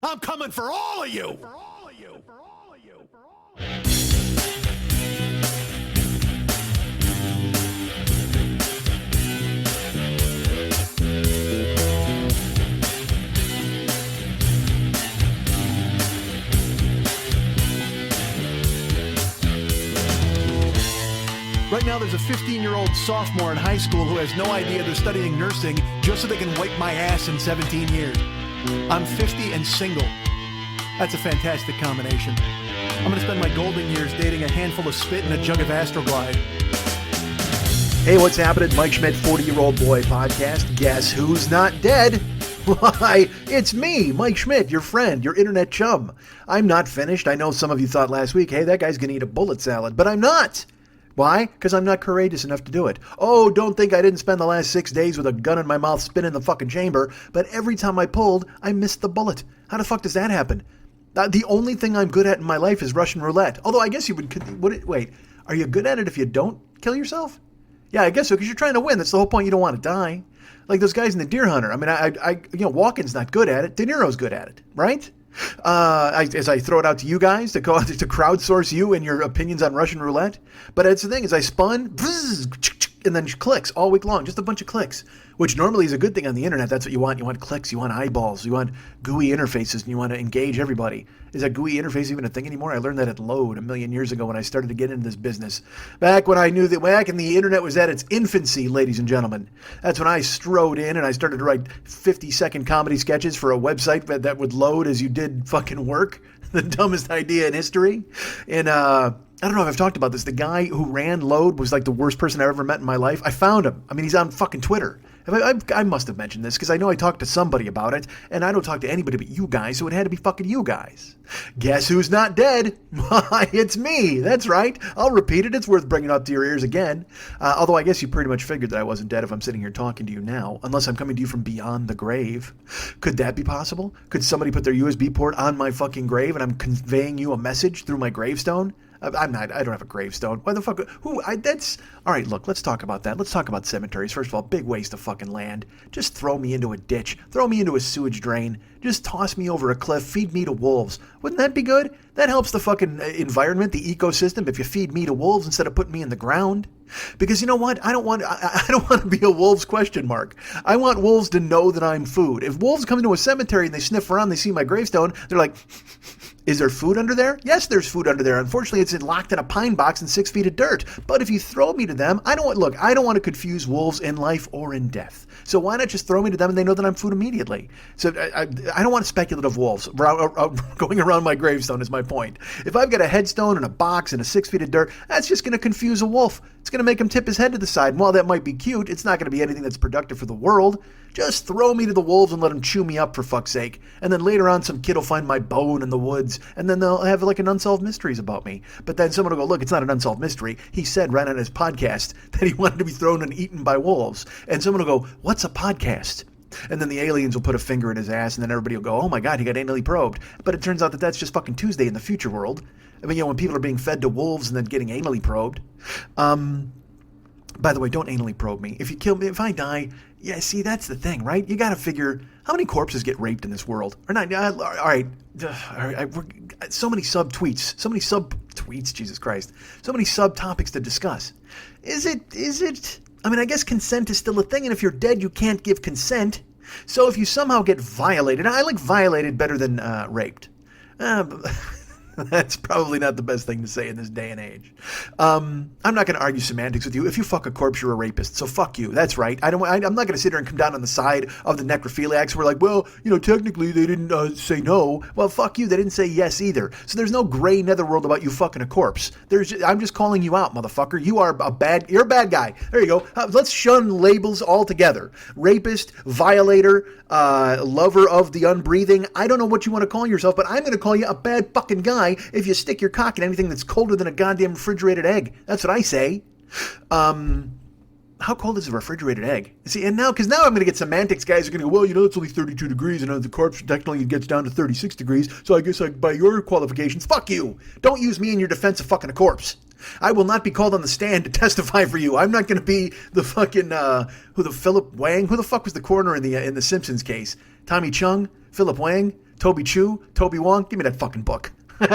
I'm coming for all of you. Right now, there's a 15-year-old sophomore in high school who has no idea they're studying nursing just so they can wipe my ass in 17 years. I'm 50 and single. That's a fantastic combination. I'm going to spend my golden years dating a handful of spit and a jug of Astroglide. Hey, what's happening? Mike Schmidt, 40-Year-Old Boy Podcast. Guess who's not dead? Why, it's me, Mike Schmidt, your friend, your internet chum. I'm not finished. I know some of you thought last week, hey, that guy's going to eat a bullet salad, but I'm not. Why? Because I'm not courageous enough to do it. Oh, don't think I didn't spend the last 6 days with a gun in my mouth spinning the fucking chamber, but every time I pulled, I missed the bullet. How the fuck does that happen? The only thing I'm good at in my life is Russian roulette. Although I guess you would wait, are you good at it if you don't kill yourself? Yeah, I guess so, because you're trying to win. That's the whole point. You don't want to die. Like those guys in The Deer Hunter. I mean, Walken's not good at it. De Niro's good at it, right? As I throw it out to you guys to crowdsource you and your opinions on Russian roulette. But it's the thing is I spun, and then clicks all week long, just a bunch of clicks, which normally is a good thing on the internet. That's what you want. You want clicks, you want eyeballs, you want GUI interfaces, and you want to engage everybody. Is that GUI interface even a thing anymore? I learned that at Load a million years ago when I started to get into this business. Back when I knew that back when the internet was at its infancy, ladies and gentlemen. That's when I strode in and I started to write 50-second comedy sketches for a website that would load as you did fucking work. The dumbest idea in history. And I don't know if I've talked about this. The guy who ran Load was like the worst person I ever met in my life. I found him. I mean, he's on fucking Twitter. I must have mentioned this because I know I talked to somebody about it, and I don't talk to anybody but you guys, so it had to be fucking you guys. Guess who's not dead? Why, it's me. That's right. I'll repeat it. It's worth bringing up to your ears again. Although I guess you pretty much figured that I wasn't dead if I'm sitting here talking to you now, unless I'm coming to you from beyond the grave. Could that be possible? Could somebody put their USB port on my fucking grave and I'm conveying you a message through my gravestone? I'm not. I don't have a gravestone. Why the fuck? That's all right. Look, let's talk about that. Let's talk about cemeteries. First of all, big waste of fucking land. Just throw me into a ditch. Throw me into a sewage drain. Just toss me over a cliff. Feed me to wolves. Wouldn't that be good? That helps the fucking environment, the ecosystem. If you feed me to wolves instead of putting me in the ground. Because you know what? I don't want to be a wolves question mark. I want wolves to know that I'm food. If wolves come into a cemetery and they sniff around, they see my gravestone, they're like, is there food under there? Yes, there's food under there. Unfortunately, it's locked in a pine box and 6 feet of dirt. But if you throw me to them, I don't want to confuse wolves in life or in death. So why not just throw me to them and they know that I'm food immediately? So I don't want speculative wolves going around my gravestone is my point. If I've got a headstone and a box and a 6 feet of dirt, that's just going to confuse a wolf. It's going to make him tip his head to the side. And while that might be cute, it's not going to be anything that's productive for the world. Just throw me to the wolves and let them chew me up, for fuck's sake. And then later on, some kid will find my bone in the woods, and then they'll have like an unsolved mysteries about me. But then someone will go, look, it's not an unsolved mystery. He said right on his podcast that he wanted to be thrown and eaten by wolves. And someone will go, what's a podcast? And then the aliens will put a finger in his ass, and then everybody will go, oh my God, he got anally probed. But it turns out that that's just fucking Tuesday in the future world. I mean, when people are being fed to wolves and then getting anally probed. By the way, don't anally probe me. If you kill me, if I die, yeah, see, that's the thing, right? You got to figure how many corpses get raped in this world. Or not, all right. So many sub-tweets, Jesus Christ. So many sub-topics to discuss. Is it, I mean, I guess consent is still a thing, and if you're dead, you can't give consent. So if you somehow get violated, I like violated better than raped. That's probably not the best thing to say in this day and age. I'm not going to argue semantics with you. If you fuck a corpse, you're a rapist. So fuck you. That's right. I'm not going to sit here and come down on the side of the necrophiliacs who are like, well, technically they didn't say no. Well, fuck you. They didn't say yes either. So there's no gray netherworld about you fucking a corpse. I'm just calling you out, motherfucker. You're a bad guy. There you go. Let's shun labels altogether. Rapist, violator, lover of the unbreathing. I don't know what you want to call yourself, but I'm going to call you a bad fucking guy if you stick your cock in anything that's colder than a goddamn refrigerated egg. That's what I say. How cold is a refrigerated egg? See, and now, because now I'm going to get semantics. Guys are going to go, well, it's only 32 degrees, and the corpse technically gets down to 36 degrees, so I guess by your qualifications, fuck you. Don't use me in your defense of fucking a corpse. I will not be called on the stand to testify for you. I'm not going to be the fucking, Philip Wang? Who the fuck was the coroner in the Simpsons case? Tommy Chung? Philip Wang? Toby Chu, Toby Wong, give me that fucking book. All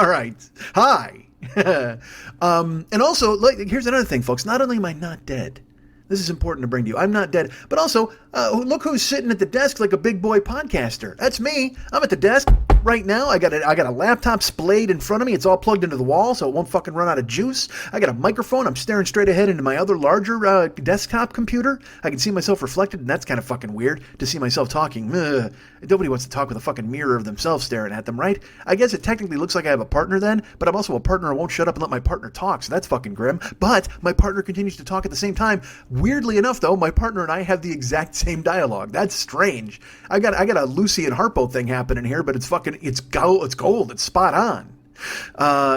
right. Hi. And also, here's another thing, folks. Not only am I not dead, this is important to bring to you. I'm not dead, but also, look who's sitting at the desk like a big boy podcaster. That's me. I'm at the desk right now. I got a laptop splayed in front of me. It's all plugged into the wall, so it won't fucking run out of juice. I got a microphone. I'm staring straight ahead into my other larger desktop computer. I can see myself reflected, and that's kind of fucking weird to see myself talking. Ugh. Nobody wants to talk with a fucking mirror of themselves staring at them, right? I guess it technically looks like I have a partner then, but I'm also a partner who won't shut up and let my partner talk, so that's fucking grim. But my partner continues to talk at the same time. Weirdly enough, though, my partner and I have the exact same dialogue. That's strange. I got a Lucy and Harpo thing happening here, but it's gold. It's spot on.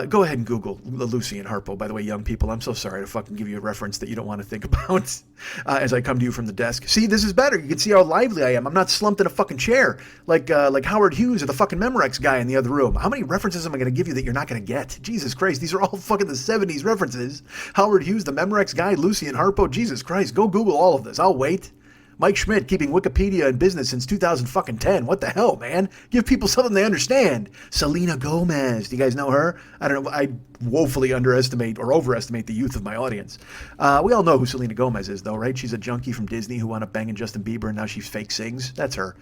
Go ahead and Google Lucy and Harpo. By the way, young people, I'm so sorry to fucking give you a reference that you don't want to think about as I come to you from the desk. See, this is better. You can see how lively I am. I'm not slumped in a fucking chair like Howard Hughes or the fucking Memorex guy in the other room. How many references am I going to give you that you're not going to get? Jesus Christ, these are all fucking the 70s references. Howard Hughes, the Memorex guy, Lucy and Harpo. Jesus Christ, go Google all of this. I'll wait. Mike Schmidt keeping Wikipedia in business since 2010. What the hell, man? Give people something they understand. Selena Gomez. Do you guys know her? I don't know. I woefully underestimate or overestimate the youth of my audience. We all know who Selena Gomez is, though, right? She's a junkie from Disney who wound up banging Justin Bieber, and now she fake sings. That's her.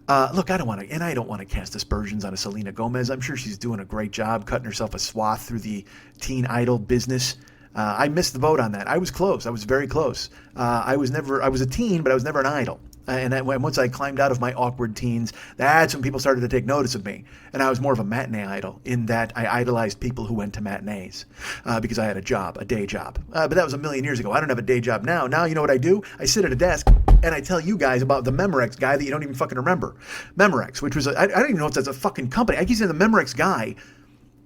Look, I don't want to cast aspersions on a Selena Gomez. I'm sure she's doing a great job cutting herself a swath through the teen idol business. I missed the boat on that. I was close. I was very close. I was a teen, but I was never an idol. And once I climbed out of my awkward teens, that's when people started to take notice of me. And I was more of a matinee idol in that I idolized people who went to matinees because I had a day job. But that was a million years ago. I don't have a day job now. Now, you know what I do? I sit at a desk and I tell you guys about the Memorex guy that you don't even fucking remember. Memorex, which was, I don't even know if that's a fucking company. I keep saying the Memorex guy.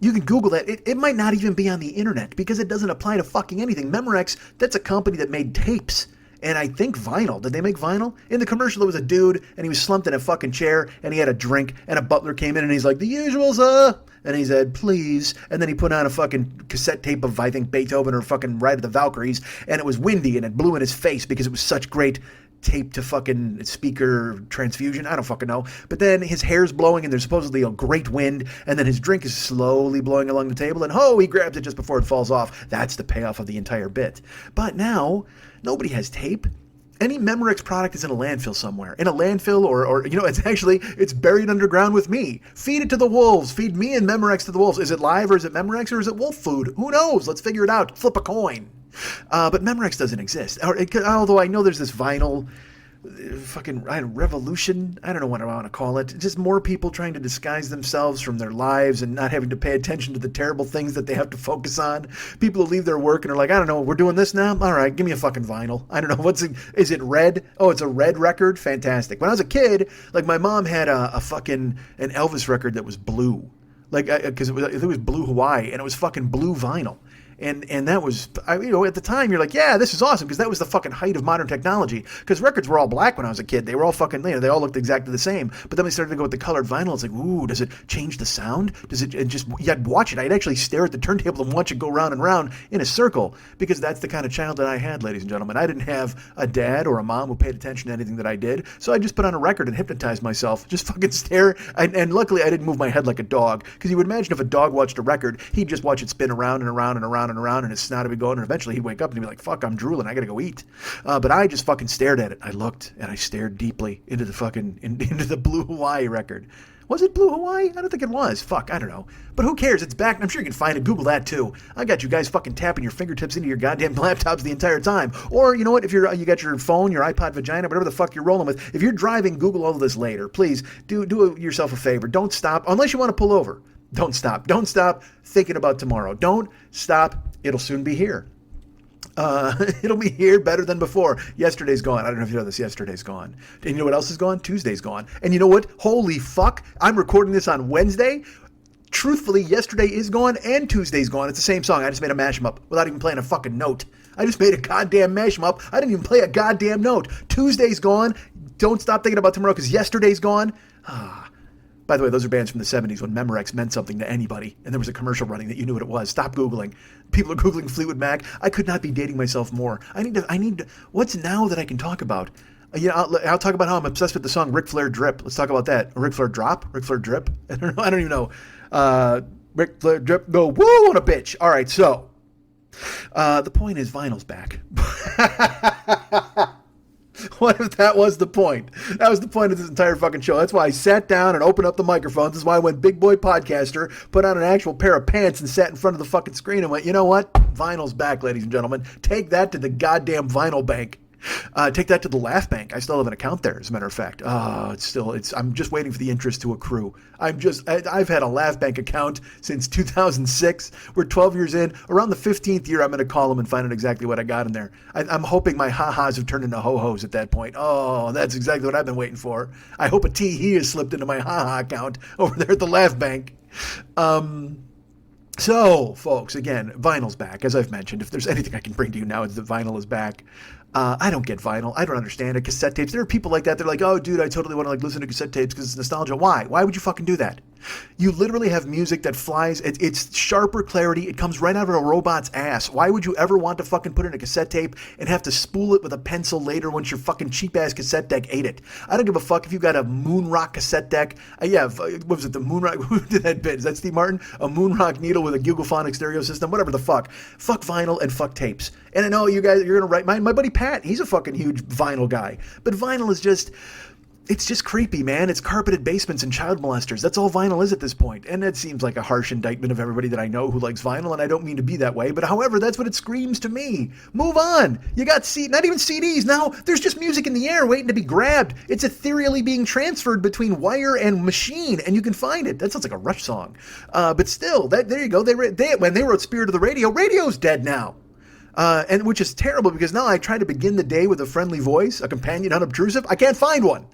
You can Google that. It might not even be on the internet because it doesn't apply to fucking anything. Memorex, that's a company that made tapes. And I think vinyl. Did they make vinyl? In the commercial, there was a dude, and he was slumped in a fucking chair, and he had a drink, and a butler came in, and he's like, the usual, sir. And he said, please. And then he put on a fucking cassette tape of, I think, Beethoven or fucking Ride of the Valkyries, and it was windy, and it blew in his face because it was such great tape to fucking speaker transfusion. I don't fucking know. But then his hair's blowing and there's supposedly a great wind, and then his drink is slowly blowing along the table, and he grabs it just before it falls off. That's the payoff of the entire bit. But now, nobody has tape. Any Memorex product is in a landfill somewhere. In a landfill or it's buried underground with me. Feed it to the wolves. Feed me and Memorex to the wolves. Is it live or is it Memorex or is it wolf food? Who knows? Let's figure it out. Flip a coin. But Memorex doesn't exist. Although I know there's this vinyl fucking revolution. I don't know what I want to call it. Just more people trying to disguise themselves from their lives and not having to pay attention to the terrible things that they have to focus on. People who leave their work and are like, I don't know, we're doing this now? All right, give me a fucking vinyl. I don't know. Is it red? Oh, it's a red record? Fantastic. When I was a kid, like my mom had an Elvis record that was blue. Like, because it was Blue Hawaii, and it was fucking blue vinyl. And that was, at the time, you're like, yeah, this is awesome, because that was the fucking height of modern technology. Because records were all black when I was a kid. They were all fucking, they all looked exactly the same. But then we started to go with the colored vinyl. It's like, ooh, does it change the sound? Does it just, I'd watch it. I'd actually stare at the turntable and watch it go round and round in a circle, because that's the kind of child that I had, ladies and gentlemen. I didn't have a dad or a mom who paid attention to anything that I did. So I just put on a record and hypnotized myself. Just fucking stare. And luckily, I didn't move my head like a dog, because you would imagine if a dog watched a record, he'd just watch it spin around and around and around and around, and his snot would be going, and eventually he'd wake up and he'd be like, fuck, I'm drooling, I gotta go eat. But I just fucking stared at it. I looked and I stared deeply into the fucking into the Blue Hawaii record. Was it Blue Hawaii? I don't think it was. Fuck, I don't know. But who cares? It's back. I'm sure you can find it. Google that too. I got you guys fucking tapping your fingertips into your goddamn laptops the entire time. Or you know what? If you got your phone, your iPod vagina, whatever the fuck you're rolling with, if you're driving, Google all of this later. Please do yourself a favor. Don't stop unless you want to pull over. Don't stop. Don't stop thinking about tomorrow. Don't stop. It'll soon be here. It'll be here better than before. Yesterday's gone. I don't know if you know this. Yesterday's gone. And you know what else is gone? Tuesday's gone. And you know what? Holy fuck. I'm recording this on Wednesday. Truthfully, yesterday is gone and Tuesday's gone. It's the same song. I just made a mashup up without even playing a fucking note. I just made a goddamn mashup up. I didn't even play a goddamn note. Tuesday's gone. Don't stop thinking about tomorrow because yesterday's gone. By the way, those are bands from the 70s when Memorex meant something to anybody, and there was a commercial running that you knew what it was. Stop Googling. People are Googling Fleetwood Mac. I could not be dating myself more. I need to, what's now that I can talk about? I'll talk about how I'm obsessed with the song Ric Flair Drip. Let's talk about that. Ric Flair Drop? Ric Flair Drip? I don't know. I don't even know. Ric Flair Drip, go woo on a bitch. All right, so the point is vinyl's back. What if that was the point? That was the point of this entire fucking show. That's why I sat down and opened up the microphones. This is why I went big boy podcaster, put on an actual pair of pants and sat in front of the fucking screen and went, you know what? Vinyl's back, ladies and gentlemen. Take that to the goddamn vinyl bank. Take that to the Laugh Bank. I still have an account there, as a matter of fact. I'm just waiting for the interest to accrue. I've had a Laugh Bank account since 2006. We're 12 years in. Around the 15th year, I'm going to call them and find out exactly what I got in there. I'm hoping my ha-has have turned into ho-hos at that point. Oh, that's exactly what I've been waiting for. I hope a tee-hee has slipped into my ha-ha account over there at the Laugh Bank. So, folks, again, vinyl's back. As I've mentioned, if there's anything I can bring to you now, it's that vinyl is back. I don't get vinyl. I don't understand it. Cassette tapes. There are people like that. They're like, oh, dude, I totally want to listen to cassette tapes because it's nostalgia. Why? Why would you fucking do that? You literally have music that flies. It's sharper clarity. It comes right out of a robot's ass. Why would you ever want to fucking put in a cassette tape and have to spool it with a pencil later once your fucking cheap-ass cassette deck ate it? I don't give a fuck if you got a Moonrock cassette deck. What was it, the Moonrock? Who did that bit? Is that Steve Martin? A Moonrock needle with a Gugelphonic stereo system? Whatever the fuck. Fuck vinyl and fuck tapes. And I know you guys, you're going to write my buddy Pat. He's a fucking huge vinyl guy. But vinyl is just... It's just creepy, man. It's carpeted basements and child molesters. That's all vinyl is at this point. And it seems like a harsh indictment of everybody that I know who likes vinyl, and I don't mean to be that way, but however, that's what it screams to me. Move on. You got not even CDs. Now there's just music in the air waiting to be grabbed. It's ethereally being transferred between wire and machine, and you can find it. That sounds like a Rush song. But still, there you go. When they wrote Spirit of the Radio, radio's dead now. And which is terrible because now I try to begin the day with a friendly voice, a companion unobtrusive. I can't find one.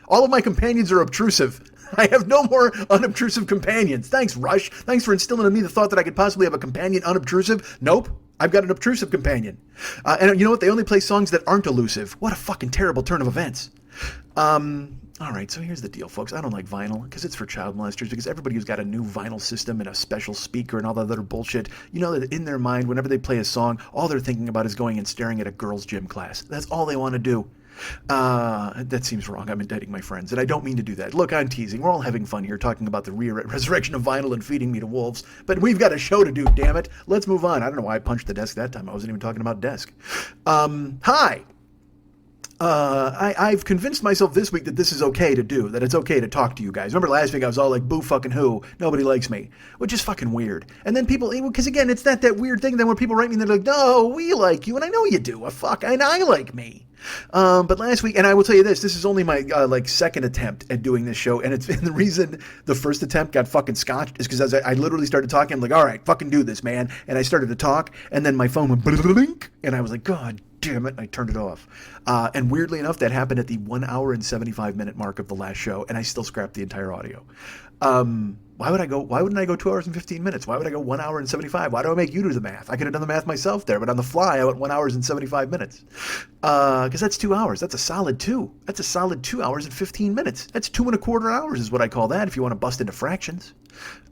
All of my companions are obtrusive. I have no more unobtrusive companions. Thanks, Rush. Thanks for instilling in me the thought that I could possibly have a companion unobtrusive. Nope. I've got an obtrusive companion. And you know what? They only play songs that aren't elusive. What a fucking terrible turn of events. All right, so here's the deal, folks. I don't like vinyl because it's for child molesters, because everybody who's got a new vinyl system and a special speaker and all that other bullshit, you know that in their mind, whenever they play a song, all they're thinking about is going and staring at a girls' gym class. That's all they want to do. That seems wrong. I'm indicting my friends, and I don't mean to do that. Look, I'm teasing. We're all having fun here talking about the resurrection of vinyl and feeding me to wolves, but we've got a show to do, damn it. Let's move on. I don't know why I punched the desk that time. I wasn't even talking about desk. Hi. I've convinced myself this week that this is okay to do, that it's okay to talk to you guys. Remember last week I was all like, boo fucking who, nobody likes me, which is fucking weird. And then people, because again, it's not that weird thing then when people write me and they're like, no, we like you, and I know you do, and I like me. But last week, and I will tell you this is only my second attempt at doing this show, and it's been the reason the first attempt got fucking scotched is because as I literally started talking, I'm like, all right, fucking do this, man. And I started to talk, and then my phone went blink, and I was like, God damn it, and I turned it off. And weirdly enough, that happened at the 1 hour and 75 minute mark of the last show, and I still scrapped the entire audio. Why wouldn't I go 2 hours and 15 minutes? Why would I go 1 hour and 75? Why do I make you do the math? I could have done the math myself there, but on the fly, I went 1 hour and 75 minutes. Because that's 2 hours. That's a solid 2. That's a solid 2 hours and 15 minutes. That's 2.25 hours is what I call that if you want to bust into fractions.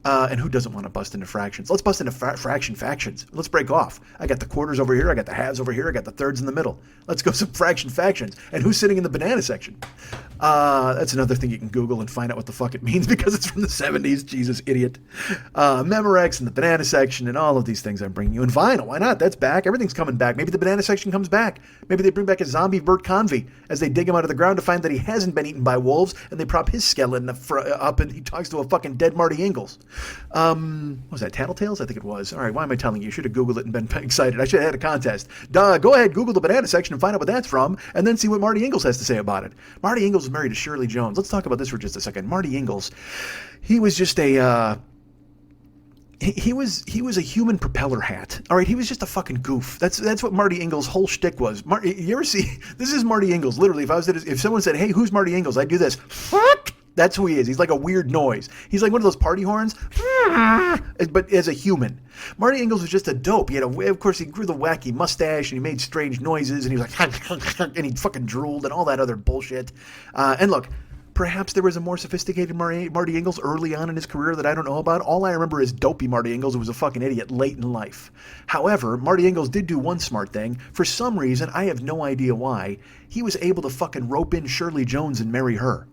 And who doesn't want to bust into fractions? Let's bust into fraction factions. Let's break off. I got the quarters over here. I got the halves over here. I got the thirds in the middle. Let's go some fraction factions. And who's sitting in the banana section? That's another thing you can Google and find out what the fuck it means because it's from the 70s. Jesus, idiot. Memorex and the banana section and all of these things I'm bringing you. And vinyl, why not? That's back. Everything's coming back. Maybe the banana section comes back. Maybe they bring back a zombie Bert Convy as they dig him out of the ground to find that he hasn't been eaten by wolves, and they prop his skeleton up and he talks to a fucking dead Marty Ingalls. What was that, Tattletales? I think it was. All right, why am I telling you? You should have Googled it and been excited. I should have had a contest. Duh, go ahead, Google the banana section and find out what that's from, and then see what Marty Ingalls has to say about it. Marty Ingalls was married to Shirley Jones. Let's talk about this for just a second. Marty Ingalls, he was just a... He was a human propeller hat. All right, he was just a fucking goof. That's what Marty Ingalls' whole shtick was. You ever see? This is Marty Ingalls. Literally, if someone said, "Hey, who's Marty Ingalls?" I'd do this. That's who he is. He's like a weird noise. He's like one of those party horns, but as a human. Marty Ingalls was just a dope. Of course, he grew the wacky mustache and he made strange noises and he was like, and he fucking drooled and all that other bullshit. And look, Perhaps there was a more sophisticated Marty Ingles early on in his career that I don't know about. All I remember is dopey Marty Ingles, who was a fucking idiot late in life. However, Marty Ingles did do one smart thing. For some reason, I have no idea why, he was able to fucking rope in Shirley Jones and marry her.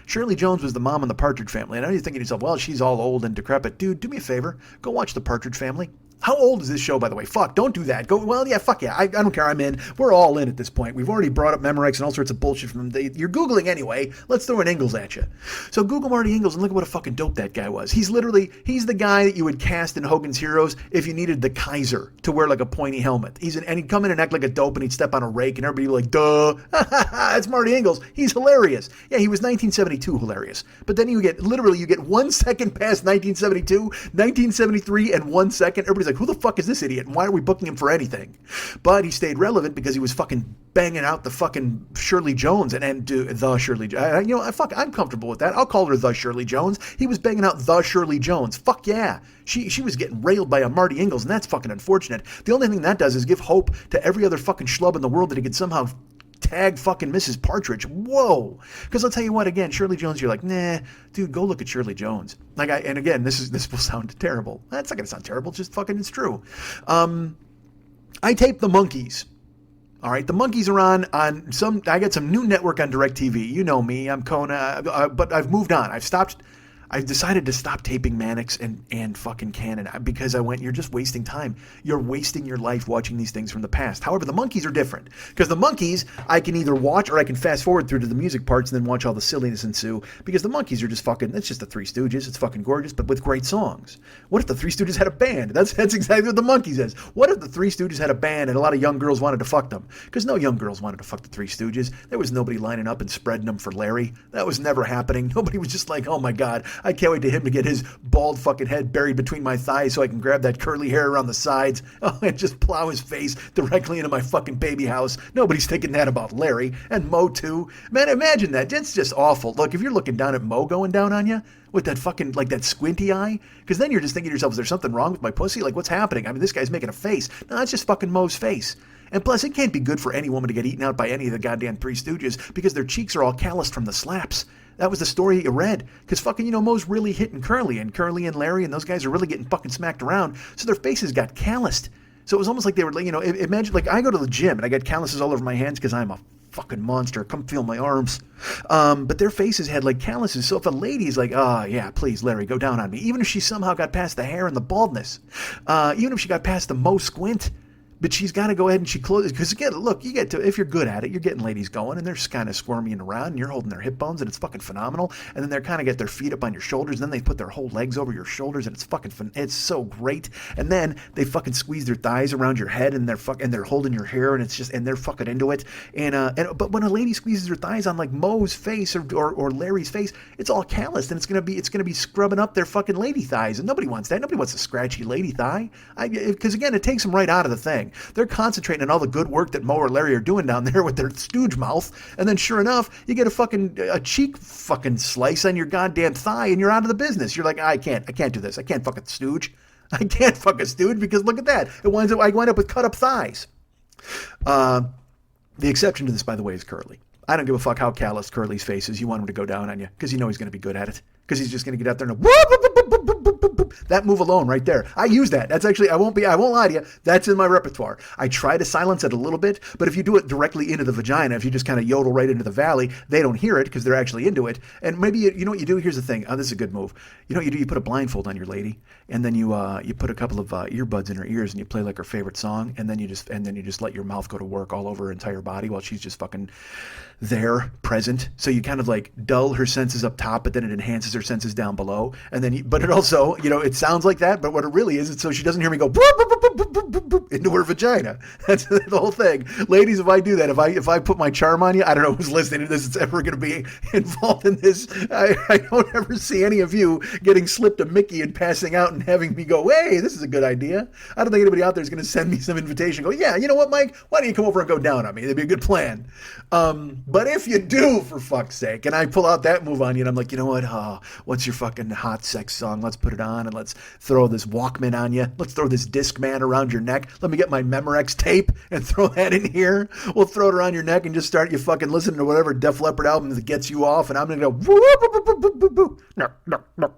Shirley Jones was the mom in the Partridge Family. And I know you're thinking to yourself, well, she's all old and decrepit. Dude, do me a favor. Go watch the Partridge Family. How old is this show, by the way? Fuck, don't do that. Well, yeah, fuck yeah. I don't care. I'm in. We're all in at this point. We've already brought up Memorex and all sorts of bullshit from them. You're Googling anyway. Let's throw an Ingles at you. So Google Marty Ingles and look at what a fucking dope that guy was. He's the guy that you would cast in Hogan's Heroes if you needed the Kaiser to wear like a pointy helmet. And he'd come in and act like a dope and he'd step on a rake and everybody would be like, duh, it's Marty Ingles. He's hilarious. Yeah, he was 1972 hilarious. But then you get 1 second past 1972, 1973, and 1 second. Everybody's like, who the fuck is this idiot? And why are we booking him for anything? But he stayed relevant because he was fucking banging out the fucking Shirley Jones and the Shirley Jones. I'm comfortable with that. I'll call her the Shirley Jones. He was banging out the Shirley Jones. Fuck yeah. She was getting railed by a Marty Ingles, and that's fucking unfortunate. The only thing that does is give hope to every other fucking schlub in the world that he could somehow tag fucking Mrs. Partridge. Whoa. Because I'll tell you what, again, Shirley Jones, you're like, nah, dude, go look at Shirley Jones. And again, this will sound terrible. That's not going to sound terrible. Just fucking, it's true. I taped the Monkees. All right, the Monkees are on I got some new network on DirecTV. You know me, I'm Kona, but I've moved on. I've decided to stop taping Mannix and fucking Cannon because I went, you're just wasting time. You're wasting your life watching these things from the past. However, the Monkees are different because the Monkees I can either watch or I can fast forward through to the music parts and then watch all the silliness ensue because the Monkees are just fucking, it's just the Three Stooges. It's fucking gorgeous, but with great songs. What if the Three Stooges had a band? That's exactly what the Monkees is. What if the Three Stooges had a band and a lot of young girls wanted to fuck them? Because no young girls wanted to fuck the Three Stooges. There was nobody lining up and spreading them for Larry. That was never happening. Nobody was just like, oh my God, I can't wait to him to get his bald fucking head buried between my thighs so I can grab that curly hair around the sides and just plow his face directly into my fucking baby house. Nobody's thinking that about Larry. And Mo too. Man, imagine that. It's just awful. Look, if you're looking down at Mo going down on you with that fucking, like that squinty eye, because then you're just thinking to yourself, is there something wrong with my pussy? Like, what's happening? I mean, this guy's making a face. No, that's just fucking Mo's face. And plus, it can't be good for any woman to get eaten out by any of the goddamn Three Stooges because their cheeks are all calloused from the slaps. That was the story you read. Because fucking, Mo's really hitting Curly and Larry and those guys are really getting fucking smacked around. So their faces got calloused. So it was almost like they were, imagine, like I go to the gym and I got calluses all over my hands because I'm a fucking monster. Come feel my arms. But their faces had like calluses. So if a lady's like, oh yeah, please, Larry, go down on me. Even if she somehow got past the hair and the baldness. Even if she got past the Mo squint. But she's got to go ahead and she closes, because again, look, if you're good at it, you're getting ladies going and they're just kind of squirming around and you're holding their hip bones and it's fucking phenomenal. And then they're kind of get their feet up on your shoulders and then they put their whole legs over your shoulders and it's fucking fun. It's so great. And then they fucking squeeze their thighs around your head and they're holding your hair and it's just, and they're fucking into it. But when a lady squeezes her thighs on like Mo's face or Larry's face, it's all calloused and it's gonna be scrubbing up their fucking lady thighs and nobody wants that. Nobody wants a scratchy lady thigh. Because again, it takes them right out of the thing. They're concentrating on all the good work that Mo or Larry are doing down there with their stooge mouth, and then sure enough, you get a cheek fucking slice on your goddamn thigh, and you're out of the business. You're like, I can't do this. I can't fucking stooge. I can't fuck a stooge because look at that. I wind up with cut up thighs. The exception to this, by the way, is Curly. I don't give a fuck how callous Curly's face is. You want him to go down on you because you know he's going to be good at it. Because he's just going to get out there and that move alone right there. I use that. That's actually, I won't lie to you. That's in my repertoire. I try to silence it a little bit, but if you do it directly into the vagina, if you just kind of yodel right into the valley, they don't hear it because they're actually into it. And maybe, you know what you do? Here's the thing. Oh, this is a good move. You know what you do? You put a blindfold on your lady and then you put a couple of earbuds in her ears and you play like her favorite song. And then you just let your mouth go to work all over her entire body while she's just fucking there, present. So you kind of like dull her senses up top, but then it enhances her senses down below. And then, but it also, it sounds like that, but what it really is, it's so she doesn't hear me go into her vagina. That's the whole thing. Ladies, if I do that, if I put my charm on you, I don't know who's listening to this, it's ever going to be involved in this. I don't ever see any of you getting slipped a Mickey and passing out and having me go, hey, this is a good idea. I don't think anybody out there is going to send me some invitation. Go, yeah, you know what, Mike? Why don't you come over and go down on me? That'd be a good plan. But if you do, for fuck's sake, and I pull out that move on you, and I'm like, you know what? What's your fucking hot sex song? Let's put it on, Let's throw this Walkman on you. Let's throw this Discman around your neck. Let me get my Memorex tape and throw that in here. We'll throw it around your neck and just start you fucking listening to whatever Def Leppard album that gets you off. And I'm going to go, no.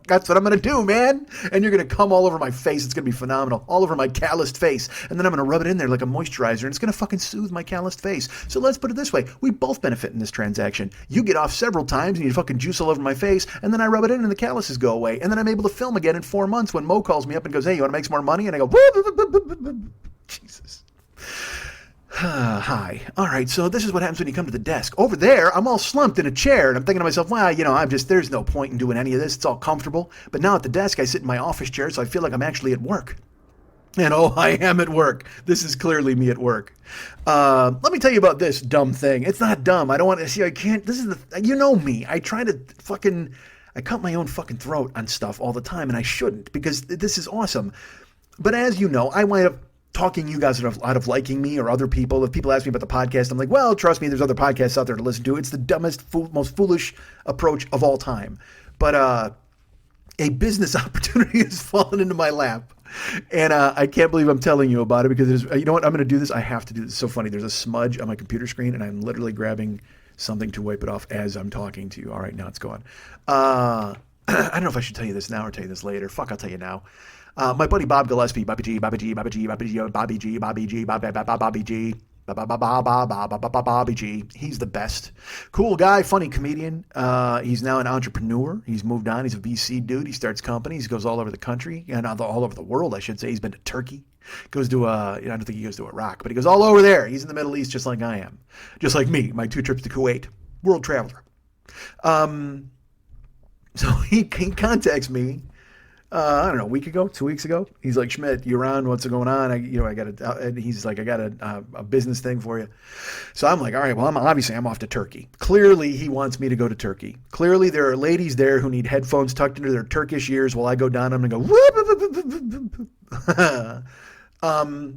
That's what I'm going to do, man. And you're going to come all over my face. It's going to be phenomenal. All over my calloused face. And then I'm going to rub it in there like a moisturizer. And it's going to fucking soothe my calloused face. So let's put it this way. We both benefit in this transaction. You get off several times and you fucking juice all over my face. And then I rub it in and the calluses go away. And then I'm able to film again in 4 months when Mo calls me up and goes, hey, you want to make some more money? And I go, Jesus. Hi. All right, so this is what happens when you come to the desk. Over there, I'm all slumped in a chair, and I'm thinking to myself, well, there's no point in doing any of this. It's all comfortable. But now at the desk, I sit in my office chair, so I feel like I'm actually at work. And oh, I am at work. This is clearly me at work. Let me tell you about this dumb thing. It's not dumb. I don't want to see, I can't, this is you know me. I try to I cut my own fucking throat on stuff all the time, and I shouldn't, because this is awesome. But as you know, I wind up talking you guys out of liking me or other people. If people ask me about the podcast, I'm like, well, trust me, there's other podcasts out there to listen to. It's the dumbest, most foolish approach of all time. But a business opportunity has fallen into my lap. And I can't believe I'm telling you about it because you know what? I'm going to do this. I have to do this. It's so funny. There's a smudge on my computer screen, and I'm literally grabbing something to wipe it off as I'm talking to you. All right, now it's gone. I don't know if I should tell you this now or tell you this later. Fuck, I'll tell you now. My buddy Bob Gillespie, Bobby G, he's the best. Cool guy, funny comedian. He's now an entrepreneur. He's moved on. He's a VC dude. He starts companies. He goes all over the country and all over the world, I should say. He's been to Turkey. Goes to I don't think he goes to Iraq, but he goes all over there. He's in the Middle East just like I am. Just like me, my 2 trips to Kuwait. World traveler. So he contacts me. I don't know, a week ago, 2 weeks ago. He's like, Schmidt, you around? What's going on? He's like, I got a business thing for you. So I'm like, all right, well, I'm off to Turkey. Clearly, he wants me to go to Turkey. Clearly, there are ladies there who need headphones tucked into their Turkish ears while I go down. I'm going to go,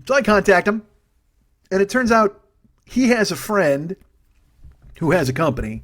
so I contact him. And it turns out he has a friend who has a company.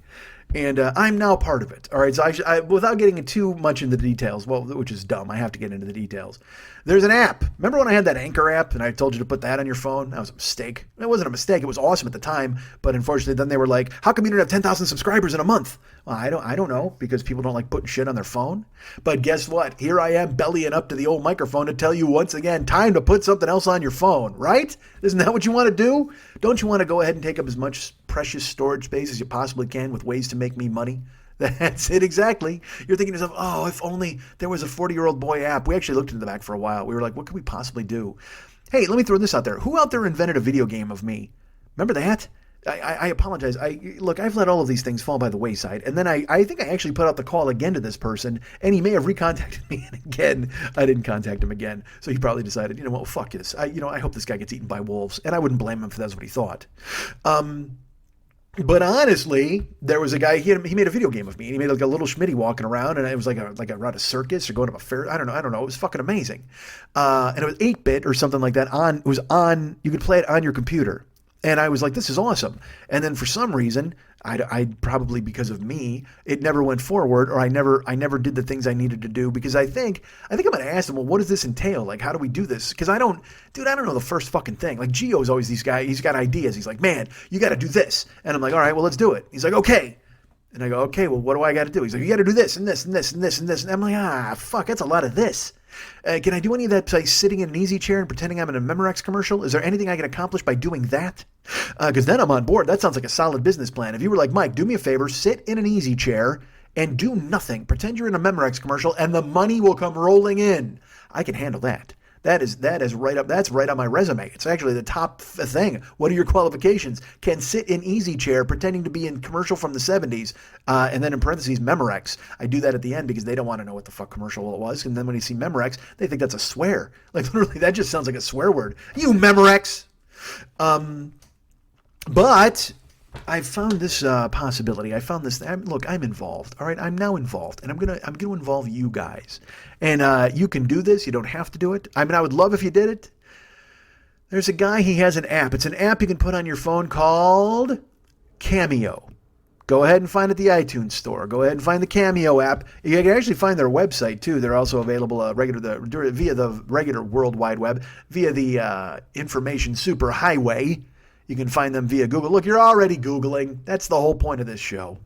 And I'm now part of it. All right, so I without getting too much into the details, well, which is dumb. I have to get into the details. There's an app. Remember when I had that Anchor app and I told you to put that on your phone? That was a mistake. It wasn't a mistake. It was awesome at the time. But unfortunately, then they were like, how come you didn't have 10,000 subscribers in a month? Well, I don't know, because people don't like putting shit on their phone. But guess what? Here I am bellying up to the old microphone to tell you once again, time to put something else on your phone, right? Isn't that what you want to do? Don't you want to go ahead and take up as much precious storage space as you possibly can with ways to make me money? That's it, exactly. You're thinking to yourself, oh, if only there was a 40-year-old boy app. We actually looked into the back for a while. We were like, what could we possibly do? Hey, let me throw this out there. Who out there invented a video game of me? Remember that? I apologize. Look, I've let all of these things fall by the wayside. And then I think I actually put out the call again to this person, and he may have recontacted me. And again, I didn't contact him again. So he probably decided, you know what, fuck this. I hope this guy gets eaten by wolves. And I wouldn't blame him if that's what he thought. But honestly, there was a guy, he made a video game of me, and he made like a little Schmitty walking around, and it was like around a circus or going to a fair. I don't know. It was fucking amazing. And it was 8-bit or something like that. You could play it on your computer. And I was like, this is awesome. And then for some reason, I probably because of me, it never went forward, or I never did the things I needed to do, because I think I'm going to ask him, well, what does this entail? Like, how do we do this? Because I don't know the first fucking thing. Like, Gio's always these guys, he's got ideas. He's like, man, you got to do this. And I'm like, all right, well, let's do it. He's like, okay. And I go, okay, well, what do I got to do? He's like, you got to do this and this and this and this and this. And I'm like, fuck, that's a lot of this. Can I do any of that by sitting in an easy chair and pretending I'm in a Memorex commercial? Is there anything I can accomplish by doing that? Because then I'm on board. That sounds like a solid business plan. If you were like, Mike, do me a favor, sit in an easy chair and do nothing. Pretend you're in a Memorex commercial and the money will come rolling in. I can handle that. That is right up. That's right on my resume. It's actually the top thing. What are your qualifications? Can sit in easy chair pretending to be in commercial from the 70s, and then in parentheses Memorex. I do that at the end because they don't want to know what the fuck commercial it was. And then when you see Memorex, they think that's a swear. Like literally, that just sounds like a swear word. You Memorex. But I found this possibility. I found this. Look, I'm involved. All right, I'm now involved, and I'm gonna involve you guys. And you can do this. You don't have to do it. I mean, I would love if you did it. There's a guy. He has an app. It's an app you can put on your phone called Cameo. Go ahead and find it at the iTunes store. Go ahead and find the Cameo app. You can actually find their website, too. They're also available via the regular World Wide Web, via the information superhighway. You can find them via Google. Look, you're already Googling. That's the whole point of this show.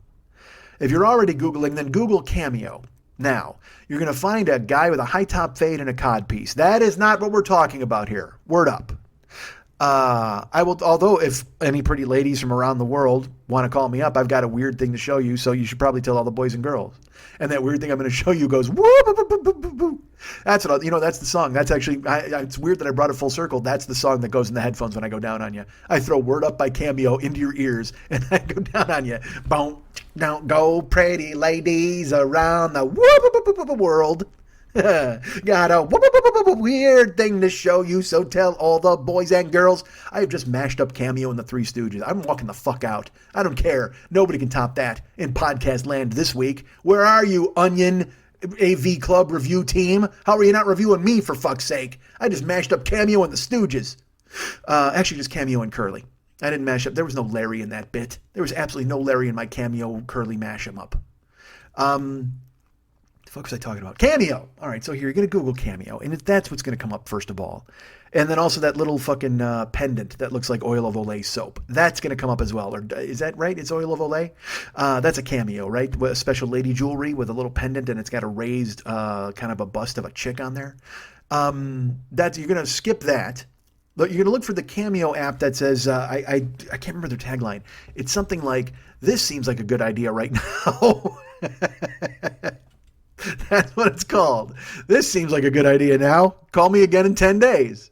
If you're already Googling, then Google Cameo. Now, you're going to find a guy with a high top fade and a codpiece. That is not what we're talking about here. Word up. Although if any pretty ladies from around the world want to call me up, I've got a weird thing to show you, so you should probably tell all the boys and girls. And that weird thing I'm going to show you goes, woo, boo, boo, boo, boo, boo. That's what, that's the song. That's actually, it's weird that I brought it full circle. That's the song that goes in the headphones when I go down on you. I throw Word Up by Cameo into your ears, and I go down on you. Boom, don't go pretty ladies around the world. Got a weird thing to show you, so tell all the boys and girls. I have just mashed up Cameo and the Three Stooges. I'm walking the fuck out. I don't care. Nobody can top that in podcast land this week. Where are you, Onion AV Club review team? How are you not reviewing me, for fuck's sake? I just mashed up Cameo and the Stooges. Actually, just Cameo and Curly. I didn't mash up. There was no Larry in that bit. There was absolutely no Larry in my Cameo Curly mash 'em up. The fuck was I talking about? Cameo. All right, so here you're going to Google Cameo, and that's what's going to come up first of all. And then also that little fucking pendant that looks like Oil of Olay soap. That's going to come up as well. Or is that right? It's Oil of Olay? That's a Cameo, right? With a special lady jewelry with a little pendant, and it's got a raised kind of a bust of a chick on there. You're going to skip that. You're going to look for the Cameo app that says, I can't remember their tagline. It's something like, this seems like a good idea right now. That's what it's called. This seems like a good idea now. Call me again in 10 days.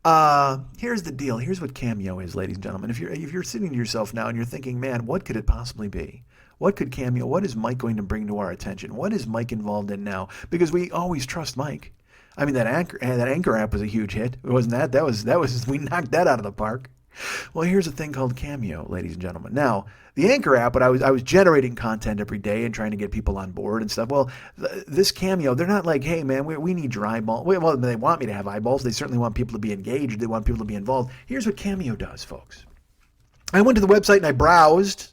Here's the deal. Here's what Cameo is, ladies and gentlemen. If you're sitting to yourself now and you're thinking, man, what could it possibly be? What could Cameo, what is Mike going to bring to our attention? What is Mike involved in now? Because we always trust Mike. I mean, that Anchor app was a huge hit. It wasn't that? That was we knocked that out of the park. Well, here's a thing called Cameo, ladies and gentlemen. Now, the Anchor app, but I was generating content every day and trying to get people on board and stuff. Well, this Cameo, they're not like, hey, man, we need your eyeball. Well, they want me to have eyeballs. They certainly want people to be engaged. They want people to be involved. Here's what Cameo does, folks. I went to the website and I browsed,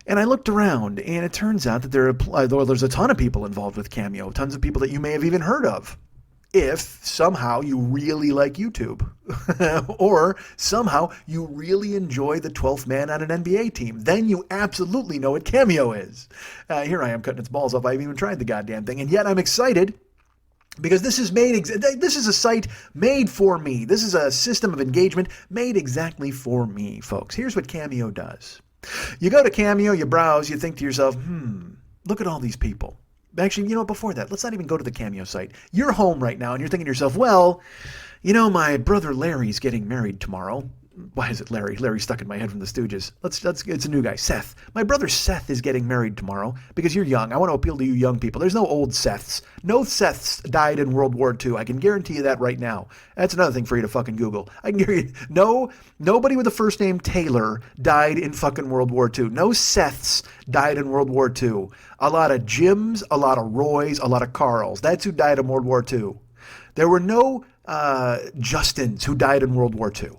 and I looked around, and it turns out that there's a ton of people involved with Cameo, tons of people that you may have even heard of. If somehow you really like YouTube or somehow you really enjoy the 12th man on an NBA team, then you absolutely know what Cameo is. Here I am cutting its balls off. I haven't even tried the goddamn thing, and yet I'm excited because this is a site made for me. This is a system of engagement made exactly for me, folks. Here's what Cameo does. You go to Cameo, you browse, you think to yourself, look at all these people. Actually, before that, let's not even go to the Cameo site. You're home right now, and you're thinking to yourself, well, my brother Larry's getting married tomorrow. Why is it Larry? Larry's stuck in my head from the Stooges. It's a new guy, Seth. My brother Seth is getting married tomorrow because you're young. I want to appeal to you young people. There's no old Seths. No Seths died in World War II. I can guarantee you that right now. That's another thing for you to fucking Google. I can guarantee you, nobody with the first name Taylor died in fucking World War II. No Seths died in World War II. A lot of Jims, a lot of Roys, a lot of Carls. That's who died in World War II. There were no Justins who died in World War II.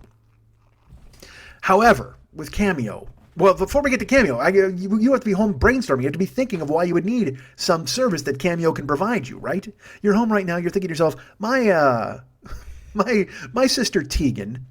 However, with Cameo, well, before we get to Cameo, you have to be home brainstorming. You have to be thinking of why you would need some service that Cameo can provide you, right? You're home right now. You're thinking to yourself, my sister Tegan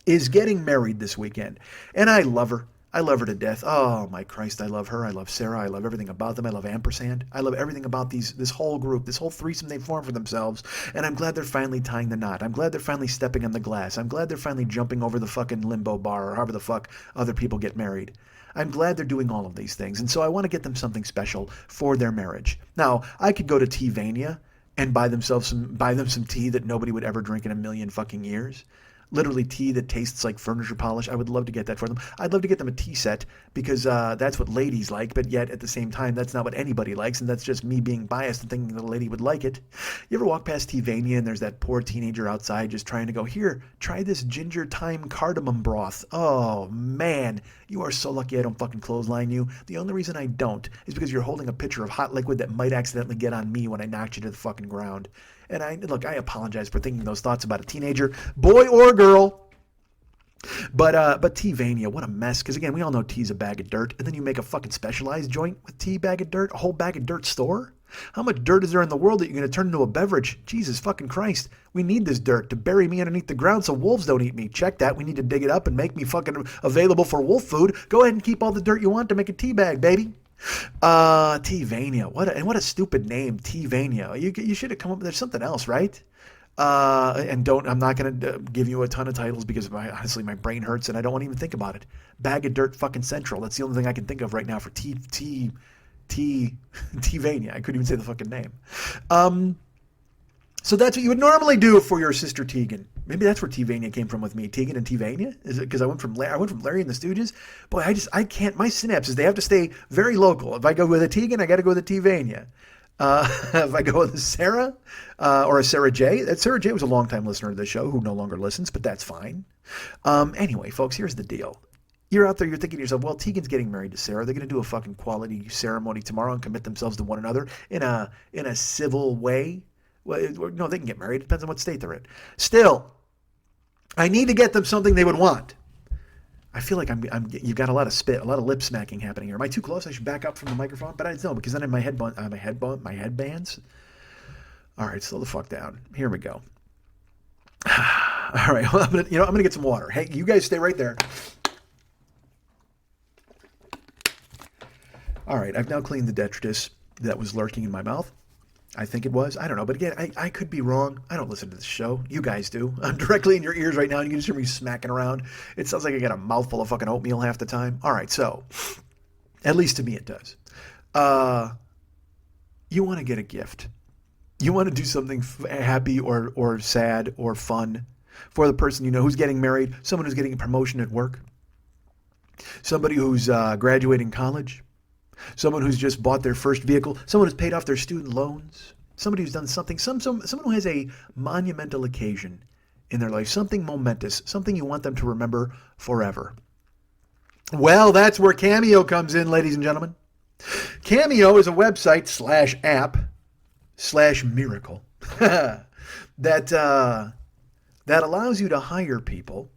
is getting married this weekend, and I love her. I love her to death. Oh, my Christ, I love her. I love Sarah. I love everything about them. I love Ampersand. I love everything about this whole group, this whole threesome they formed for themselves. And I'm glad they're finally tying the knot. I'm glad they're finally stepping on the glass. I'm glad they're finally jumping over the fucking limbo bar or however the fuck other people get married. I'm glad they're doing all of these things. And so I want to get them something special for their marriage. Now, I could go to Teavania and buy them some tea that nobody would ever drink in a million fucking years. Literally tea that tastes like furniture polish. I would love to get that for them. I'd love to get them a tea set because that's what ladies like, but yet at the same time, that's not what anybody likes, and that's just me being biased and thinking that a lady would like it. You ever walk past Teavania and there's that poor teenager outside just trying to go, here, try this ginger thyme cardamom broth. Oh, man, you are so lucky I don't fucking clothesline you. The only reason I don't is because you're holding a pitcher of hot liquid that might accidentally get on me when I knocked you to the fucking ground. And I apologize for thinking those thoughts about a teenager, boy or girl. But T-Vania, what a mess. Because again, we all know tea's a bag of dirt. And then you make a fucking specialized joint with tea bag of dirt, a whole bag of dirt store? How much dirt is there in the world that you're going to turn into a beverage? Jesus fucking Christ. We need this dirt to bury me underneath the ground so wolves don't eat me. Check that. We need to dig it up and make me fucking available for wolf food. Go ahead and keep all the dirt you want to make a tea bag, baby. T-Vania. What a stupid name, T-Vania. You should have come up with something else, right? I'm not going to give you a ton of titles because honestly, my brain hurts and I don't want to even think about it. Bag of Dirt fucking Central. That's the only thing I can think of right now for T-Vania. I couldn't even say the fucking name. So that's what you would normally do for your sister Tegan. Maybe that's where T-Vania came from with me. Tegan and T-Vania? Is it because I went from Larry and the Stooges? Boy, I can't. My synapses, they have to stay very local. If I go with a Tegan, I got to go with a T-Vania. If I go with a Sarah or a Sarah J, that Sarah J was a longtime listener to the show who no longer listens, but that's fine. Anyway, folks, here's the deal. You're out there, you're thinking to yourself, well, Tegan's getting married to Sarah. They're going to do a fucking quality ceremony tomorrow and commit themselves to one another in a civil way. Well, no, they can get married. It depends on what state they're in. Still, I need to get them something they would want. I feel like you've got a lot of spit, a lot of lip smacking happening here. Am I too close? I should back up from the microphone, but I don't know because then I have my headbands. All right, slow the fuck down. Here we go. All right, well, I'm gonna get some water. Hey, you guys stay right there. All right, I've now cleaned the detritus that was lurking in my mouth. I think it was. I don't know. But again, I could be wrong. I don't listen to the show. You guys do. I'm directly in your ears right now, and you can just hear me smacking around. It sounds like I got a mouthful of fucking oatmeal half the time. All right, so at least to me it does. You want to get a gift. You want to do something happy or sad or fun for the person you know who's getting married, someone who's getting a promotion at work, somebody who's graduating college, someone who's just bought their first vehicle, someone who's paid off their student loans, somebody who's done something, someone who has a monumental occasion in their life, something momentous, something you want them to remember forever. Well, that's where Cameo comes in, ladies and gentlemen. Cameo is a website /app/miracle that allows you to hire people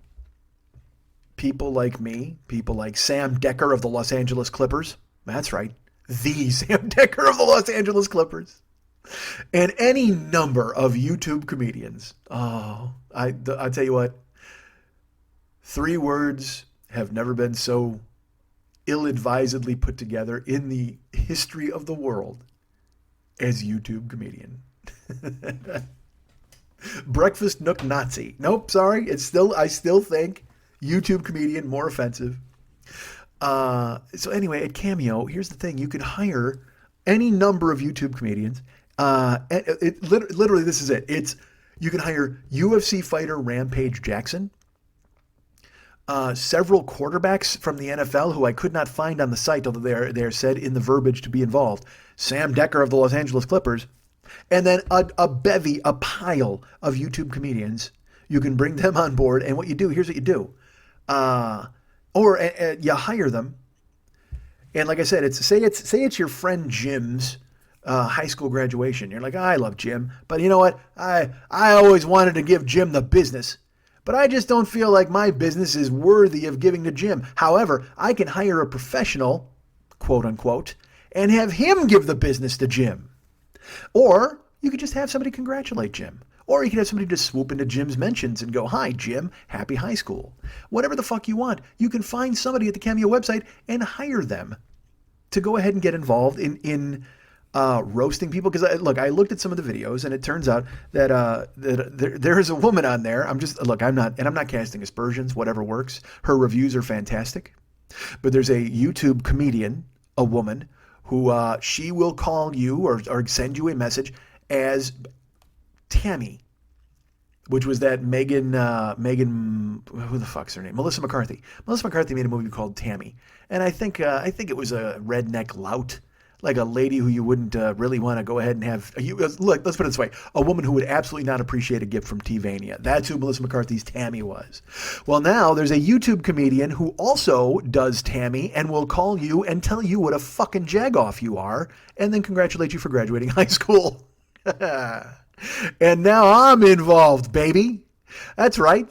like me, people like Sam Decker of the Los Angeles Clippers. That's right. The Sam Decker of the Los Angeles Clippers. And any number of YouTube comedians. Oh, I'll tell you what. 3 words have never been so ill-advisedly put together in the history of the world as YouTube comedian. Breakfast Nook Nazi. Nope, sorry. I still think YouTube comedian more offensive. So anyway, at Cameo, here's the thing. You can hire any number of YouTube comedians. Literally, this is it. You can hire UFC fighter Rampage Jackson, several quarterbacks from the NFL who I could not find on the site, although they're said in the verbiage to be involved. Sam Decker of the Los Angeles Clippers. And then a pile of YouTube comedians. You can bring them on board. And what you do, here's what you do. Or you hire them, and like I said, say it's your friend Jim's high school graduation. You're like, I love Jim, but you know what? I always wanted to give Jim the business, but I just don't feel like my business is worthy of giving to Jim. However, I can hire a professional, quote unquote, and have him give the business to Jim. Or you could just have somebody congratulate Jim. Or you can have somebody just swoop into Jim's mentions and go, hi, Jim, happy high school. Whatever the fuck you want. You can find somebody at the Cameo website and hire them to go ahead and get involved in roasting people. Because, I looked at some of the videos, and it turns out that there is a woman on there. I'm not casting aspersions, whatever works. Her reviews are fantastic. But there's a YouTube comedian, a woman, who she will call you or send you a message as Tammy, which was that Megan, who the fuck's her name? Melissa McCarthy. Melissa McCarthy made a movie called Tammy, and I think it was a redneck lout, like a lady who you wouldn't really want to go ahead and have. Look, let's put it this way: a woman who would absolutely not appreciate a gift from T-Vania. That's who Melissa McCarthy's Tammy was. Well, now there's a YouTube comedian who also does Tammy and will call you and tell you what a fucking jagoff you are, and then congratulate you for graduating high school. And now I'm involved, baby. That's right.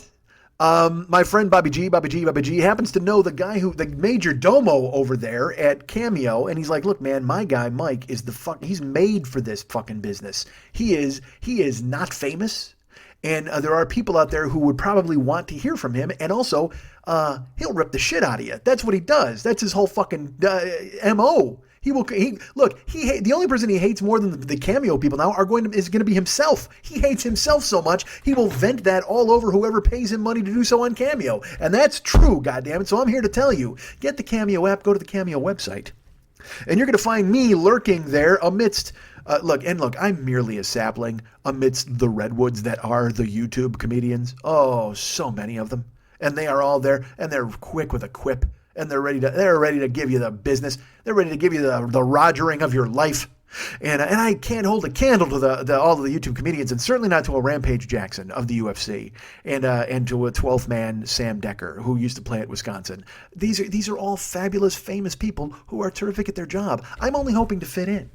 My friend Bobby G happens to know the guy the major domo over there at Cameo, and he's like, look, man, my guy Mike is he's made for this fucking business. He is not famous, and there are people out there who would probably want to hear from him, and also, he'll rip the shit out of you. That's what he does. That's his whole fucking MO. The only person he hates more than the Cameo people now is going to be himself. He hates himself so much, he will vent that all over whoever pays him money to do so on Cameo. And that's true, goddammit. So I'm here to tell you, get the Cameo app, go to the Cameo website, and you're going to find me lurking there amidst, look, I'm merely a sapling amidst the redwoods that are the YouTube comedians. Oh, so many of them. And they are all there, and they're quick with a quip. And they're ready to give you the business. They're ready to give you the Rogering of your life. And I can't hold a candle to all of the YouTube comedians, and certainly not to a Rampage Jackson of the UFC, and to a 12th man Sam Decker, who used to play at Wisconsin. These are all fabulous, famous people who are terrific at their job. I'm only hoping to fit in.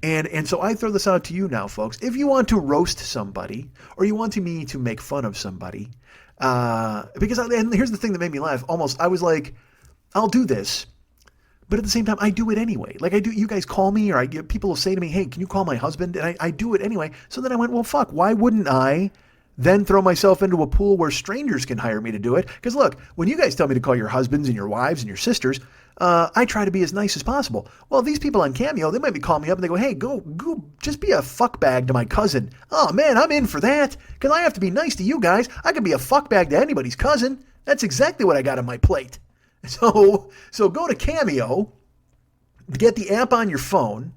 And so I throw this out to you now, folks. If you want to roast somebody, or you want me to make fun of somebody, and here's the thing that made me laugh. I was like, I'll do this, but at the same time, I do it anyway. Like I do, you guys call me, or people will say to me, hey, can you call my husband? And I do it anyway. So then I went, well, fuck, why wouldn't I then throw myself into a pool where strangers can hire me to do it? Because look, when you guys tell me to call your husbands and your wives and your sisters, I try to be as nice as possible. Well, these people on Cameo, they might be calling me up and they go, hey, go, just be a fuckbag to my cousin. Oh man, I'm in for that, because I have to be nice to you guys. I can be a fuckbag to anybody's cousin. That's exactly what I got on my plate. So go to Cameo, get the app on your phone,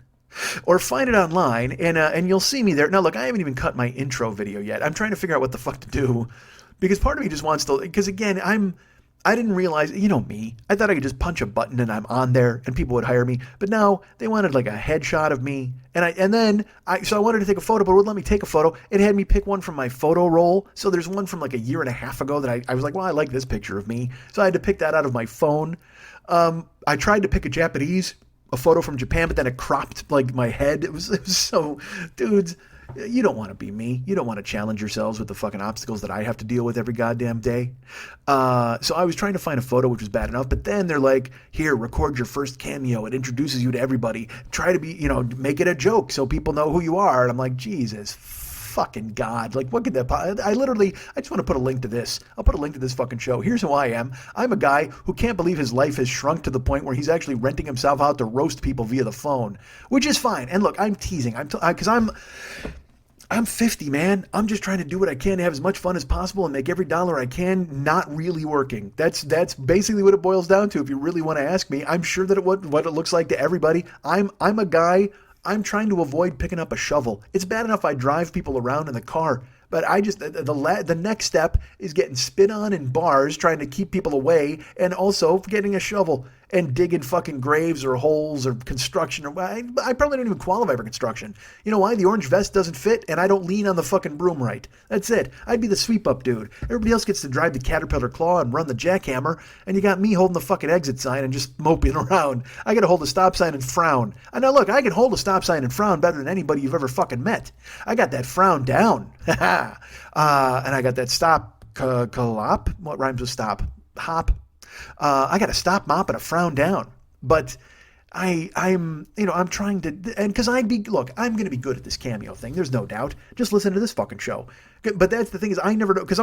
or find it online, and you'll see me there. Now, look, I haven't even cut my intro video yet. I'm trying to figure out what the fuck to do, because part of me just wants to, because again, I didn't realize, you know me, I thought I could just punch a button and I'm on there and people would hire me. But now they wanted like a headshot of me. So I wanted to take a photo, but it wouldn't let me take a photo. It had me pick one from my photo roll. So there's one from like a year and a half ago that I was like, well, I like this picture of me. So I had to pick that out of my phone. I tried to pick a photo from Japan, but then it cropped like my head. It was so, dudes, you don't want to be me. You don't want to challenge yourselves with the fucking obstacles that I have to deal with every goddamn day. So I was trying to find a photo, which was bad enough, but then they're like, here, record your first Cameo. It introduces you to everybody. Try to be, make it a joke so people know who you are. And I'm like, Jesus fucking God. Like, what could that, I just want to put a link to this. I'll put a link to this fucking show. Here's who I am. I'm a guy who can't believe his life has shrunk to the point where he's actually renting himself out to roast people via the phone, which is fine. And look, I'm teasing. Because I'm 50, man. I'm just trying to do what I can to have as much fun as possible and make every dollar I can not really working. That's basically what it boils down to. If you really want to ask me, I'm sure that what it looks like to everybody. I'm a guy. I'm trying to avoid picking up a shovel. It's bad enough I drive people around in the car, but the next step is getting spit on in bars, trying to keep people away, and also getting a shovel and digging fucking graves or holes or construction. I probably don't even qualify for construction. You know why? The orange vest doesn't fit, and I don't lean on the fucking broom right. That's it. I'd be the sweep-up dude. Everybody else gets to drive the Caterpillar claw and run the jackhammer, and you got me holding the fucking exit sign and just moping around. I gotta hold a stop sign and frown. And now look, I can hold a stop sign and frown better than anybody you've ever fucking met. I got that frown down. And I got that stop, collop? What rhymes with stop? Hop. I got a stop, mop, and a frown down. But I'm trying to, and because I'm going to be good at this Cameo thing. There's no doubt. Just listen to this fucking show. But that's the thing is I never know, because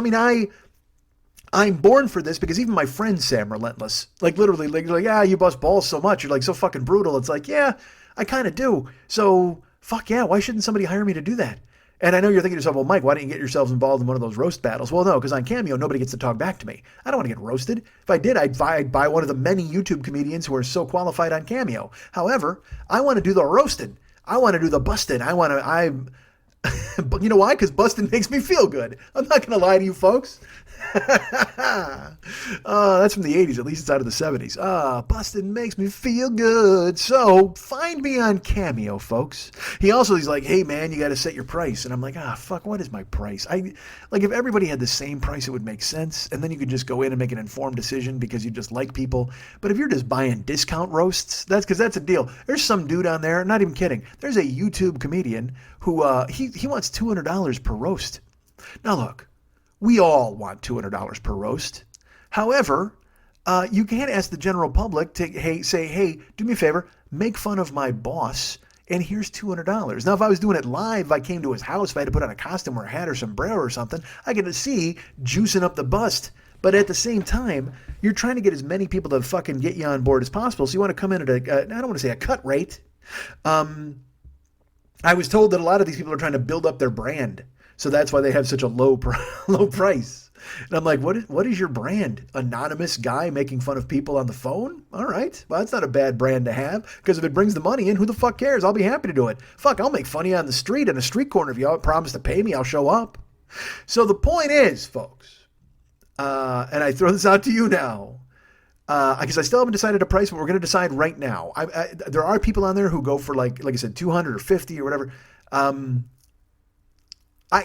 I'm born for this, because even my friend Sam Relentless, like literally, like, yeah, you bust balls so much. You're like so fucking brutal. It's like, yeah, I kind of do. So fuck yeah. Why shouldn't somebody hire me to do that? And I know you're thinking to yourself, well, Mike, why don't you get yourselves involved in one of those roast battles? Well, no, because on Cameo, nobody gets to talk back to me. I don't want to get roasted. If I did, I'd buy one of the many YouTube comedians who are so qualified on Cameo. However, I want to do the roasted. I want to do the busted. But you know why? Because busted makes me feel good. I'm not going to lie to you folks. That's from the 80s. At least it's out of the 70s. Busted makes me feel good. So find me on Cameo, folks. He's like, hey man, you got to set your price. And I'm like, fuck, what is my price? If everybody had the same price, it would make sense. And then you could just go in and make an informed decision because you just like people. But if you're just buying discount roasts, that's a deal. There's some dude on there, not even kidding. There's a YouTube comedian who, he wants $200 per roast. Now look, We all want $200 per roast. However, you can't ask the general public to say, hey, do me a favor, make fun of my boss, and here's $200. Now, if I was doing it live, if I came to his house, if I had to put on a costume or a hat or sombrero or something, I get to see juicing up the bust. But at the same time, you're trying to get as many people to fucking get you on board as possible. So you want to come in at I don't want to say a cut rate. I was told that a lot of these people are trying to build up their brand. So that's why they have such a low price. And I'm like, what is your brand? Anonymous guy making fun of people on the phone? All right. Well, that's not a bad brand to have, because if it brings the money in, who the fuck cares? I'll be happy to do it. Fuck, I'll make fun of you on the street, in a street corner. If you promise to pay me, I'll show up. So the point is, folks, and I throw this out to you now, because I still haven't decided a price, but we're going to decide right now. There are people on there who go for like I said, 200 or 50 or whatever.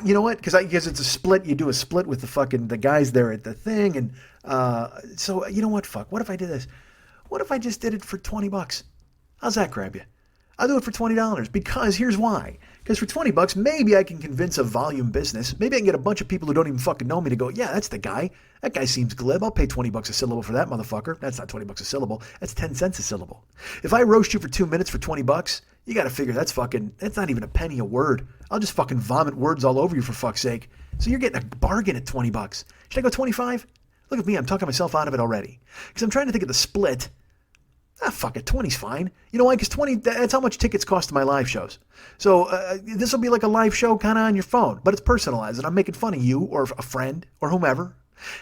You know what? Because it's a split. You do a split with the guys there at the thing, and so you know what? Fuck. What if I did this? What if I just did it for $20? How's that grab you? I'll do it for $20, because here's why. Because for $20, maybe I can convince a volume business. Maybe I can get a bunch of people who don't even fucking know me to go, yeah, that's the guy. That guy seems glib. I'll pay $20 a syllable for that motherfucker. That's not $20 a syllable. That's 10 cents a syllable. If I roast you for 2 minutes for $20, you got to figure that's not even a penny a word. I'll just fucking vomit words all over you, for fuck's sake. So you're getting a bargain at $20. Should I go 25? Look at me. I'm talking myself out of it already. Because I'm trying to think of the split. Fuck it, 20's fine. You know why? Because 20, that's how much tickets cost to my live shows. So this will be like a live show kind of on your phone, but it's personalized, and I'm making fun of you or a friend or whomever.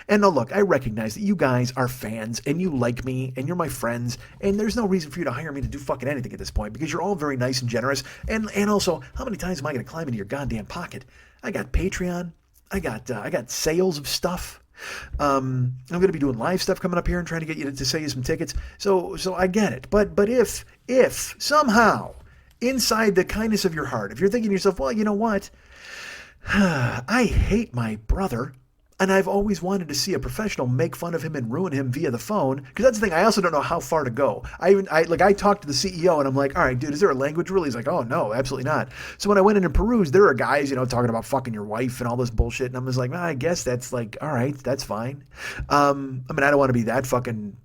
And now look, I recognize that you guys are fans, and you like me, and you're my friends, and there's no reason for you to hire me to do fucking anything at this point, because you're all very nice and generous. And also, how many times am I going to climb into your goddamn pocket? I got Patreon. I got sales of stuff. I'm going to be doing live stuff coming up here and trying to get you to sell you some tickets. So I get it. But if somehow inside the kindness of your heart, if you're thinking to yourself, well, you know what? I hate my brother, and I've always wanted to see a professional make fun of him and ruin him via the phone. Because that's the thing. I also don't know how far to go. I talked to the CEO, and I'm like, all right, dude, is there a language rule? He's like, oh, no, absolutely not. So when I went in and perused, there are guys, talking about fucking your wife and all this bullshit. And I'm just like, I guess that's like, all right, that's fine. I don't want to be that fucking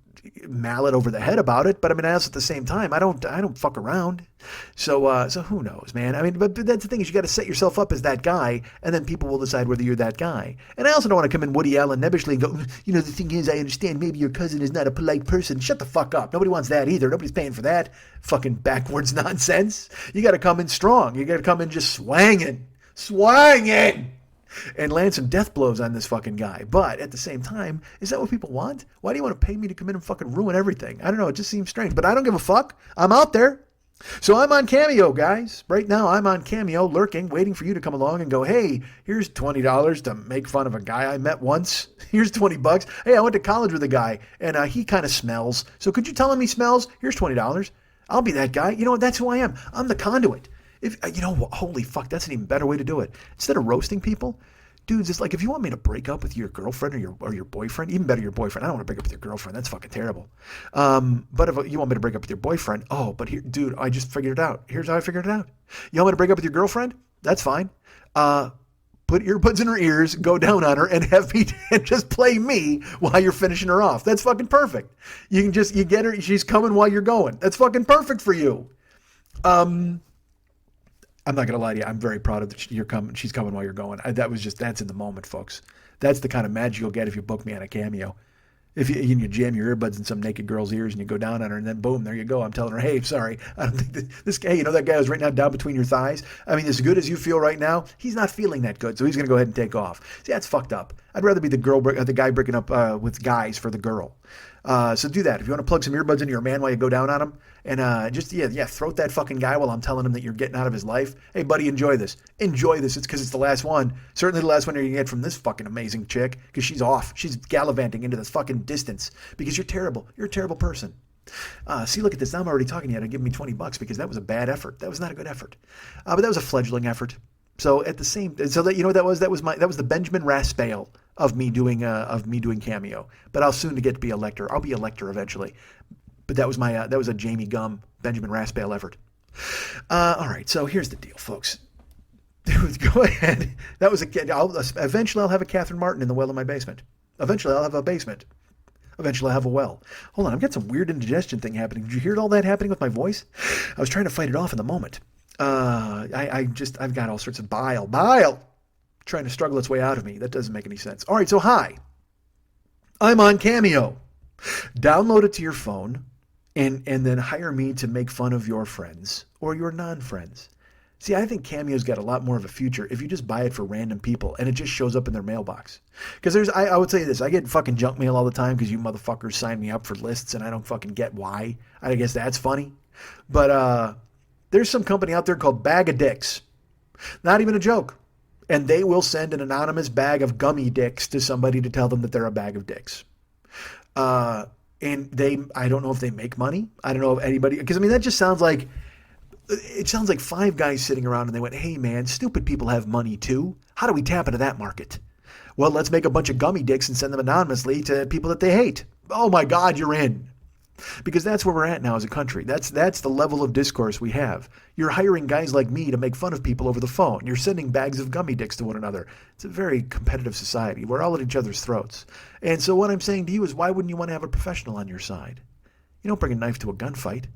mallet over the head about it, but I also at the same time, I don't fuck around. So who knows, man? But that's the thing, is you got to set yourself up as that guy, and then people will decide whether you're that guy. And I also don't want to come in Woody Allen nebbishly and go, the thing is, I understand maybe your cousin is not a polite person. Shut the fuck up. Nobody wants that either. Nobody's paying for that fucking backwards nonsense. You got to come in strong. You got to come in just swanging, and land some death blows on this fucking guy. But at the same time, is that what people want? Why do you want to pay me to come in and fucking ruin everything? I don't know. It just seems strange. But I don't give a fuck. I'm out there. So I'm on Cameo, guys. Right now, I'm on Cameo, lurking, waiting for you to come along and go, hey, here's $20 to make fun of a guy I met once. Here's $20. Hey, I went to college with a guy, and he kind of smells. So could you tell him he smells? Here's $20. I'll be that guy. You know what? That's who I am. I'm the conduit. Holy fuck, that's an even better way to do it. Instead of roasting people, dudes, it's like, if you want me to break up with your girlfriend or your boyfriend, even better, your boyfriend. I don't want to break up with your girlfriend. That's fucking terrible. But if you want me to break up with your boyfriend, but here, dude, I just figured it out. Here's how I figured it out. You want me to break up with your girlfriend? That's fine. Put earbuds in her ears, go down on her, and have me and just play me while you're finishing her off. That's fucking perfect. You get her. She's coming while you're going. That's fucking perfect for you. I'm not going to lie to you. I'm very proud of you're coming. She's coming while you're going. That's in the moment, folks. That's the kind of magic you'll get if you book me on a Cameo. If you jam your earbuds in some naked girl's ears and you go down on her, and then boom, there you go. I'm telling her, hey, sorry. I don't think this guy, that guy was right now down between your thighs. As good as you feel right now, he's not feeling that good. So he's going to go ahead and take off. See, that's fucked up. I'd rather be the guy breaking up with guys for the girl. So do that. If you want to plug some earbuds into your man while you go down on him, and throat that fucking guy while I'm telling him that you're getting out of his life. Hey, buddy, enjoy this. Enjoy this. It's because it's the last one. Certainly the last one you're going to get from this fucking amazing chick, because she's off. She's gallivanting into this fucking distance because you're terrible. You're a terrible person. See, look at this. Now I'm already talking to you to give me $20 because that was a bad effort. That was not a good effort. But that was a fledgling effort. So at the same, so that that was the Benjamin Raspail of me doing Cameo. But I'll soon get to be a lector. I'll be a lector eventually. But that was a Jamie Gum, Benjamin Raspail effort. All right, so here's the deal, folks. Dude, go ahead. That was eventually I'll have a Catherine Martin in the well in my basement. Eventually I'll have a basement. Eventually I'll have a well. Hold on, I've got some weird indigestion thing happening. Did you hear all that happening with my voice? I was trying to fight it off in the moment. I've got all sorts of bile trying to struggle its way out of me. That doesn't make any sense. All right, so hi. I'm on Cameo. Download it to your phone and then hire me to make fun of your friends or your non-friends. See, I think Cameo's got a lot more of a future if you just buy it for random people and it just shows up in their mailbox. Because I would say this, I get fucking junk mail all the time because you motherfuckers sign me up for lists and I don't fucking get why. I guess that's funny. But there's some company out there called Bag of Dicks. Not even a joke. And they will send an anonymous bag of gummy dicks to somebody to tell them that they're a bag of dicks. And I don't know if they make money. I don't know if anybody, because I mean, that just sounds like, it sounds like five guys sitting around and they went, hey man, stupid people have money too. How do we tap into that market? Well, let's make a bunch of gummy dicks and send them anonymously to people that they hate. Oh my God, you're in. Because that's where we're at now as a country. That's the level of discourse we have. You're hiring guys like me to make fun of people over the phone. You're sending bags of gummy dicks to one another. It's a very competitive society. We're all at each other's throats. And so what I'm saying to you is, why wouldn't you want to have a professional on your side? You don't bring a knife to a gunfight.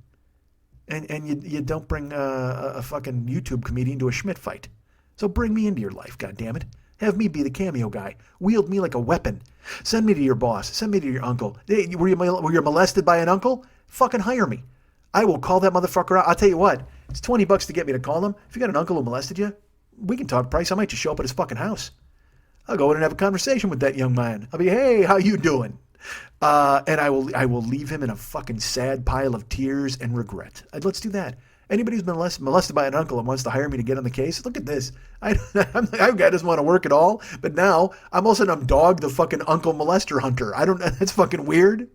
And you don't bring a fucking YouTube comedian to a Schmidt fight. So bring me into your life, goddammit. Have me be the Cameo guy. Wield me like a weapon. Send me to your boss. Send me to your uncle. Hey, were you molested by an uncle? Fucking hire me. I will call that motherfucker out. I'll tell you what. It's $20 to get me to call him. If you got an uncle who molested you, we can talk price. I might just show up at his fucking house. I'll go in and have a conversation with that young man. I'll be, hey, how you doing? And I will leave him in a fucking sad pile of tears and regret. Let's do that. Anybody who's been molested by an uncle and wants to hire me to get on the case, look at this. I've guy doesn't want to work at all, but now I'm also Dog, the fucking uncle molester hunter. That's fucking weird.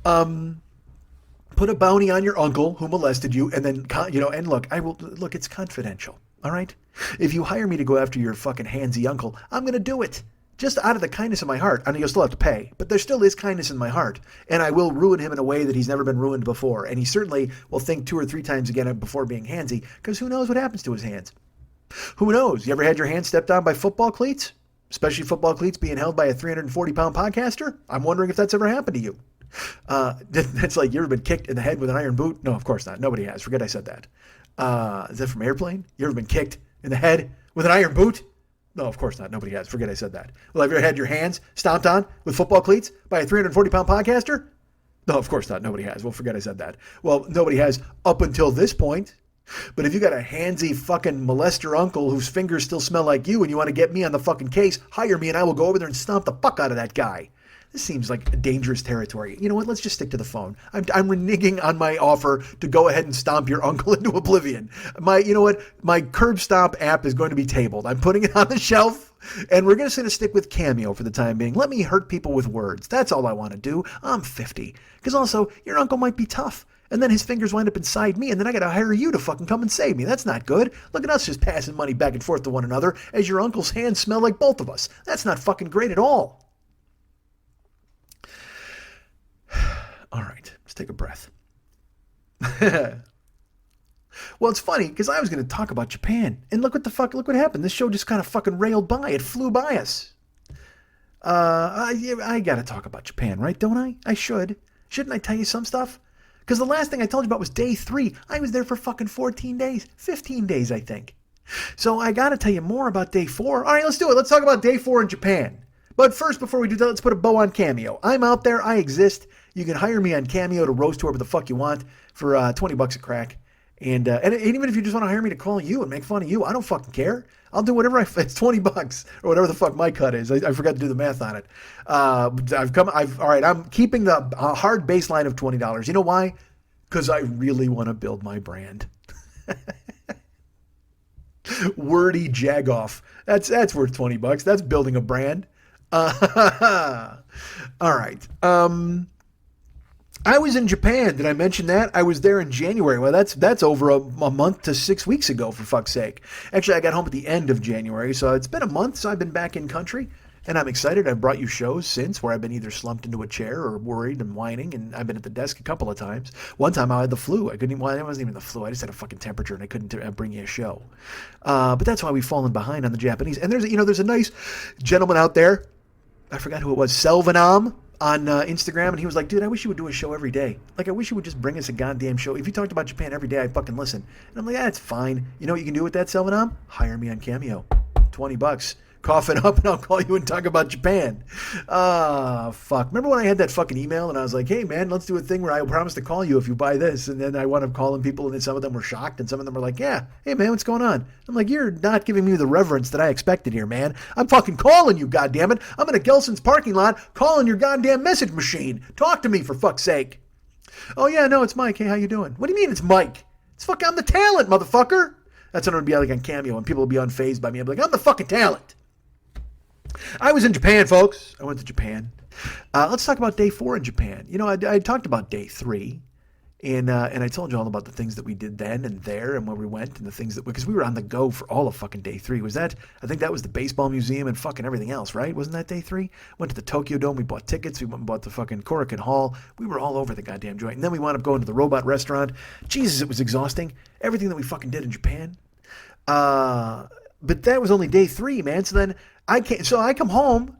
Put a bounty on your uncle who molested you, and then and look, it's confidential. All right. If you hire me to go after your fucking handsy uncle, I'm gonna do it. Just out of the kindness of my heart. I mean, you'll still have to pay, but there still is kindness in my heart. And I will ruin him in a way that he's never been ruined before. And he certainly will think 2 or 3 times again before being handsy, because who knows what happens to his hands? Who knows? You ever had your hand stepped on by football cleats? Especially football cleats being held by a 340-pound podcaster? I'm wondering if that's ever happened to you. That's like, you ever been kicked in the head with an iron boot? No, of course not. Nobody has. Forget I said that. Is that from Airplane? You ever been kicked in the head with an iron boot? No, of course not. Nobody has. Forget I said that. Well, have you ever had your hands stomped on with football cleats by a 340-pound podcaster? No, of course not. Nobody has. Well, forget I said that. Well, nobody has up until this point. But if you got a handsy fucking molester uncle whose fingers still smell like you and you want to get me on the fucking case, hire me and I will go over there and stomp the fuck out of that guy. This seems like a dangerous territory. You know what? Let's just stick to the phone. I'm reneging on my offer to go ahead and stomp your uncle into oblivion. My Curb Stomp app is going to be tabled. I'm putting it on the shelf, and we're going to stick with Cameo for the time being. Let me hurt people with words. That's all I want to do. I'm 50. Because also, your uncle might be tough. And then his fingers wind up inside me, and then I got to hire you to fucking come and save me. That's not good. Look at us just passing money back and forth to one another as your uncle's hands smell like both of us. That's not fucking great at all. All right, let's take a breath. Well, it's funny because I was going to talk about Japan, and look what happened. This show just kind of fucking railed by. It flew by us. I got to talk about Japan, right? Don't I? I should. Shouldn't I tell you some stuff? Because the last thing I told you about was day 3. I was there for fucking 14 days, 15 days, I think. So I got to tell you more about day 4. All right, let's do it. Let's talk about day 4 in Japan. But first, before we do that, let's put a bow on Cameo. I'm out there. I exist. You can hire me on Cameo to roast whoever the fuck you want for $20 a crack. And even if you just want to hire me to call you and make fun of you, I don't fucking care. I'll do whatever it's $20 or whatever the fuck my cut is. I forgot to do the math on it. I'm keeping the hard baseline of $20. You know why? Because I really want to build my brand. Wordy Jagoff. That's worth $20. That's building a brand. All right. I was in Japan. Did I mention that? I was there in January. Well, that's over a month to 6 weeks ago, for fuck's sake. Actually, I got home at the end of January, so it's been a month since I've been back in country. And I'm excited. I've brought you shows since where I've been either slumped into a chair or worried and whining, and I've been at the desk a couple of times. One time I had the flu. I couldn't even, well, it wasn't even the flu. I just had a fucking temperature and I couldn't bring you a show. But that's why we've fallen behind on the Japanese. And there's a nice gentleman out there. I forgot who it was. Selvanam on Instagram, and he was like, dude, I wish you would do a show every day. Like, I wish you would just bring us a goddamn show. If you talked about Japan every day, I'd fucking listen. And I'm like, it's fine. You know what you can do with that, Selvanam? Hire me on Cameo. $20. Cough it up and I'll call you and talk about Japan. Fuck. Remember when I had that fucking email and I was like, hey man, let's do a thing where I promise to call you if you buy this. And then I wound up calling people and then some of them were shocked and some of them were like, yeah, hey man, what's going on? I'm like, you're not giving me the reverence that I expected here, man. I'm fucking calling you, goddammit. I'm in a Gelson's parking lot calling your goddamn message machine. Talk to me for fuck's sake. Oh yeah, no, it's Mike. Hey, how you doing? What do you mean it's Mike? It's fucking, I'm the talent, motherfucker. That's what I'm going to be like on Cameo and people will be unfazed by me. I'm like, I'm the fucking talent. I was in Japan, folks. I went to Japan. Let's talk about day 4 in Japan. You know, I talked about day 3, and I told you all about the things that we did then and there and where we went and the things that, because we were on the go for all of fucking day 3. I think that was the baseball museum and fucking everything else, right? Wasn't that day 3? Went to the Tokyo Dome. We bought tickets. We went and bought the fucking Korakuen Hall. We were all over the goddamn joint. And then we wound up going to the robot restaurant. Jesus, it was exhausting. Everything that we fucking did in Japan. But that was only day 3, man. So then I come home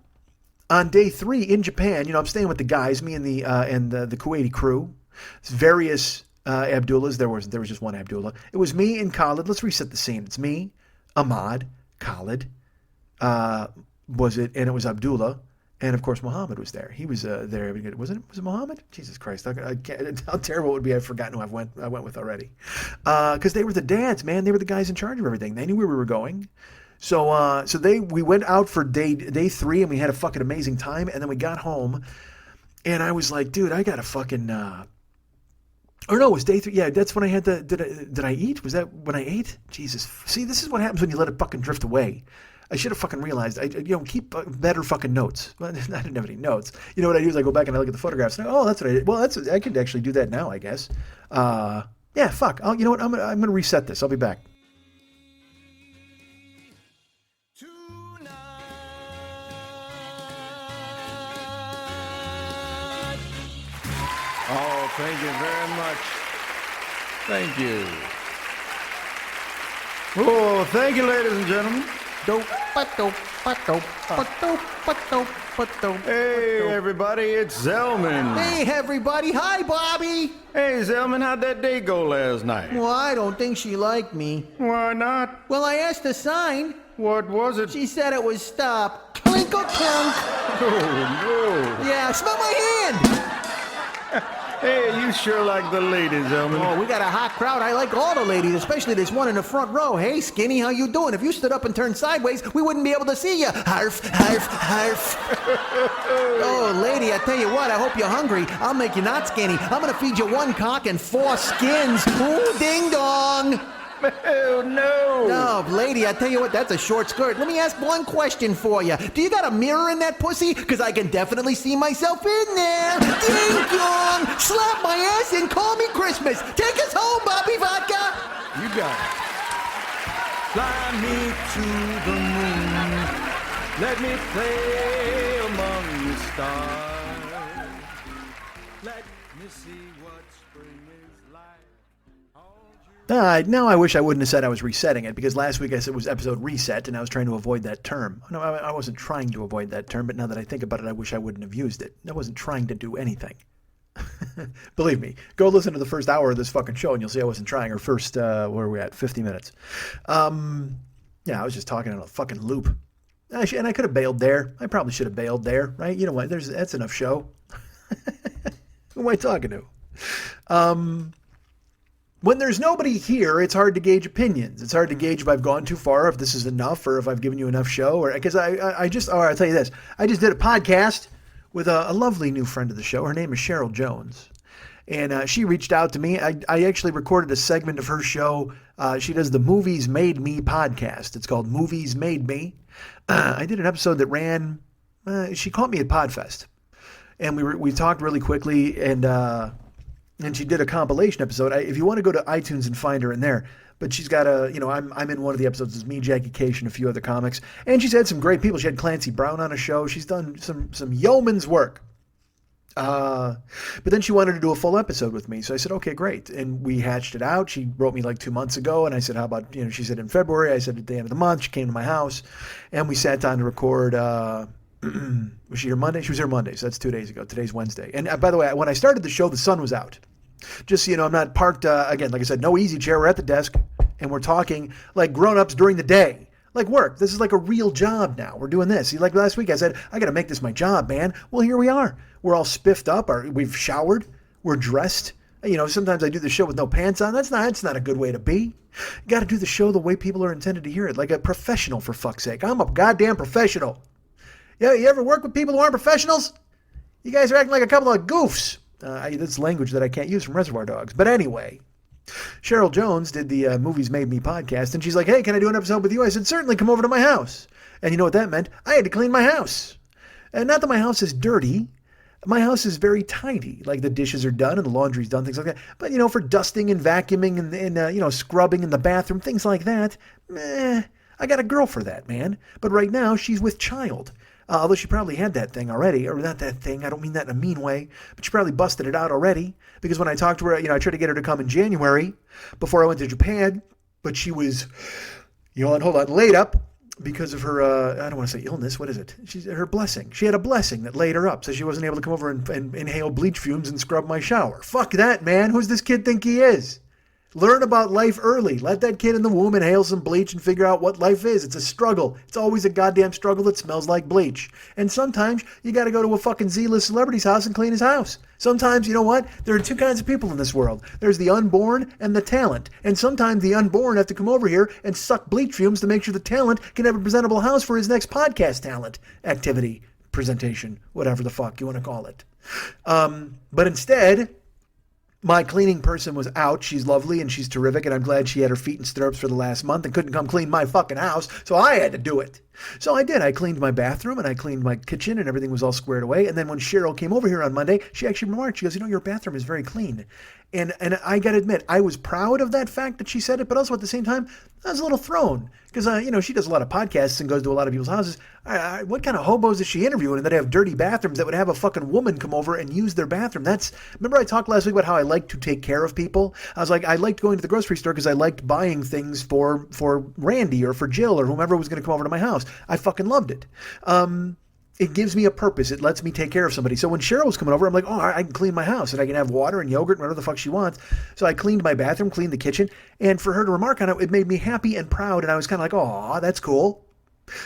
on day 3 in Japan. You know, I'm staying with the guys, me and the Kuwaiti crew. It's various Abdullahs. There was just one Abdullah. It was me and Khalid. Let's reset the scene. It's me, Ahmad, Khalid, and it was Abdullah, and of course Muhammad was there. He was there. Was it Muhammad? Jesus Christ! How terrible it would be. I've forgotten who I went with already. Because they were the dads, man. They were the guys in charge of everything. They knew where we were going. So we went out for day 3 and we had a fucking amazing time. And then we got home and I was like, dude, I got to fucking, or no, it was day 3. Yeah, that's when I had did I eat? Was that when I ate? Jesus. See, this is what happens when you let it fucking drift away. I should have fucking realized. Keep better fucking notes. Well, I didn't have any notes. You know what I do is I go back and I look at the photographs and that's what I did. Well, I could actually do that now, I guess. Yeah, fuck. You know what? I'm gonna reset this. I'll be back. Oh, thank you very much. Thank you. Oh, thank you, ladies and gentlemen. Hey, everybody, it's Zellman. Hey, everybody. Hi, Bobby. Hey, Zellman, how'd that day go last night? Well, I don't think she liked me. Why not? Well, I asked the sign. What was it? She said it was stop. Clinkle clunk. Oh, Yeah, smell my hand. no. Hey, you sure like the ladies, Zellman. Oh, we got a hot crowd. I like all the ladies, especially this one in the front row. Hey, Skinny, how you doing? If you stood up and turned sideways, we wouldn't be able to see you. Harf, harf, harf. Oh, lady, I tell you what, I hope you're hungry. I'll make you not skinny. I'm going to feed you 1 cock and 4 skins. Ooh, ding dong. Oh, no. No, lady, I tell you what, that's a short skirt. Let me ask one question for you. Do you got a mirror in that pussy? Because I can definitely see myself in there. Ding dong! Slap my ass and call me Christmas. Take us home, Bobby Vodka. You got it. Fly me to the moon. Let me play among the stars. Let me see what spring is like. Now I wish I wouldn't have said I was resetting it, because last week I said it was episode reset and I was trying to avoid that term. No, I wasn't trying to avoid that term, but now that I think about it, I wish I wouldn't have used it. I wasn't trying to do anything. Believe me, go listen to the first hour of this fucking show and you'll see I wasn't trying, or first, where are we at, 50 minutes. Yeah, I was just talking in a fucking loop. And I could have bailed there. I probably should have bailed there, right? You know what, that's enough show. Who am I talking to? When there's nobody here, it's hard to gauge opinions. It's hard to gauge if I've gone too far, if this is enough, or if I've given you enough show. Or because I'll tell you this. I just did a podcast with a lovely new friend of the show. Her name is Cheryl Jones. And she reached out to me. I actually recorded a segment of her show. She does the Movies Made Me podcast. It's called Movies Made Me. I did an episode that ran, she caught me at Podfest. And we talked really quickly, and she did a compilation episode. If you want to go to iTunes and find her in there, But she's got I'm in one of the episodes. It's me, Jackie Case, and a few other comics. And she's had some great people. She had Clancy Brown on a show. She's done some yeoman's work. But then she wanted to do a full episode with me. So I said, okay, great. And we hatched it out. She wrote me like 2 months ago. And I said, how about, she said in February. I said at the end of the month. She came to my house. And we sat down to record. Was she here Monday? She was here Monday. So that's 2 days ago. Today's Wednesday. And by the way, when I started the show, the sun was out. Just so you know, I'm not parked, again, like I said, no easy chair. We're at the desk, and we're talking like grown-ups during the day. Like work. This is like a real job now. We're doing this. See, like last week I said, I got to make this my job, man. Well, here we are. We're all spiffed up. We've showered. We're dressed. Sometimes I do the show with no pants on. That's not a good way to be. You got to do the show the way people are intended to hear it, like a professional, for fuck's sake. I'm a goddamn professional. Yeah, you ever work with people who aren't professionals? You guys are acting like a couple of goofs. That's language that I can't use from Reservoir Dogs. But anyway, Cheryl Jones did the Movies Made Me podcast, and she's like, hey, can I do an episode with you? I said, certainly, come over to my house. And you know what that meant? I had to clean my house. And not that my house is dirty. My house is very tidy. Like the dishes are done and the laundry's done, things like that. But, for dusting and vacuuming and scrubbing in the bathroom, things like that, I got a girl for that, man. But right now, she's with child. Although she probably had that thing already, or not that thing, I don't mean that in a mean way, but she probably busted it out already, because when I talked to her, I tried to get her to come in January before I went to Japan, but she was, laid up because of her, I don't want to say illness, what is it? Her blessing. She had a blessing that laid her up, so she wasn't able to come over and inhale bleach fumes and scrub my shower. Fuck that, man. Who's this kid think he is? Learn about life early. Let that kid in the womb inhale some bleach and figure out what life is. It's a struggle. It's always a goddamn struggle that smells like bleach. And sometimes you got to go to a fucking Z-list celebrity's house and clean his house. Sometimes, you know what? There are two kinds of people in this world. There's the unborn and the talent. And sometimes the unborn have to come over here and suck bleach fumes to make sure the talent can have a presentable house for his next podcast talent activity, presentation, whatever the fuck you want to call it. But instead, my cleaning person was out. She's lovely and she's terrific, and I'm glad she had her feet in stirrups for the last month and couldn't come clean my fucking house, so I had to do it. So I did. I cleaned my bathroom and I cleaned my kitchen and everything was all squared away. And then when Cheryl came over here on Monday, she actually remarked, she goes, your bathroom is very clean. And I got to admit, I was proud of that fact that she said it, but also at the same time, I was a little thrown because, she does a lot of podcasts and goes to a lot of people's houses. What kind of hobos is she interviewing that have dirty bathrooms that would have a fucking woman come over and use their bathroom? Remember I talked last week about how I like to take care of people? I was like, I liked going to the grocery store because I liked buying things for Randy or for Jill or whomever was going to come over to my house. I fucking loved it. It gives me a purpose. It lets me take care of somebody. So when Cheryl was coming over, I'm like, I can clean my house and I can have water and yogurt and whatever the fuck she wants. So I cleaned my bathroom, cleaned the kitchen, and for her to remark on it, it made me happy and proud. And I was kind of like, oh, that's cool.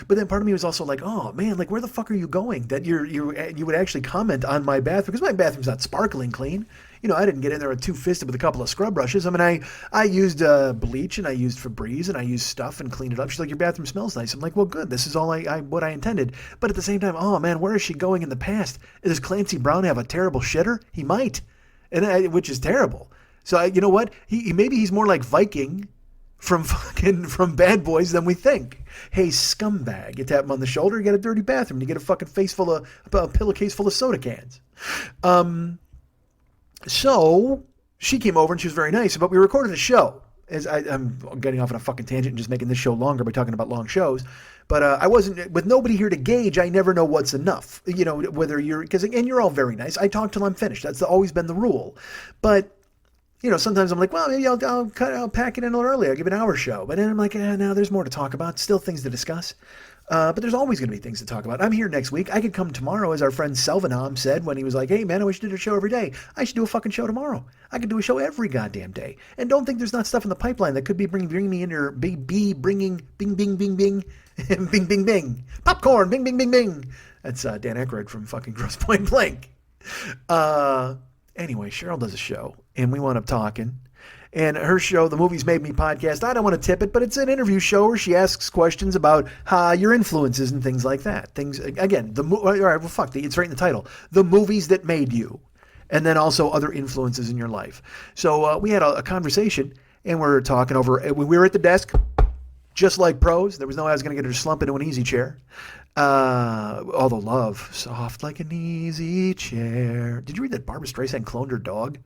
But then part of me was also like, oh man, like where the fuck are you going that you would actually comment on my bathroom? Because my bathroom's not sparkling clean. I didn't get in there two-fisted with a couple of scrub brushes. I mean, I used bleach and I used Febreze and I used stuff and cleaned it up. She's like, your bathroom smells nice. I'm like, well, good. This is all what I intended. But at the same time, oh man, where is she going in the past? Does Clancy Brown have a terrible shitter? He might, which is terrible. So you know what? Maybe he's more like Viking from Bad Boys than we think. Hey, scumbag. You tap him on the shoulder, you get a dirty bathroom. You get a fucking a pillowcase full of soda cans. So she came over and she was very nice, but we recorded a show. I'm getting off on a fucking tangent and just making this show longer by talking about long shows. But I wasn't, with nobody here to gauge, I never know what's enough. Whether and you're all very nice. I talk till I'm finished. That's always been the rule. But sometimes I'm like, well, maybe I'll pack it in a little early. I'll give an hour show. But then I'm like, no, there's more to talk about. Still things to discuss. But there's always going to be things to talk about. I'm here next week. I could come tomorrow, as our friend Selvanam said when he was like, hey, man, I wish you did a show every day. I should do a fucking show tomorrow. I could do a show every goddamn day. And don't think there's not stuff in the pipeline that could be bringing me in your bringing bing, bing, bing, bing, bing, bing, bing. Popcorn, bing, bing, bing, bing. That's Dan Aykroyd from fucking Grosse Pointe Blank. Anyway, Cheryl does a show, and we wound up talking. And her show, The Movies Made Me podcast, I don't want to tip it, but it's an interview show where she asks questions about your influences and things like that. Things, again, all right, well, fuck, it's right in the title. The movies that made you. And then also other influences in your life. So we had a conversation, and we were talking over, we were at the desk, just like pros. There was no way I was going to get her to slump into an easy chair. Although love, soft like an easy chair. Did you read that Barbra Streisand cloned her dog?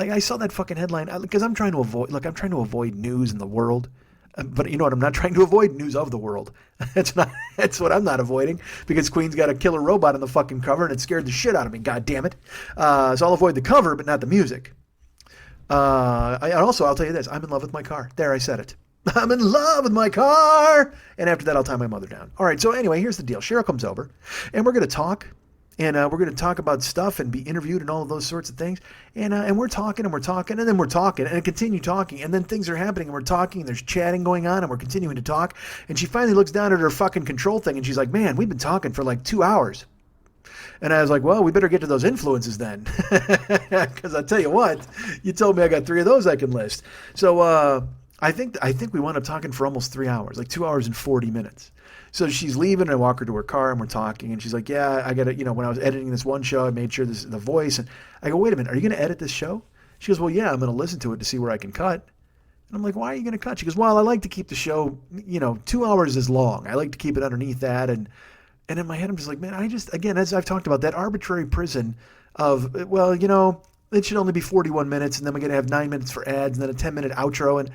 Like, I saw that fucking headline because I'm trying to avoid news in the world. But you know what? I'm not trying to avoid news of the world. That's what I'm not avoiding, because Queen's got a killer robot on the fucking cover and it scared the shit out of me. God damn it. So I'll avoid the cover, but not the music. I'll tell you this. I'm in love with my car. There, I said it. I'm in love with my car. And after that, I'll tie my mother down. All right. So anyway, here's the deal. Cheryl comes over and we're going to talk. And we're going to talk about stuff and be interviewed and all of those sorts of things. And we're talking and we're talking and then we're talking and continue talking. And then things are happening and we're talking and there's chatting going on and we're continuing to talk. And she finally looks down at her fucking control thing and she's like, man, we've been talking for like 2 hours. And I was like, well, we better get to those influences then. Because I tell you what, you told me I got 3 of those I can list. So I think we wound up talking for almost 3 hours, like 2 hours and 40 minutes. So she's leaving, and I walk her to her car, and we're talking, and she's like, yeah, I got to, when I was editing this one show, I made sure this is the voice. And I go, wait a minute, are you going to edit this show? She goes, well, yeah, I'm going to listen to it to see where I can cut. And I'm like, why are you going to cut? She goes, well, I like to keep the show, 2 hours is long. I like to keep it underneath that. And in my head, I'm just like, man, again, as I've talked about, that arbitrary prison of, well, it should only be 41 minutes, and then we're going to have 9 minutes for ads, and then a 10-minute outro. And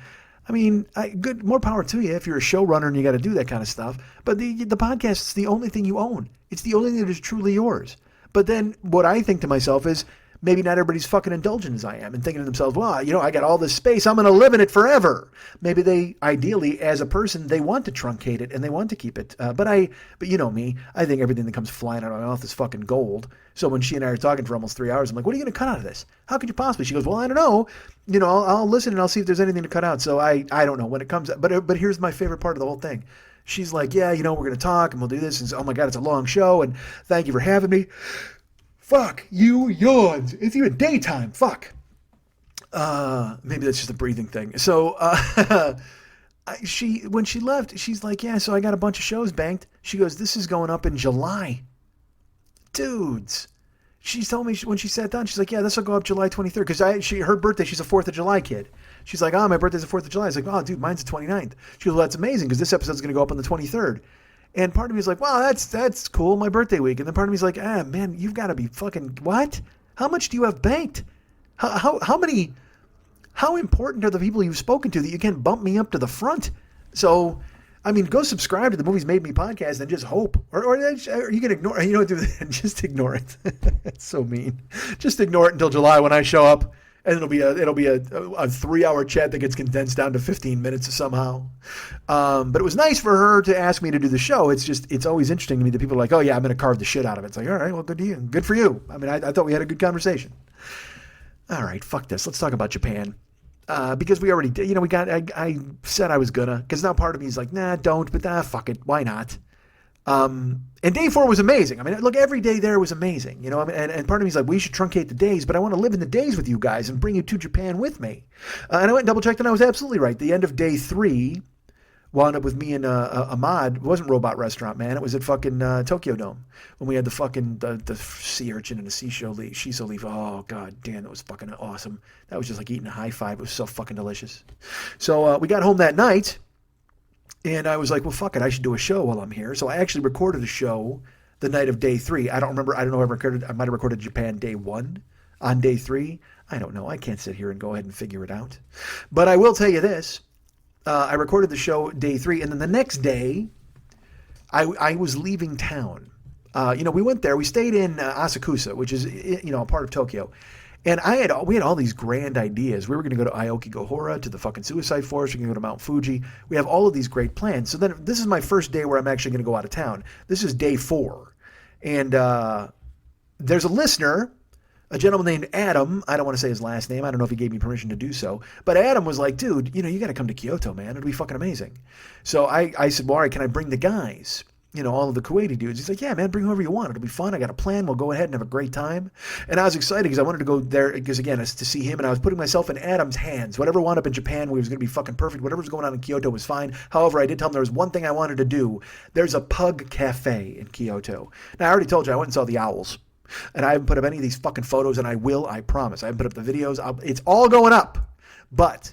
I mean, good, more power to you if you're a showrunner and you got to do that kind of stuff. But the podcast is the only thing you own. It's the only thing that is truly yours. But then what I think to myself is, maybe not everybody's fucking indulgent as I am and thinking to themselves, well, I got all this space. I'm going to live in it forever. Maybe they, ideally, as a person, they want to truncate it and they want to keep it. But you know me, I think everything that comes flying out of my mouth is fucking gold. So when she and I are talking for almost 3 hours, I'm like, what are you going to cut out of this? How could you possibly? She goes, well, I don't know. I'll listen and I'll see if there's anything to cut out. So I don't know when it comes. But here's my favorite part of the whole thing. She's like, yeah, we're going to talk and we'll do this. And oh my God, it's a long show. And thank you for having me. Fuck, you yawns. It's even daytime. Fuck. Maybe that's just a breathing thing. So when she left, she's like, yeah, so I got a bunch of shows banked. She goes, this is going up in July. Dudes. She told me when she sat down, she's like, yeah, this will go up July 23rd. Because her birthday, she's a 4th of July kid. She's like, oh, my birthday's the 4th of July. I was like, oh, dude, mine's the 29th. She goes, well, that's amazing because this episode's going to go up on the 23rd. And part of me is like, wow, that's cool, my birthday week. And then part of me is like, man, you've got to be fucking, what? How much do you have banked? How important are the people you've spoken to that you can't bump me up to the front? So, I mean, go subscribe to the Movies Made Me podcast and just hope. Or you can ignore, just ignore it. It's so mean. Just ignore it until July when I show up. And it'll be a 3-hour chat that gets condensed down to 15 minutes somehow. But it was nice for her to ask me to do the show. It's always interesting to me that people are like, oh yeah, I'm going to carve the shit out of it. It's like, all right, well, good to you. Good for you. I mean, I thought we had a good conversation. All right, fuck this. Let's talk about Japan. Because we already did, I said I was gonna, because now part of me is like, nah, don't, but fuck it. Why not? And day 4 was amazing. I mean, look, every day there was amazing, and part of me is like, we should truncate the days, but I want to live in the days with you guys and bring you to Japan with me. And I went and double checked and I was absolutely right. The end of day 3 wound up with me and Ahmad. It wasn't Robot Restaurant, man. It was at fucking Tokyo Dome when we had the fucking the sea urchin and the shiso leaf. Oh god damn, that was fucking awesome. That was just like eating a high five. It was so fucking delicious. So we got home that night. And I was like, well, fuck it. I should do a show while I'm here. So I actually recorded a show the night of day 3. I don't remember. I don't know if I might have recorded Japan day 1 on day 3. I don't know. I can't sit here and go ahead and figure it out. But I will tell you this. I recorded the show day 3. And then the next day, I was leaving town. We went there. We stayed in Asakusa, which is, a part of Tokyo. And we had all these grand ideas. We were going to go to Aokigahara, to the fucking Suicide Forest. We're going to go to Mount Fuji. We have all of these great plans. So then this is my first day where I'm actually going to go out of town. This is day 4. And there's a listener, a gentleman named Adam. I don't want to say his last name. I don't know if he gave me permission to do so. But Adam was like, dude, you got to come to Kyoto, man. It'll be fucking amazing. So I said, well, all right, can I bring the guys? All of the Kuwaiti dudes. He's like, yeah, man, bring whoever you want. It'll be fun. I got a plan. We'll go ahead and have a great time. And I was excited because I wanted to go there because, again, it's to see him. And I was putting myself in Adam's hands. Whatever wound up in Japan was going to be fucking perfect. Whatever was going on in Kyoto was fine. However, I did tell him there was one thing I wanted to do. There's a pug cafe in Kyoto. Now, I already told you I went and saw the owls. And I haven't put up any of these fucking photos, and I will, I promise. I haven't put up the videos. It's all going up. But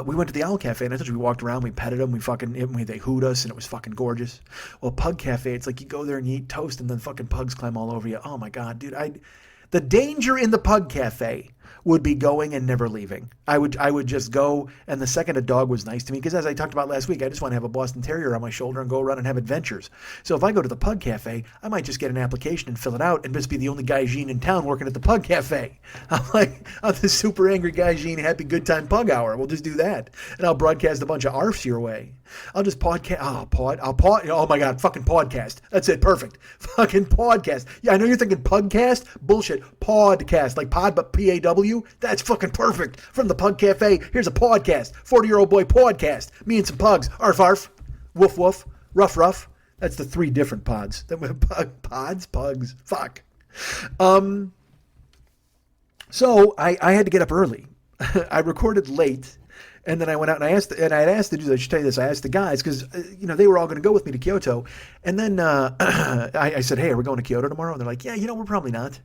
we went to the Owl Cafe, and I told you we walked around, we petted them, they hooed us, and it was fucking gorgeous. Well, Pug Cafe, it's like you go there and you eat toast, and then fucking pugs climb all over you. Oh my god, dude! The danger in the Pug Cafe would be going and never leaving. I would just go, and the second a dog was nice to me, because as I talked about last week, I just want to have a Boston Terrier on my shoulder and go around and have adventures. So if I go to the Pug Cafe, I might just get an application and fill it out and just be the only Guy Jean in town working at the Pug Cafe. I'm the super angry Guy Jean, happy good time pug hour. We'll just do that. And I'll broadcast a bunch of arfs your way. I'll just podcast. Oh my God, fucking podcast. That's it. Perfect. Fucking podcast. Yeah, I know you're thinking pugcast. Bullshit. Podcast. Like pod, but P-A-W. That's fucking perfect. From the Pug Cafe, here's a podcast. 40-year-old boy podcast. Me and some pugs. Arf, arf. Woof, woof. Ruff, ruff. That's the 3 different pods. Pods? Pugs. Fuck. So I had to get up early. I recorded late. And then I went out and I had asked to do this. I should tell you this. I asked the guys because, they were all going to go with me to Kyoto. And then I said, hey, are we going to Kyoto tomorrow? And they're like, yeah, we're probably not.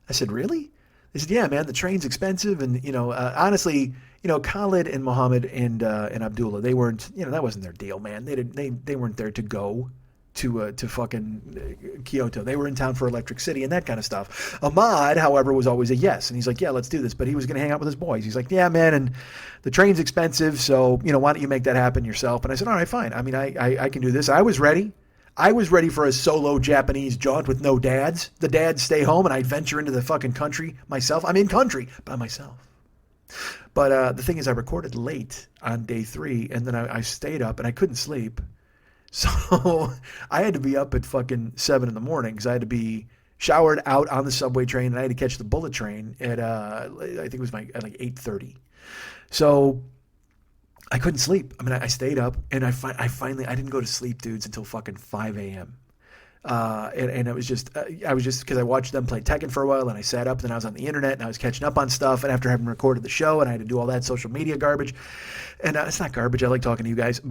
I said, really? They said, yeah, man, the train's expensive. And, honestly, Khalid and Mohammed and Abdullah, they weren't, that wasn't their deal, man. They weren't there to go to fucking Kyoto. They were in town for Electric City and that kind of stuff. Ahmad, however, was always a yes. And he's like, yeah, let's do this. But he was going to hang out with his boys. He's like, yeah, man, and the train's expensive, so, why don't you make that happen yourself? And I said, all right, fine. I mean, I can do this. I was ready. I was ready for a solo Japanese jaunt with no dads. The dads stay home and I'd venture into the fucking country myself. I'm in country by myself. But the thing is, I recorded late on day 3, and then I stayed up and I couldn't sleep. So I had to be up at fucking 7 in the morning because I had to be showered out on the subway train, and I had to catch the bullet train at I think it was at like 8:30. So I couldn't sleep. I mean, I stayed up, and I finally I didn't go to sleep, dudes, until fucking 5 a.m. And it was just I was just because I watched them play Tekken for a while, and I sat up, and then I was on the internet, and I was catching up on stuff, and after having recorded the show, and I had to do all that social media garbage, and it's not garbage. I like talking to you guys,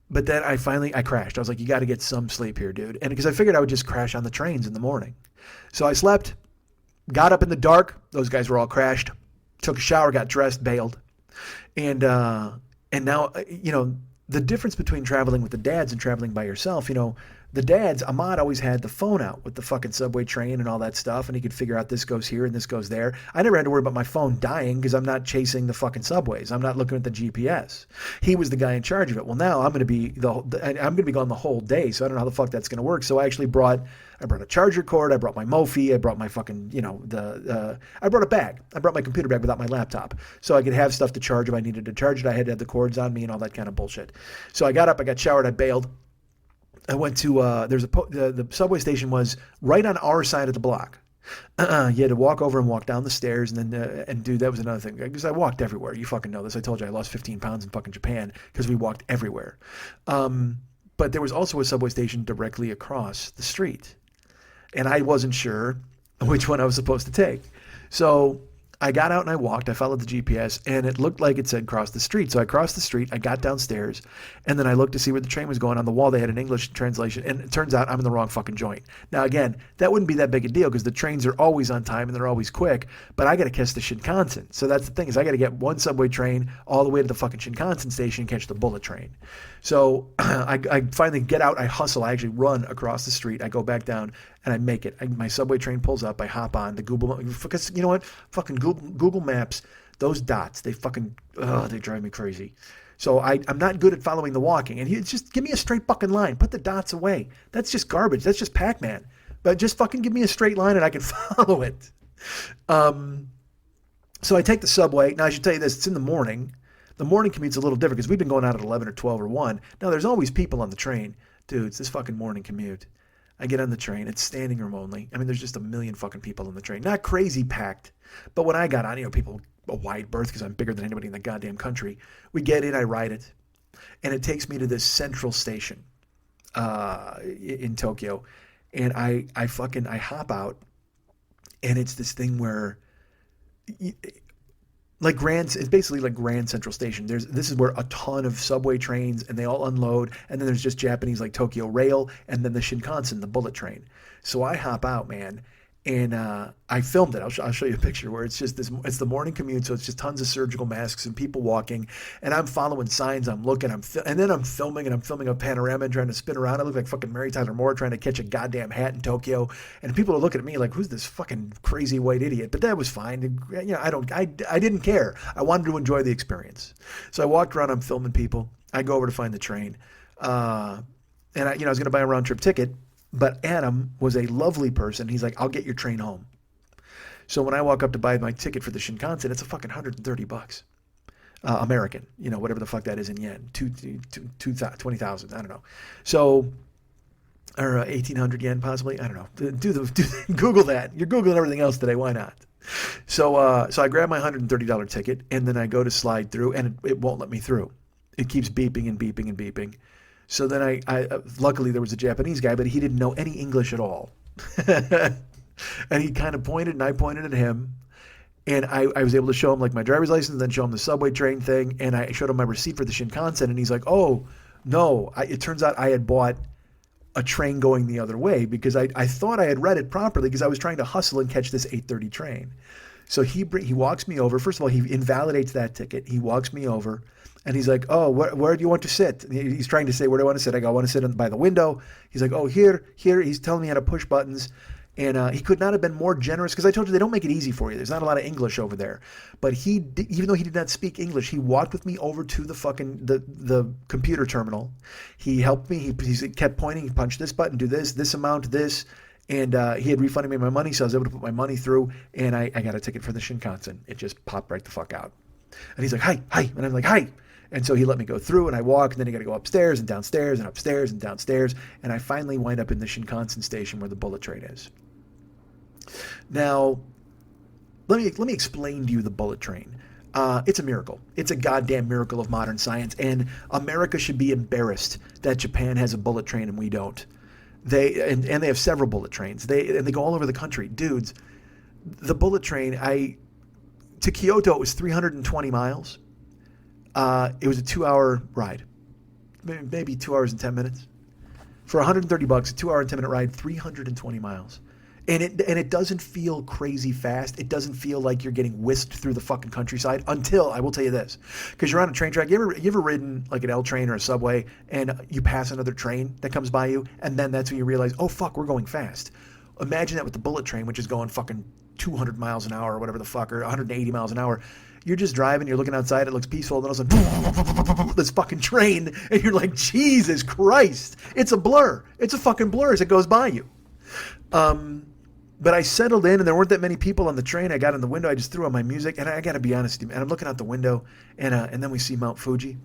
But then I crashed. I was like, you got to get some sleep here, dude. And because I figured I would just crash on the trains in the morning. So I slept, got up in the dark. Those guys were all crashed. Took a shower, got dressed, bailed. And now, the difference between traveling with the dads and traveling by yourself, the dads, Ahmad always had the phone out with the fucking subway train and all that stuff, and he could figure out this goes here and this goes there. I never had to worry about my phone dying because I'm not chasing the fucking subways. I'm not looking at the GPS. He was the guy in charge of it. Well, now I'm going to be gone the whole day, so I don't know how the fuck that's going to work. So I actually brought a charger cord. I brought my Mophie. I brought my fucking, I brought a bag. I brought my computer bag without my laptop, so I could have stuff to charge if I needed to charge it. I had to have the cords on me and all that kind of bullshit. So I got up, I got showered, I bailed. I went to the subway station was right on our side of the block. You had to walk over and walk down the stairs, and then and dude, that was another thing because I walked everywhere. You fucking know this. I told you I lost 15 pounds in fucking Japan because we walked everywhere. But there was also a subway station directly across the street, and I wasn't sure which one I was supposed to take. So I got out and I walked. I followed the GPS, and it looked like it said cross the street. So I crossed the street. I got downstairs, and then I looked to see where the train was going. On the wall, they had an English translation, and it turns out I'm in the wrong fucking joint. Now, again, that wouldn't be that big a deal because the trains are always on time and they're always quick, but I got to catch the Shinkansen. So that's the thing is I got to get one subway train all the way to the fucking Shinkansen station and catch the bullet train. So I finally get out. I hustle. I actually run across the street. I go back down, and I make it. My subway train pulls up. I hop on the Google. Because you know what? Fucking Google Maps. Those dots. They drive me crazy. So I'm not good at following the walking. And it's just give me a straight fucking line. Put the dots away. That's just garbage. That's just Pac-Man. But just fucking give me a straight line and I can follow it. So I take the subway. Now I should tell you this. It's in the morning. The morning commute's a little different because we've been going out at 11 or 12 or 1. Now there's always people on the train. Dude, it's this fucking morning commute. I get on the train. It's standing room only. I mean, there's just a million fucking people on the train. Not crazy packed. But when I got on, people, a wide berth because I'm bigger than anybody in the goddamn country. We get in, I ride it. And it takes me to this central station in Tokyo. And I hop out. And it's this thing where... it's basically like Grand Central Station. This is where a ton of subway trains and they all unload, and then there's just Japanese like Tokyo Rail, and then the Shinkansen, the bullet train. So I hop out, man, And I filmed it. I'll show you a picture where it's just this. It's the morning commute, so it's just tons of surgical masks and people walking. And I'm following signs. I'm looking. And then I'm filming, and I'm filming a panorama and trying to spin around. I look like fucking Mary Tyler Moore trying to catch a goddamn hat in Tokyo. And people are looking at me like, "Who's this fucking crazy white idiot?" But that was fine. You know, I didn't care. I wanted to enjoy the experience. So I walked around. I'm filming people. I go over to find the train, and I was going to buy a round trip ticket. But Adam was a lovely person. He's like, "I'll get your train home." So when I walk up to buy my ticket for the Shinkansen, it's a fucking $130 American, you know, whatever the fuck that is in yen, 20,000, I don't know. So, or 1,800 yen possibly, I don't know. Google that. You're Googling everything else today. Why not? So I grab my $130 ticket, and then I go to slide through, and it won't let me through. It keeps beeping and beeping and beeping. So then I luckily there was a Japanese guy, but he didn't know any English at all. And he kind of pointed, and I pointed at him. And I was able to show him like my driver's license, then show him the subway train thing. And I showed him my receipt for the Shinkansen. And he's like, "Oh, no." It turns out I had bought a train going the other way because I thought I had read it properly because I was trying to hustle and catch this 8:30 train. So he walks me over. First of all, he invalidates that ticket. He walks me over. And he's like, "Oh, where do you want to sit?" And he's trying to say, "Where do I want to sit?" I go, "I want to sit by the window." He's like, "Oh, here." He's telling me how to push buttons. And he could not have been more generous because I told you they don't make it easy for you. There's not a lot of English over there. But even though he did not speak English, he walked with me over to the fucking the computer terminal. He helped me. He kept pointing. He punched this button, do this amount, this. And he had refunded me my money, so I was able to put my money through. And I got a ticket for the Shinkansen. It just popped right the fuck out. And he's like, "Hi." And I'm like, "Hi." And so he let me go through, and I walk, and then you got to go upstairs and downstairs and upstairs and downstairs. And I finally wind up in the Shinkansen station where the bullet train is. Now, let me explain to you the bullet train. It's a miracle. It's a goddamn miracle of modern science, and America should be embarrassed that Japan has a bullet train and we don't. They have several bullet trains. They go all over the country, dudes. The bullet train, to Kyoto, it was 320 miles. It was a 2-hour ride, maybe 2 hours and 10 minutes. For $130, a 2-hour and 10-minute ride, 320 miles. And it doesn't feel crazy fast. It doesn't feel like you're getting whisked through the fucking countryside until, I will tell you this, because you're on a train track. You ever ridden like an L train or a subway and you pass another train that comes by you, and then that's when you realize, oh fuck, we're going fast. Imagine that with the bullet train, which is going fucking 200 miles an hour or whatever the fuck, or 180 miles an hour. You're just driving, you're looking outside, it looks peaceful, and then all of a sudden, this fucking train, and you're like, Jesus Christ, it's a blur. It's a fucking blur as it goes by you. But I settled in, and there weren't that many people on the train. I got in the window, I just threw on my music, and I got to be honest with you, and I'm looking out the window, and then we see Mount Fuji.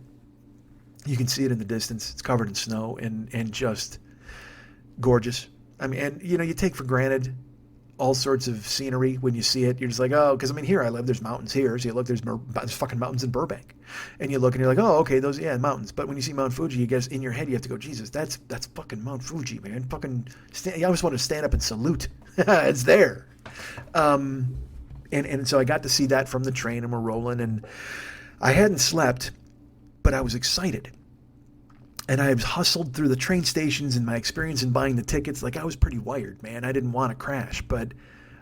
You can see it in the distance. It's covered in snow and just gorgeous. I mean, and you take for granted all sorts of scenery when you see it. You're just like, oh, because I mean, here I live, there's mountains here. So you look, there's fucking mountains in Burbank, and you look and you're like, oh, okay, those, mountains. But when you see Mount Fuji, you guess in your head you have to go, Jesus, that's fucking Mount Fuji, man. Fucking, I always want to stand up and salute. It's there. And so I got to see that from the train, and we're rolling, and I hadn't slept, but I was excited. And I hustled through the train stations, and my experience in buying the tickets, like I was pretty wired, man. I didn't want to crash, but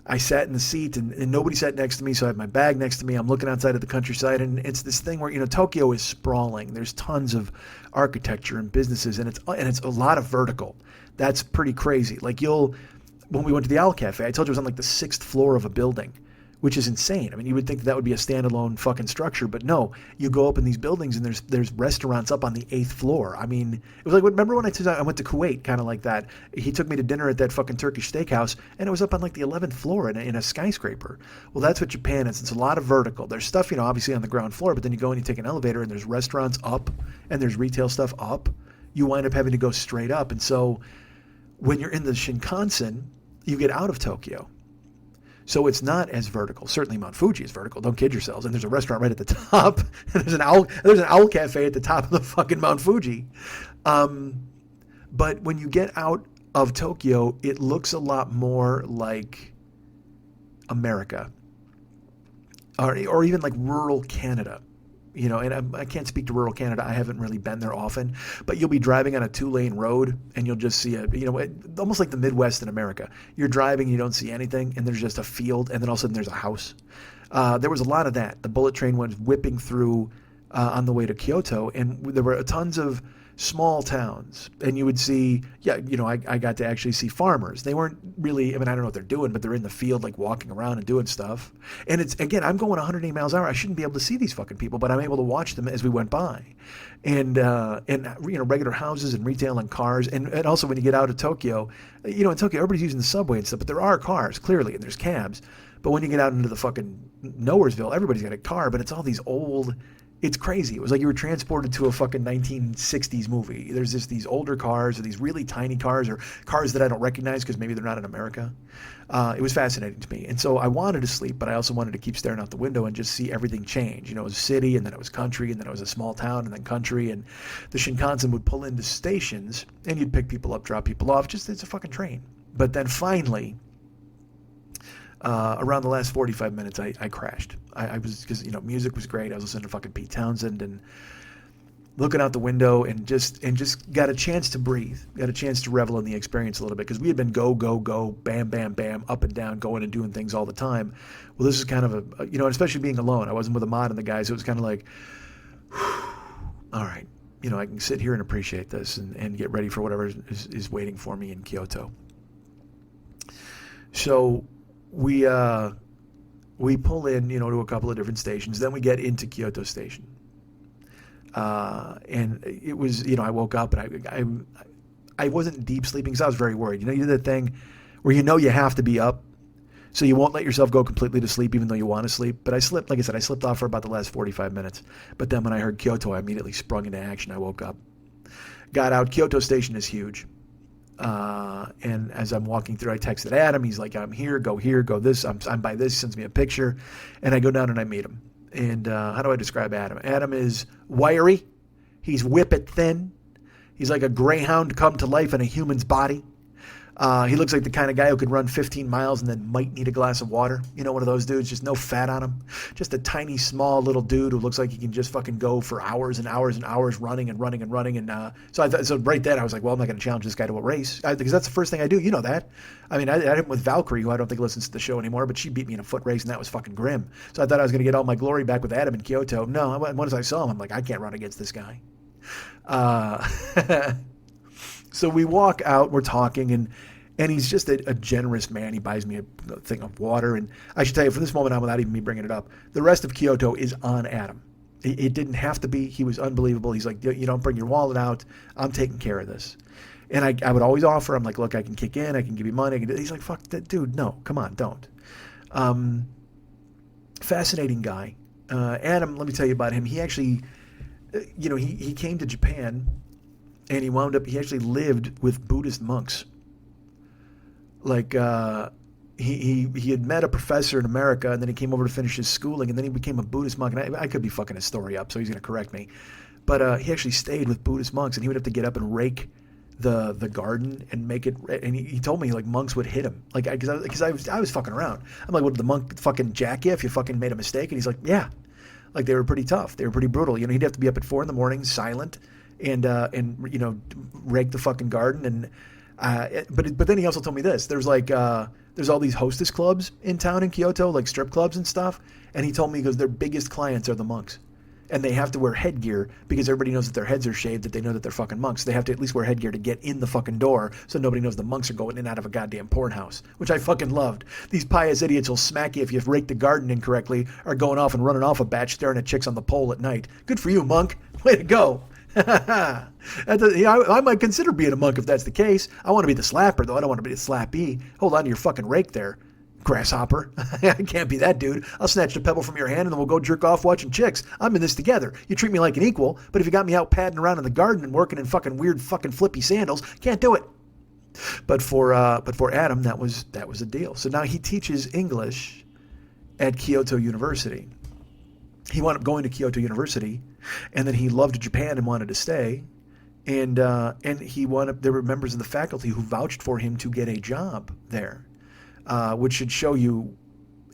I sat in the seat, and nobody sat next to me, so I have my bag next to me. I'm looking outside at the countryside, and it's this thing where, Tokyo is sprawling. There's tons of architecture and businesses, and it's a lot of vertical. That's pretty crazy. Like when we went to the Owl Cafe, I told you it was on like the 6th floor of a building, which is insane. I mean, you would think that would be a standalone fucking structure, but no. You go up in these buildings, and there's restaurants up on the 8th floor. I mean, it was like, remember when I went to Kuwait, kind of like that. He took me to dinner at that fucking Turkish steakhouse, and it was up on like the 11th floor in a skyscraper. Well, that's what Japan is. It's a lot of vertical. There's stuff, obviously on the ground floor, but then you go and you take an elevator, and there's restaurants up, and there's retail stuff up. You wind up having to go straight up. And so when you're in the Shinkansen, you get out of Tokyo. So it's not as vertical. Certainly Mount Fuji is vertical. Don't kid yourselves. And there's a restaurant right at the top. And there's an owl cafe at the top of the fucking Mount Fuji. But when you get out of Tokyo, it looks a lot more like America. Or even like rural Canada. you know, and I can't speak to rural Canada. I haven't really been there often, but you'll be driving on a 2-lane road and you'll just see almost like the Midwest in America. You're driving, you don't see anything, and there's just a field, and then all of a sudden there's a house. There was a lot of that. The bullet train went whipping through on the way to Kyoto, and there were tons of small towns, and you would see, I got to actually see farmers. They weren't really, I don't know what they're doing, but they're in the field, like walking around and doing stuff. And it's, again, I'm going 180 miles an hour. I shouldn't be able to see these fucking people, but I'm able to watch them as we went by. And regular houses and retail and cars. And also when you get out of Tokyo, in Tokyo, everybody's using the subway and stuff, but there are cars, clearly, and there's cabs. But when you get out into the fucking Nowheresville, everybody's got a car, but it's all these old... It's crazy. It was like you were transported to a fucking 1960s movie. There's just these older cars or these really tiny cars or cars that I don't recognize because maybe they're not in America. It was fascinating to me. And so I wanted to sleep, but I also wanted to keep staring out the window and just see everything change. It was a city, and then it was country, and then it was a small town, and then country. And the Shinkansen would pull into stations, and you'd pick people up, drop people off. It's a fucking train. But then finally... around the last 45 minutes, I crashed. I was, because, music was great. I was listening to fucking Pete Townsend and looking out the window and just got a chance to breathe, got a chance to revel in the experience a little bit, because we had been go, go, go, bam, bam, bam, up and down, going and doing things all the time. Well, this is kind of and especially being alone. I wasn't with Ahmad and the guys. It was kind of like, all right, I can sit here and appreciate this and get ready for whatever is waiting for me in Kyoto. So... We pull in, to a couple of different stations. Then we get into Kyoto Station. And it was, I woke up and I wasn't deep sleeping because I was very worried. You do that thing where you have to be up, so you won't let yourself go completely to sleep even though you want to sleep. But I slipped, like I said, I slipped off for about the last 45 minutes. But then when I heard Kyoto, I immediately sprung into action. I woke up, got out. Kyoto Station is huge. And as I'm walking through, I texted Adam. He's like, I'm here, go this. I'm by this. He sends me a picture, and I go down and I meet him. And how do I describe Adam? Adam is wiry. He's whippet thin. He's like a greyhound come to life in a human's body. He looks like the kind of guy who could run 15 miles and then might need a glass of water. One of those dudes, just no fat on him. Just a tiny, small little dude who looks like he can just fucking go for hours and hours and hours running and running and running. And so right then I was like, well, I'm not going to challenge this guy to a race, because that's the first thing I do. You know that. I had him with Valkyrie, who I don't think listens to the show anymore, but she beat me in a foot race, and that was fucking grim. So I thought I was going to get all my glory back with Adam in Kyoto. No, once I saw him, I'm like, I can't run against this guy. So we walk out, we're talking, and he's just a generous man. He buys me a thing of water. And I should tell you, from this moment on, without even me bringing it up, the rest of Kyoto is on Adam. It didn't have to be. He was unbelievable. He's like, you don't bring your wallet out. I'm taking care of this. And I would always offer, I'm like, look, I can kick in. I can give you money. He's like, fuck that, dude. No, come on, don't. Fascinating guy. Adam, let me tell you about him. He actually, he came to Japan, and he actually lived with Buddhist monks. Like, he had met a professor in America, and then he came over to finish his schooling, and then he became a Buddhist monk. And I could be fucking his story up, so he's going to correct me. But he actually stayed with Buddhist monks, and he would have to get up and rake the garden and make it. And he told me, like, monks would hit him, like, because I was fucking around. I'm like, what, did the monk fucking jack you if you fucking made a mistake? And he's like, yeah. Like, they were pretty tough. They were pretty brutal. He'd have to be up at 4 a.m, silent, and rake the fucking garden. And but then he also told me this. There's all these hostess clubs in town in Kyoto, like strip clubs and stuff. And he told me, he goes, their biggest clients are the monks. And they have to wear headgear because everybody knows that their heads are shaved, that they know that they're fucking monks. They have to at least wear headgear to get in the fucking door so nobody knows the monks are going in and out of a goddamn porn house, which I fucking loved. These pious idiots will smack you if you've raked the garden incorrectly, or going off and running off a batch staring at chicks on the pole at night. Good for you, monk. Way to go. I might consider being a monk if that's the case. I want to be the slapper, though. I don't want to be the slappee. Hold on to your fucking rake there, grasshopper. I can't be that dude. I'll snatch the pebble from your hand and then we'll go jerk off watching chicks. I'm in this together. You treat me like an equal, but if you got me out padding around in the garden and working in fucking weird fucking flippy sandals, can't do it. But for Adam, that was a deal. So now he teaches English at Kyoto University. He wound up going to Kyoto University, and then he loved Japan and wanted to stay. And he wound up, there were members of the faculty who vouched for him to get a job there, which should show you,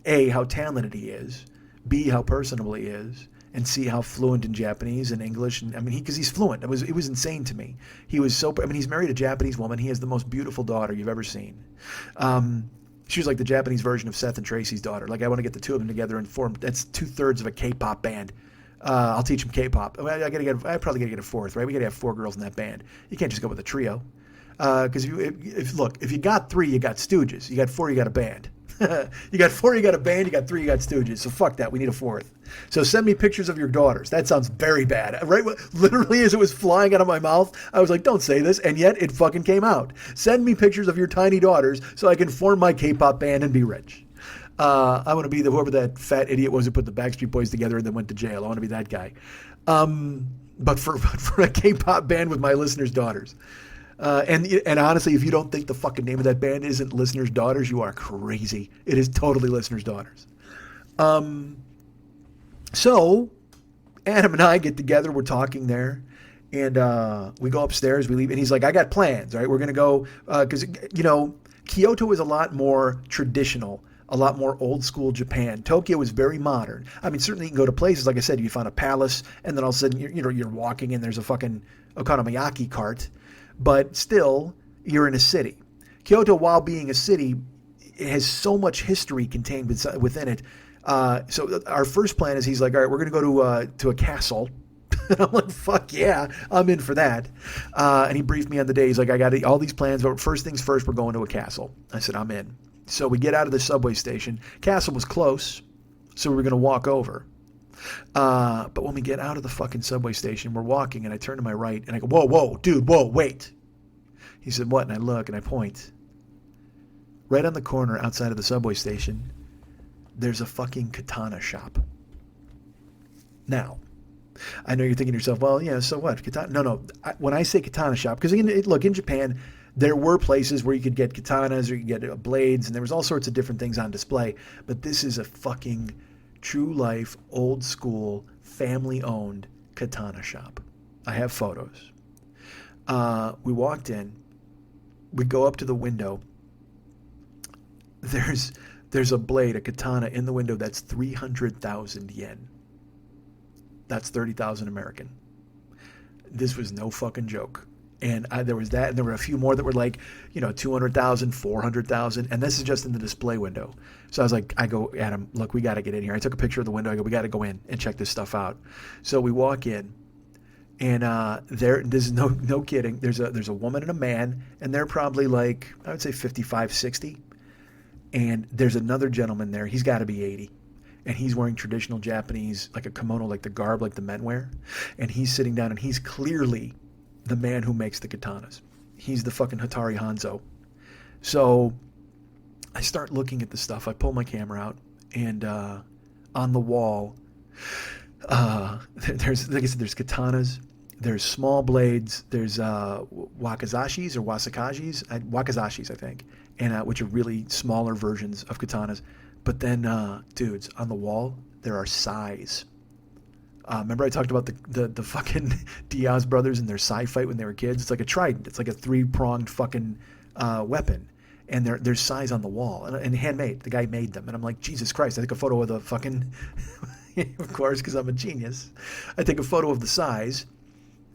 A, how talented he is, B, how personable he is, and see how fluent in Japanese and English. And I mean, because he's fluent. It was insane to me. He was so, I mean, he's married a Japanese woman. He has the most beautiful daughter you've ever seen. She was like the Japanese version of Seth and Tracy's daughter. Like, I want to get the two of them together and form, that's 2/3 of a K-pop band. I'll teach them K-pop. I probably gotta get a fourth, right? We gotta have 4 girls in that band. You can't just go with a trio. Because if you got 3, you got Stooges. You got 4, you got a band. You got 4, you got a band. You got 3, you got Stooges. So fuck that. We need a 4th. So send me pictures of your daughters. That sounds very bad. Right? Literally, as it was flying out of my mouth, I was like, don't say this. And yet it fucking came out. Send me pictures of your tiny daughters so I can form my K-pop band and be rich. I want to be whoever that fat idiot was who put the Backstreet Boys together and then went to jail. I want to be that guy. But for a K-pop band with my listeners' daughters. And honestly, if you don't think the fucking name of that band isn't Listeners' Daughters, you are crazy. It is totally Listeners' Daughters. So Adam and I get together. We're talking there, and we go upstairs. We leave, and he's like, "I got plans. Right, we're gonna go because Kyoto is a lot more traditional." A lot more old school Japan. Tokyo is very modern. I mean, certainly you can go to places, like I said, you find a palace, and then all of a sudden you're walking and there's a fucking okonomiyaki cart, but still you're in a city. Kyoto, while being a city, has so much history contained within it. So our first plan is, he's like, all right, we're going to go to a castle. And I'm like, fuck yeah, I'm in for that. And he briefed me on the day. He's like, I got all these plans, but first things first, we're going to a castle. I said, I'm in. So we get out of the subway station. Castle was close, so we were going to walk over. But when we get out of the fucking subway station, we're walking, and I turn to my right, and I go, whoa, dude, wait. He said, what? And I look, and I point. Right on the corner outside of the subway station, there's a fucking katana shop. Now, I know you're thinking to yourself, well, yeah, so what? Katana? No. When I say katana shop, because look, in Japan, there were places where you could get katanas or you could get blades, and there was all sorts of different things on display. But this is a fucking true life, old school, family owned katana shop. I have photos. We walked in. We go up to the window. There's a blade, a katana in the window that's 300,000 yen. That's 30,000 American. This was no fucking joke. And there was that, and there were a few more that were like, 200,000, 400,000, and this is just in the display window. So I was like, I go, Adam, look, we got to get in here. I took a picture of the window. I go, we got to go in and check this stuff out. So we walk in, and this is no kidding. There's a woman and a man, and they're probably like, I would say 55, 60. And there's another gentleman there. He's got to be 80. And he's wearing traditional Japanese, like a kimono, like the garb, like the men wear. And he's sitting down, and he's clearly the man who makes the katanas. He's the fucking Hattori Hanzo. So I start looking at the stuff. I pull my camera out, and on the wall, there's, like I said, there's katanas, there's small blades, there's wakazashis or wakazashis, I think, and which are really smaller versions of katanas. But then, dudes, on the wall, there are sais. Remember I talked about the fucking Diaz brothers and their sai fight when they were kids? It's like a trident. It's like a 3-pronged fucking weapon. And there's sais on the wall. And handmade. The guy made them. And I'm like, Jesus Christ. I take a photo of the fucking... of course, because I'm a genius. I take a photo of the sais.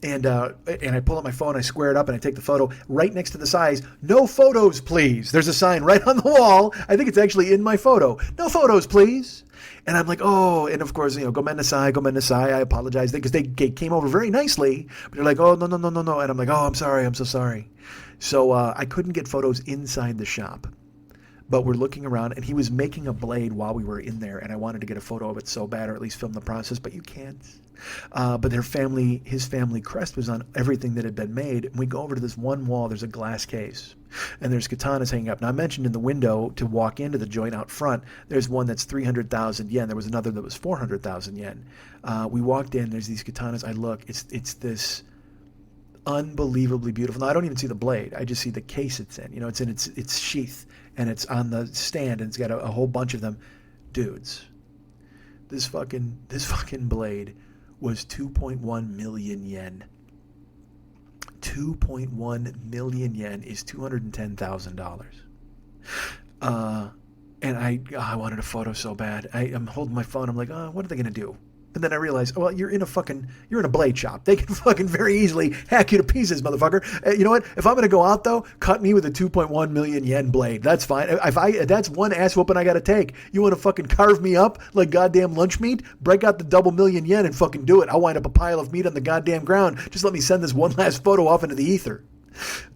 And I pull out my phone, I square it up, and I take the photo. Right next to the sais, no photos, please. There's a sign right on the wall. I think it's actually in my photo. No photos, please. And I'm like, oh, and of course, gomen nasai. I apologize because they came over very nicely, but they're like, oh, no. And I'm like, oh, I'm so sorry. So I couldn't get photos inside the shop, but we're looking around, and he was making a blade while we were in there, and I wanted to get a photo of it so bad, or at least film the process, but you can't. But his family crest was on everything that had been made. And we go over to this one wall. There's a glass case, and there's katanas hanging up. Now I mentioned in the window to walk into the joint out front, there's one that's 300,000 yen. There was another that was 400,000 yen. We walked in. There's these katanas. I look. It's this unbelievably beautiful. Now I don't even see the blade. I just see the case it's in. It's in its sheath, and it's on the stand, and it's got a whole bunch of them. Dudes, this fucking blade was 2.1 million yen. 2.1 million yen is $210,000. And I wanted a photo so bad. I'm holding my phone. I'm like, what are they going to do? But then I realized, well, you're in a blade shop. They can fucking very easily hack you to pieces, motherfucker. You know what? If I'm going to go out though, cut me with a 2.1 million yen blade. That's fine. That's one ass whooping I got to take. You want to fucking carve me up like goddamn lunch meat? Break out the double million yen and fucking do it. I'll wind up a pile of meat on the goddamn ground. Just let me send this one last photo off into the ether.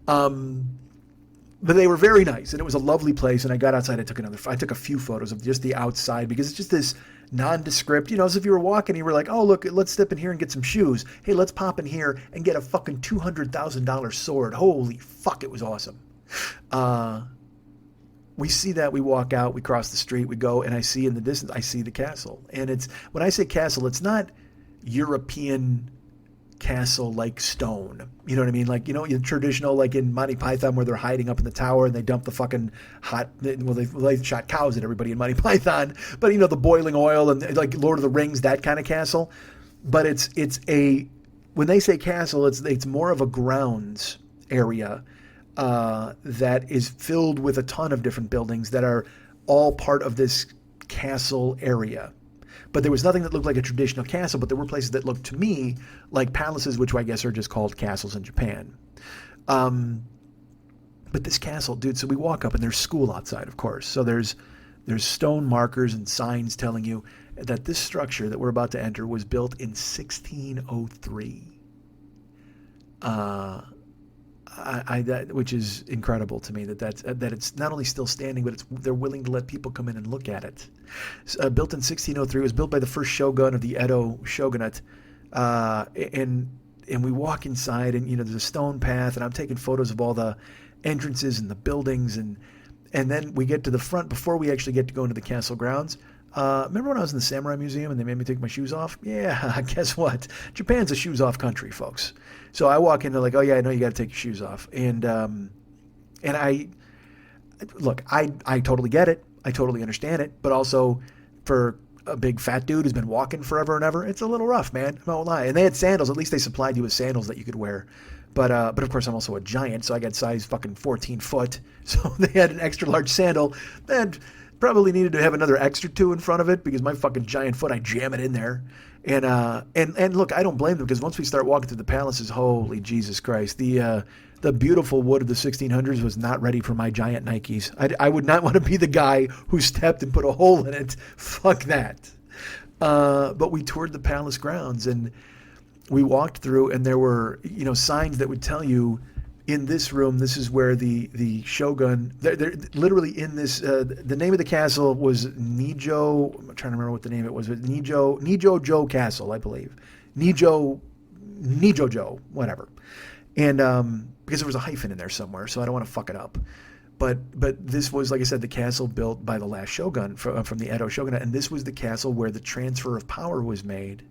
But they were very nice, and it was a lovely place. And I got outside. I took a few photos of just the outside because it's just this nondescript, as if you were walking, you were like, oh, look, let's step in here and get some shoes. Hey, let's pop in here and get a fucking $200,000 sword. Holy fuck, it was awesome. We see that, we walk out, we cross the street, we go, and I see in the distance, I see the castle. And when I say castle, it's not European castle like stone. You know what I mean? Like, your traditional, like in Monty Python, where they're hiding up in the tower and they dump the fucking they shot cows at everybody in Monty Python. But the boiling oil and like Lord of the Rings, that kind of castle. But when they say castle, it's more of a grounds area that is filled with a ton of different buildings that are all part of this castle area. But there was nothing that looked like a traditional castle, but there were places that looked to me like palaces, which I guess are just called castles in Japan. But this castle, dude, so we walk up and there's school outside, of course. So there's stone markers and signs telling you that this structure that we're about to enter was built in 1603. Which is incredible to me that it's not only still standing, but they're willing to let people come in and look at it. Built in 1603, it was built by the first shogun of the Edo shogunate, and we walk inside, and there's a stone path, and I'm taking photos of all the entrances and the buildings, and then we get to the front before we actually get to go into the castle grounds. Remember when I was in the Samurai Museum and they made me take my shoes off? Yeah, guess what? Japan's a shoes-off country, folks. So I walk in, they're like, oh yeah, I know you got to take your shoes off. And I totally get it. I totally understand it. But also, for a big fat dude who's been walking forever and ever, it's a little rough, man. I won't lie. And they had sandals. At least they supplied you with sandals that you could wear. But of course, I'm also a giant, so I got size fucking 14 foot. So they had an extra large sandal that probably needed to have another extra 2 in front of it because my fucking giant foot, I jam it in there. And look, I don't blame them because once we start walking through the palaces, holy Jesus Christ, the beautiful wood of the 1600s was not ready for my giant Nikes. I would not want to be the guy who stepped and put a hole in it. Fuck that. But we toured the palace grounds and we walked through, and there were signs that would tell you, in this room, this is where the shogun, they're literally in this, the name of the castle was Nijo, I'm trying to remember what the name it was, but Nijo-jo Castle, I believe. Nijo-jo, whatever. And because there was a hyphen in there somewhere, so I don't want to fuck it up. But this was, like I said, the castle built by the last shogun from the Edo shogunate, and this was the castle where the transfer of power was made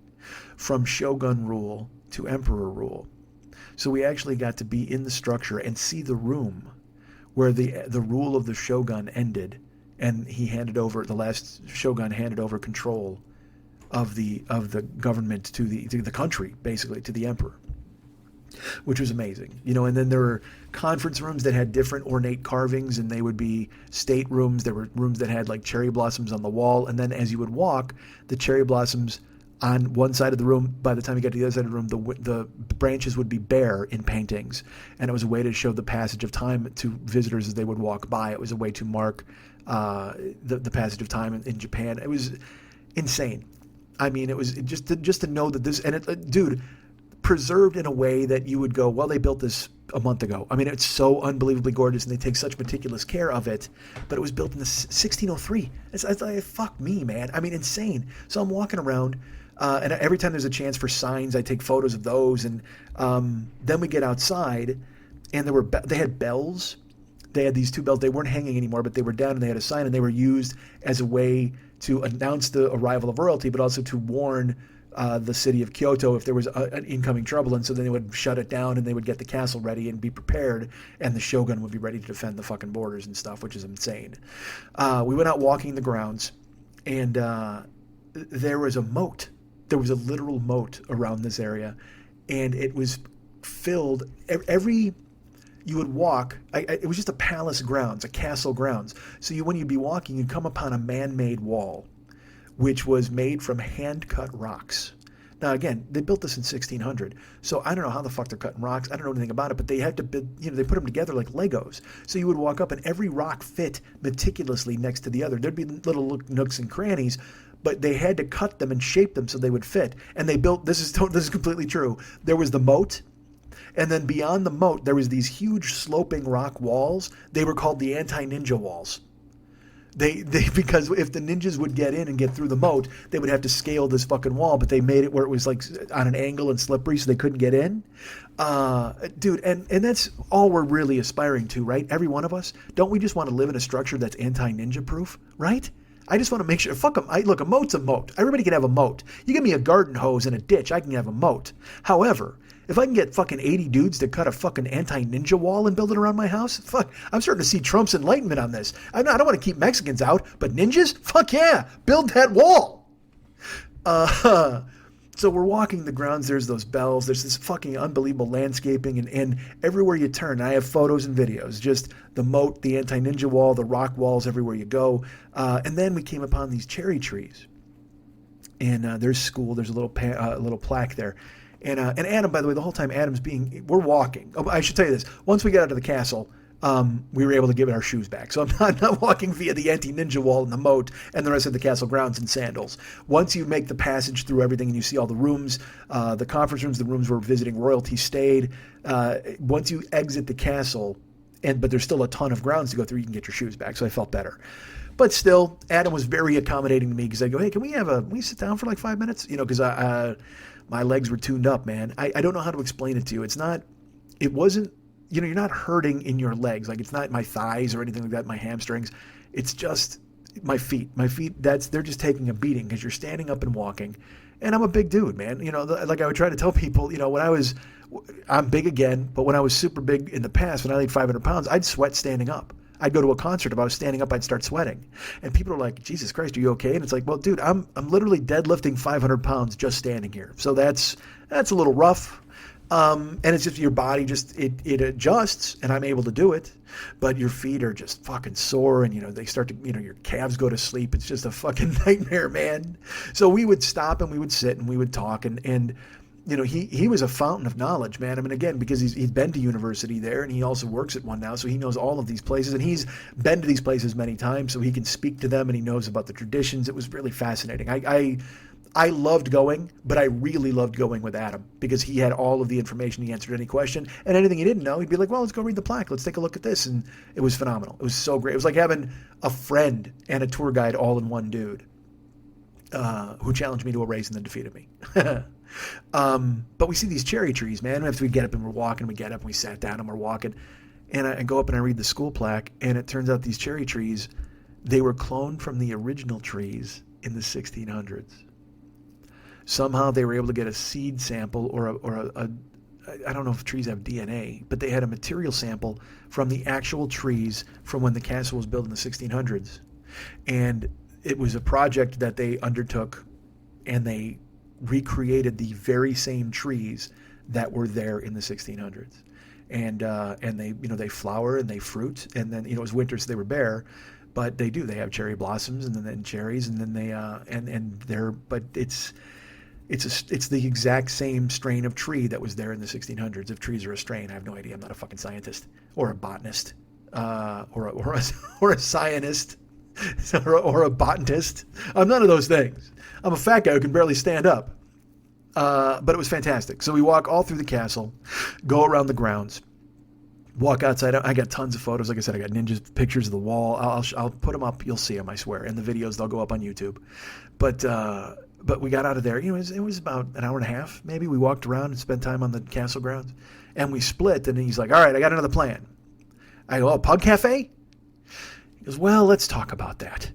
from shogun rule to emperor rule. So we actually got to be in the structure and see the room where the rule of the shogun ended, and the last shogun handed over control of the government to the country, basically, to the emperor, which was amazing. And then there were conference rooms that had different ornate carvings, and they would be state rooms. There were rooms that had like cherry blossoms on the wall, and then as you would walk, the cherry blossoms on one side of the room, by the time you got to the other side of the room, the branches would be bare in paintings. And it was a way to show the passage of time to visitors as they would walk by. It was a way to mark the passage of time in Japan. It was insane. I mean, it was just to know that this, and dude, preserved in a way that you would go, well, they built this a month ago. I mean, it's so unbelievably gorgeous, and they take such meticulous care of it. But it was built in 1603. It's like, fuck me, man. I mean, insane. So I'm walking around. And every time there's a chance for signs, I take photos of those. And then we get outside, and they had bells. They had these 2 bells. They weren't hanging anymore, but they were down, and they had a sign, and they were used as a way to announce the arrival of royalty, but also to warn the city of Kyoto if there was an incoming trouble. And so then they would shut it down, and they would get the castle ready and be prepared, and the shogun would be ready to defend the fucking borders and stuff, which is insane. We went out walking the grounds, and there was a moat. There was a literal moat around this area, and it was filled. You would walk. It was just a palace grounds, a castle grounds. So when you'd be walking, you'd come upon a man-made wall which was made from hand-cut rocks. Now, again, they built this in 1600, so I don't know how the fuck they're cutting rocks. I don't know anything about it, but they had to build, they put them together like Legos. So you would walk up and every rock fit meticulously next to the other. There'd be little nooks and crannies, but they had to cut them and shape them so they would fit. And they built, this is completely true. There was the moat, and then beyond the moat, there was these huge sloping rock walls. They were called the anti-ninja walls. They because if the ninjas would get in and get through the moat, they would have to scale this fucking wall, but they made it where it was like on an angle and slippery so they couldn't get in. Dude, and that's all we're really aspiring to, right? Every one of us. Don't we just want to live in a structure that's anti-ninja proof, right? I just want to make sure, fuck them. Look, a moat's a moat. Everybody can have a moat. You give me a garden hose and a ditch, I can have a moat. However, if I can get fucking 80 dudes to cut a fucking anti-ninja wall and build it around my house, fuck, I'm starting to see Trump's enlightenment on this. I don't want to keep Mexicans out, but ninjas? Fuck yeah, build that wall. So we're walking the grounds, there's those bells, there's this fucking unbelievable landscaping, and everywhere you turn, I have photos and videos, just the moat, the anti-ninja wall, the rock walls everywhere you go. And then we came upon these cherry trees. And there's school, there's a little plaque there. And Adam, by the way, the whole time we're walking. Oh, I should tell you this. Once we got out of the castle, we were able to give our shoes back. So I'm not walking via the anti-ninja wall and the moat and the rest of the castle grounds in sandals. Once you make the passage through everything and you see all the rooms, the conference rooms, the rooms where visiting royalty stayed, once you exit the castle, but there's still a ton of grounds to go through, you can get your shoes back. So I felt better. But still, Adam was very accommodating to me because I go, hey, can we sit down for like 5 minutes? Because my legs were tuned up, man. I don't know how to explain it to you. It wasn't, you're not hurting in your legs. Like, it's not my thighs or anything like that, my hamstrings. It's just my feet. My feet, they're just taking a beating because you're standing up and walking. And I'm a big dude, man. Like I would try to tell people, I'm big again, but when I was super big in the past, when I weighed 500 pounds, I'd sweat standing up. I'd go to a concert. If I was standing up, I'd start sweating. And people are like, Jesus Christ, are you okay? And it's like, well, dude, I'm literally deadlifting 500 pounds just standing here. So that's a little rough. And it's just your body it adjusts, and I'm able to do it. But your feet are just fucking sore, and they start to, your calves go to sleep. It's just a fucking nightmare, man. So we would stop and we would sit and we would talk, and he was a fountain of knowledge, man. I mean, again, because he's been to university there, and he also works at one now, so he knows all of these places, and he's been to these places many times, so he can speak to them, and he knows about the traditions. It was really fascinating. I loved going, but I really loved going with Adam because he had all of the information. He answered any question, and anything he didn't know, he'd be like, well, let's go read the plaque. Let's take a look at this. And it was phenomenal. It was so great. It was like having a friend and a tour guide all in one dude who challenged me to a race and then defeated me. But we see these cherry trees, man. After we get up and we're walking, we get up and we sat down and we're walking, and I go up and I read the school plaque, and it turns out these cherry trees, they were cloned from the original trees in the 1600s. Somehow they were able to get a seed sample or I don't know if trees have DNA, but they had a material sample from the actual trees from when the castle was built in the 1600s. And it was a project that they undertook, and they recreated the very same trees that were there in the 1600s. And they flower and they fruit, and then, it was winter, so they were bare, but they have cherry blossoms and then cherries, and then but it's the exact same strain of tree that was there in the 1600s. If trees are a strain, I have no idea. I'm not a fucking scientist or a botanist, or a scientist, or a botanist. I'm none of those things. I'm a fat guy who can barely stand up. But it was fantastic. So we walk all through the castle, go around the grounds, walk outside. I got tons of photos. Like I said, I got ninjas pictures of the wall. I'll put them up. You'll see them, I swear. And the videos, they'll go up on YouTube. But we got out of there. It was about an hour and a half, maybe. We walked around and spent time on the castle grounds. And we split, and he's like, all right, I got another plan. I go, oh, Pug Cafe? He goes, well, let's talk about that.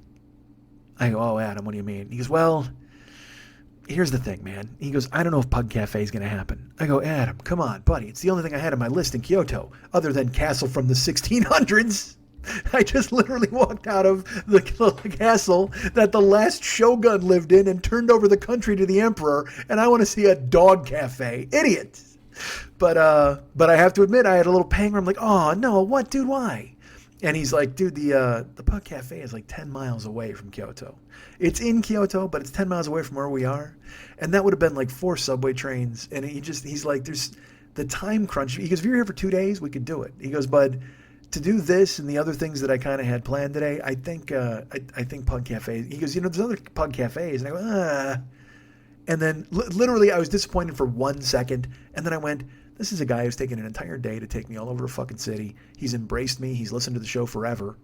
I go, oh, Adam, what do you mean? He goes, well, here's the thing, man. He goes, I don't know if Pug Cafe is going to happen. I go, Adam, come on, buddy. It's the only thing I had on my list in Kyoto, other than castle from the 1600s. I just literally walked out of the castle that the last shogun lived in and turned over the country to the emperor, and I want to see a dog cafe. Idiot. But I have to admit, I had a little pang where I'm like, oh, no, what, dude, why? And he's like, dude, the Puck Cafe is like 10 miles away from Kyoto. It's in Kyoto, but it's 10 miles away from where we are. And that would have been like 4 subway trains. And he's like, there's the time crunch. He goes, if you're here for 2 days, we could do it. He goes, bud, to do this and the other things that I kind of had planned today, I think Puck Cafe. He goes, there's other Puck Cafes. And I go, And then literally I was disappointed for 1 second. And then I went, this is a guy who's taken an entire day to take me all over a fucking city. He's embraced me. He's listened to the show forever.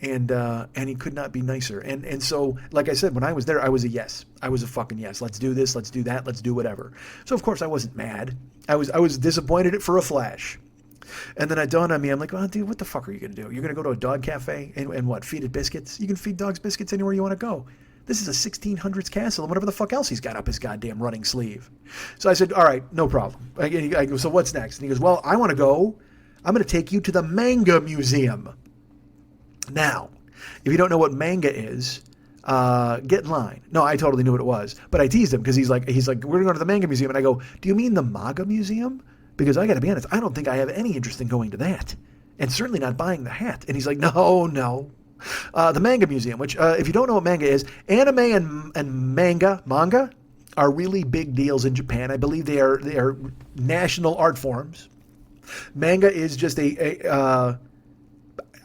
And he could not be nicer. And so, like I said, when I was there, I was a yes. I was a fucking yes. Let's do this. Let's do that. Let's do whatever. So, of course, I wasn't mad. I was disappointed for a flash. And then it dawned on me, I'm like, well, dude, what the fuck are you going to do? You're going to go to a dog cafe and what, feed it biscuits? You can feed dogs biscuits anywhere you want to go. This is a 1600s castle and whatever the fuck else he's got up his goddamn running sleeve. So I said, all right, no problem. I go, so what's next? And he goes, well, I'm going to take you to the Manga Museum. Now, if you don't know what manga is, get in line. No, I totally knew what it was. But I teased him because he's like, we're going to go to the Manga Museum. And I go, do you mean the Manga Museum? Because I got to be honest, I don't think I have any interest in going to that. And certainly not buying the hat. And he's like, no. The Manga Museum, which, if you don't know what manga is, anime and manga are really big deals in Japan. I believe they are national art forms. Manga is just I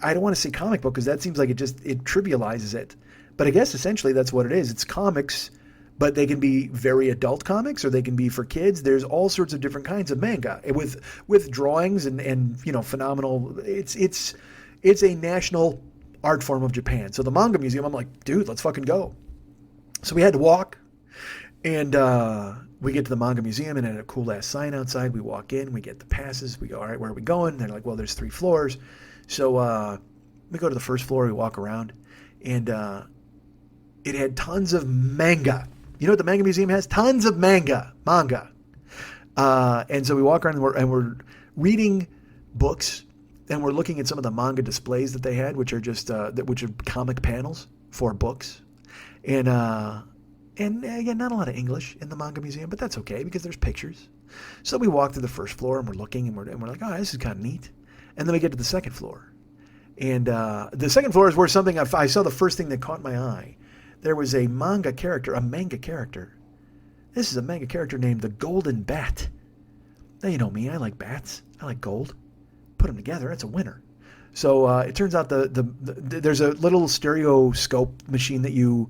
don't want to say comic book because that seems like it trivializes it. But I guess essentially that's what it is. It's comics, but they can be very adult comics or they can be for kids. There's all sorts of different kinds of manga with drawings and phenomenal. It's a national art form of Japan. So the Manga Museum, I'm like, dude, let's fucking go. So we had to walk, and we get to the Manga Museum, and it had a cool ass sign outside. We walk in, we get the passes. We go, all right, where are we going? They're like, well, there's 3 floors. So we go to the first floor. We walk around, and it had tons of manga. You know what the Manga Museum has? Tons of manga. And so we walk around, and we're reading books. And we're looking at some of the manga displays that they had, which are just which are comic panels for books, and again, not a lot of English in the Manga Museum, but that's okay because there's pictures. So we walk to the first floor and we're looking and we're like, oh, this is kind of neat. And then we get to the second floor, and the second floor is where something I saw the first thing that caught my eye. There was a manga character. This is a manga character named the Golden Bat. Now you know me, I like bats. I like gold. Put them together, it's a winner. So it turns out there's a little stereoscope machine that you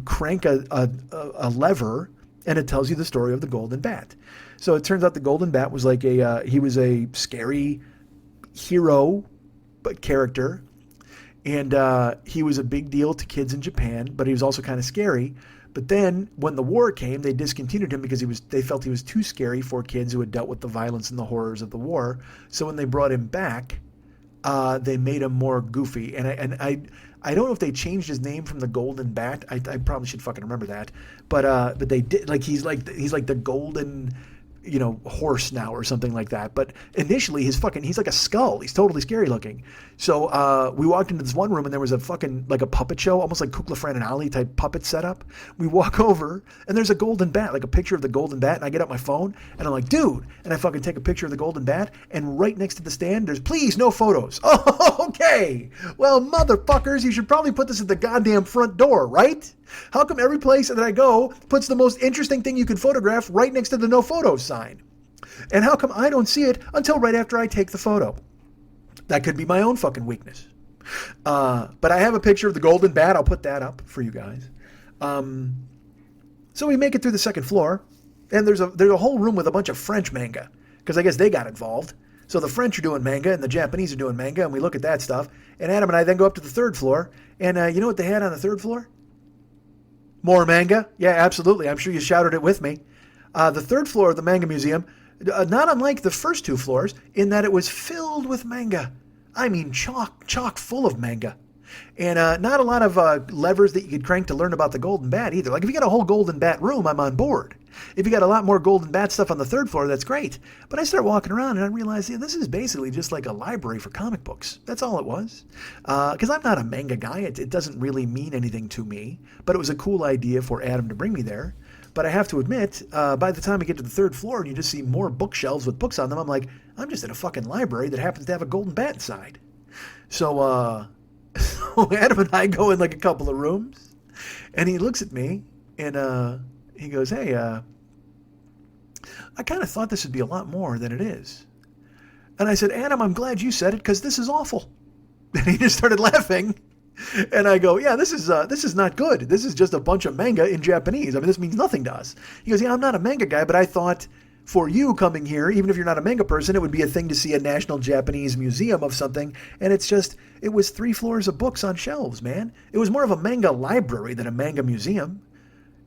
crank a lever and it tells you the story of the Golden Bat. So it turns out the Golden Bat was like he was a scary hero character, and he was a big deal to kids in Japan, but he was also kind of scary. But then when the war came, they discontinued him because they felt he was too scary for kids who had dealt with the violence and the horrors of the war. So when they brought him back, they made him more goofy. And I don't know if they changed his name from the Golden Bat. I probably should fucking remember that. But they did. Like he's like the golden, horse now or something like that. But initially he's like a skull. He's totally scary looking. So we walked into this one room and there was a fucking like a puppet show, almost like Kukla, Fran and Ali type puppet setup. We walk over and there's a Golden Bat, like a picture of the Golden Bat, and I get out my phone and I'm like, dude, and I fucking take a picture of the Golden Bat, and right next to the stand there's, please, no photos. Oh, okay. Well, motherfuckers, you should probably put this at the goddamn front door, right? How come every place that I go puts the most interesting thing you can photograph right next to the no photos sign? And how come I don't see it until right after I take the photo? That could be my own fucking weakness. But I have a picture of the Golden Bat. I'll put that up for you guys. So we make it through the second floor, and there's a whole room with a bunch of French manga, because I guess they got involved. So the French are doing manga, and the Japanese are doing manga, and we look at that stuff. And Adam and I then go up to the third floor, and you know what they had on the third floor? More manga? Yeah, absolutely. I'm sure you shouted it with me. The third floor of the Manga Museum, not unlike the first 2 floors, in that it was filled with manga. I mean, chock full of manga. And not a lot of levers that you could crank to learn about the Golden Bat either. Like if you got a whole Golden Bat room, I'm on board. If you got a lot more Golden Bat stuff on the third floor, that's great. But I start walking around and I realize, this is basically just like a library for comic books. That's all it was. Because I'm not a manga guy. It doesn't really mean anything to me. But it was a cool idea for Adam to bring me there. But I have to admit, by the time we get to the third floor and you just see more bookshelves with books on them, I'm like, I'm just in a fucking library that happens to have a Golden Bat inside. So, so Adam and I go in like a couple of rooms, and he looks at me, and he goes, hey, I kind of thought this would be a lot more than it is. And I said, Adam, I'm glad you said it, because this is awful. And he just started laughing. And I go, yeah, this is not good. This is just a bunch of manga in Japanese. I mean, this means nothing to us. He goes, yeah, I'm not a manga guy, but I thought for you coming here, even if you're not a manga person, it would be a thing to see a National Japanese Museum of something. And it was 3 floors of books on shelves, man. It was more of a manga library than a manga museum.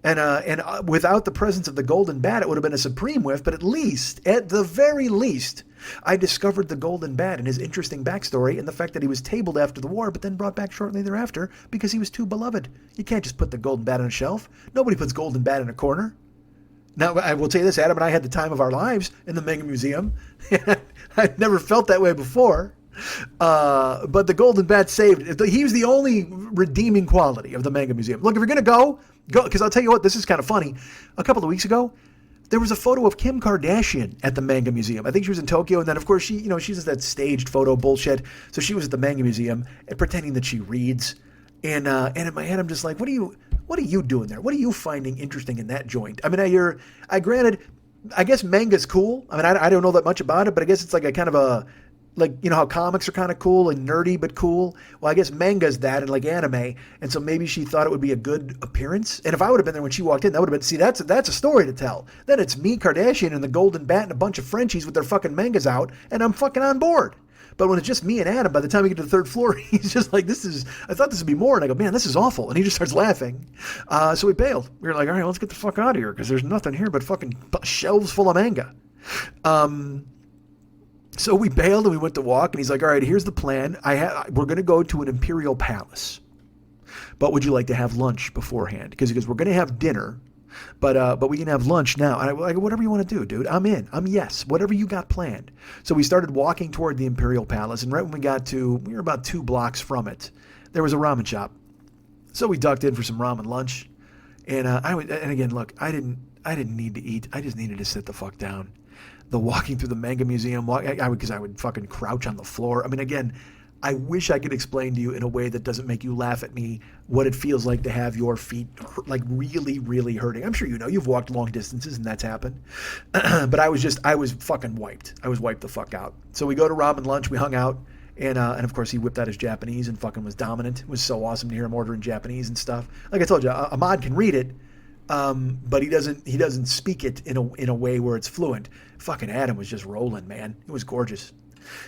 And without the presence of the Golden Bat, it would have been a supreme whiff. But at the very least, I discovered the Golden Bat and his interesting backstory and the fact that he was tabled after the war, but then brought back shortly thereafter because he was too beloved. You can't just put the Golden Bat on a shelf. Nobody puts Golden Bat in a corner. Now, I will tell you this, Adam and I had the time of our lives in the Manga Museum. I'd never felt that way before. But the Golden Bat saved it. He was the only redeeming quality of the Manga Museum. Look, if you're going to go, because I'll tell you what, this is kind of funny. A couple of weeks ago, there was a photo of Kim Kardashian at the Manga Museum. I think she was in Tokyo, and then, of course, she's that staged photo bullshit. So she was at the Manga Museum and pretending that she reads. And in my head, I'm just like, what are you doing there? What are you finding interesting in that joint? I mean, granted, I guess manga's cool. I mean, I don't know that much about it, but I guess it's like a kind of a, like, you know how comics are kind of cool and nerdy but cool? Well, I guess manga's that and like anime. And so maybe she thought it would be a good appearance. And if I would have been there when she walked in, that would have been, see, that's a story to tell. Then it's me, Kardashian, and the Golden Bat and a bunch of Frenchies with their fucking mangas out, and I'm fucking on board. But when it's just me and Adam, by the time we get to the 3rd floor, he's just like, I thought this would be more. And I go, man, this is awful. And he just starts laughing. So we bailed. We were like, all right, let's get the fuck out of here, because there's nothing here but fucking shelves full of manga. So we bailed and we went to walk, and he's like, all right, here's the plan. We're going to go to an imperial palace. But would you like to have lunch beforehand? Because he goes, we're going to have dinner, but we can have lunch now. And I like, whatever you want to do, dude. I'm in. Yes. Whatever you got planned. So we started walking toward the imperial palace, and right when we were about 2 blocks from it, there was a ramen shop. So we ducked in for some ramen lunch. And and again, look, I didn't need to eat. I just needed to sit the fuck down. The walking through the Manga Museum, because I would fucking crouch on the floor. I mean, again, I wish I could explain to you in a way that doesn't make you laugh at me what it feels like to have your feet like really, really hurting. I'm sure you know, you've walked long distances and that's happened. But I was fucking wiped. I was wiped the fuck out. So we go to ramen lunch, we hung out, and of course he whipped out his Japanese and fucking was dominant. It was so awesome to hear him order in Japanese and stuff. Like I told you, Ahmad can read it. But he doesn't speak it in a way where it's fluent. Fucking Adam was just rolling, man. It was gorgeous.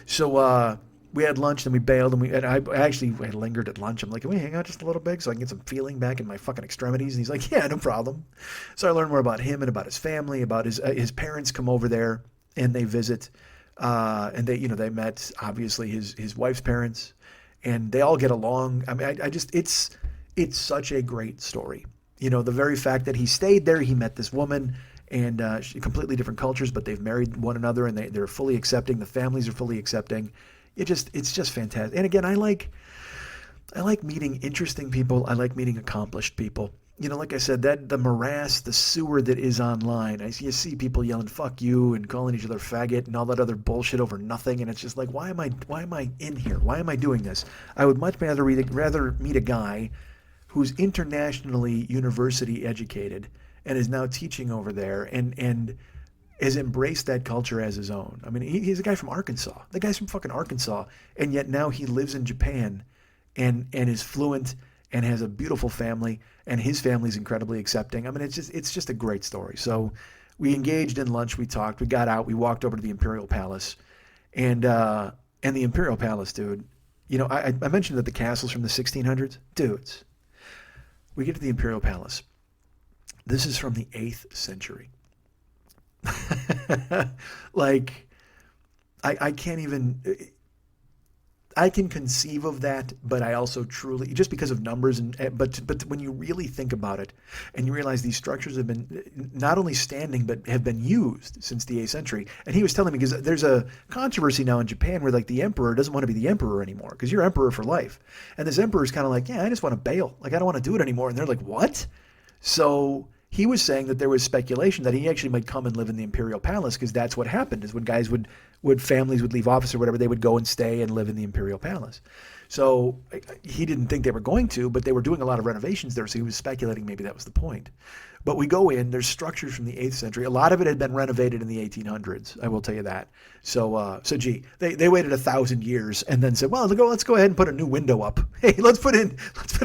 So we had lunch, then we bailed, and I lingered at lunch. I'm like, can we hang out just a little bit so I can get some feeling back in my fucking extremities? And he's like, yeah, no problem. So I learned more about him and about his family, about his parents come over there and they visit, and they met obviously his wife's parents, and they all get along. I mean, it's such a great story. You know, the very fact that he stayed there, he met this woman, and completely different cultures, but they've married one another, and they're fully accepting. The families are fully accepting. It's just fantastic. And again, I like meeting interesting people. I like meeting accomplished people. You know, like I said, that the morass, the sewer that is online. You see people yelling "fuck you" and calling each other faggot and all that other bullshit over nothing, and it's just like, why am I in here? Why am I doing this? I would much rather meet a guy who's internationally university educated and is now teaching over there and has embraced that culture as his own. I mean, he's a guy from Arkansas. The guy's from fucking Arkansas, and yet now he lives in Japan and is fluent and has a beautiful family, and his family's incredibly accepting. I mean, it's just a great story. So we engaged in lunch, we talked, we got out, we walked over to the Imperial Palace, and the Imperial Palace, dude, you know, I mentioned that the castle's from the 1600s. Dudes, we get to the Imperial Palace. This is from the 8th century. Like, I can't even... I can conceive of that, but I also truly, just because of numbers, but when you really think about it, and you realize these structures have been not only standing, but have been used since the 8th century. And he was telling me, because there's a controversy now in Japan where like the emperor doesn't want to be the emperor anymore, because you're emperor for life. And this emperor is kind of like, yeah, I just want to bail. Like, I don't want to do it anymore. And they're like, what? So he was saying that there was speculation that he actually might come and live in the Imperial Palace, because that's what happened, is when guys would families would leave office or whatever, they would go and stay and live in the Imperial Palace. So he didn't think they were going to, but they were doing a lot of renovations there, so he was speculating maybe that was the point. But we go in, there's structures from the 8th century. A lot of it had been renovated in the 1800s, I will tell you that. So gee, they waited 1,000 years and then said, well, let's go ahead and put a new window up. Hey, let's put in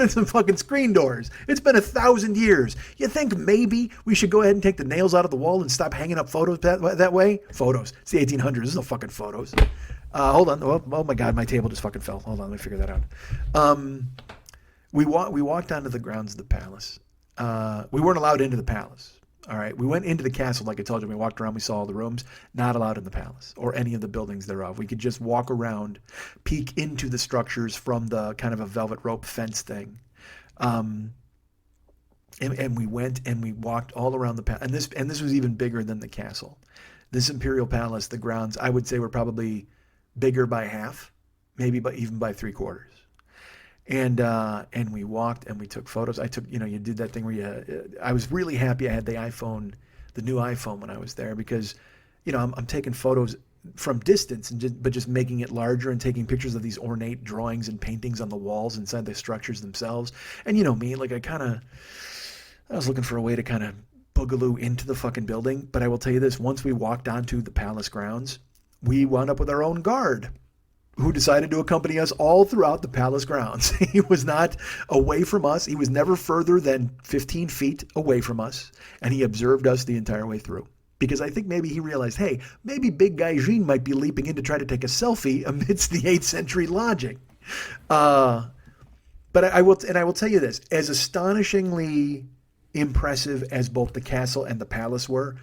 some fucking screen doors. It's been 1,000 years. You think maybe we should go ahead and take the nails out of the wall and stop hanging up photos that way? Photos. It's the 1800s. There's no fucking photos. Hold on. Oh my God, my table just fucking fell. Hold on, let me figure that out. We walked onto the grounds of the palace. We weren't allowed into the palace. All right. We went into the castle, like I told you. We walked around. We saw all the rooms. Not allowed in the palace or any of the buildings thereof. We could just walk around, peek into the structures from the kind of a velvet rope fence thing. And we went and we walked all around the palace. And this was even bigger than the castle. This Imperial Palace, the grounds, I would say were probably bigger by half, maybe even by 3/4. And we walked and we took photos. I took, you did that thing where I was really happy I had the new iPhone when I was there because, I'm taking photos from distance but just making it larger and taking pictures of these ornate drawings and paintings on the walls inside the structures themselves. And me, like I was looking for a way to kind of boogaloo into the fucking building. But I will tell you this, once we walked onto the palace grounds, we wound up with our own guard who decided to accompany us all throughout the palace grounds. He was not away from us. He was never further than 15 feet away from us, and he observed us the entire way through. Because I think maybe he realized, hey, maybe big guy Jean might be leaping in to try to take a selfie amidst the 8th century lodging. But I will tell you this, as astonishingly impressive as both the castle and the palace were,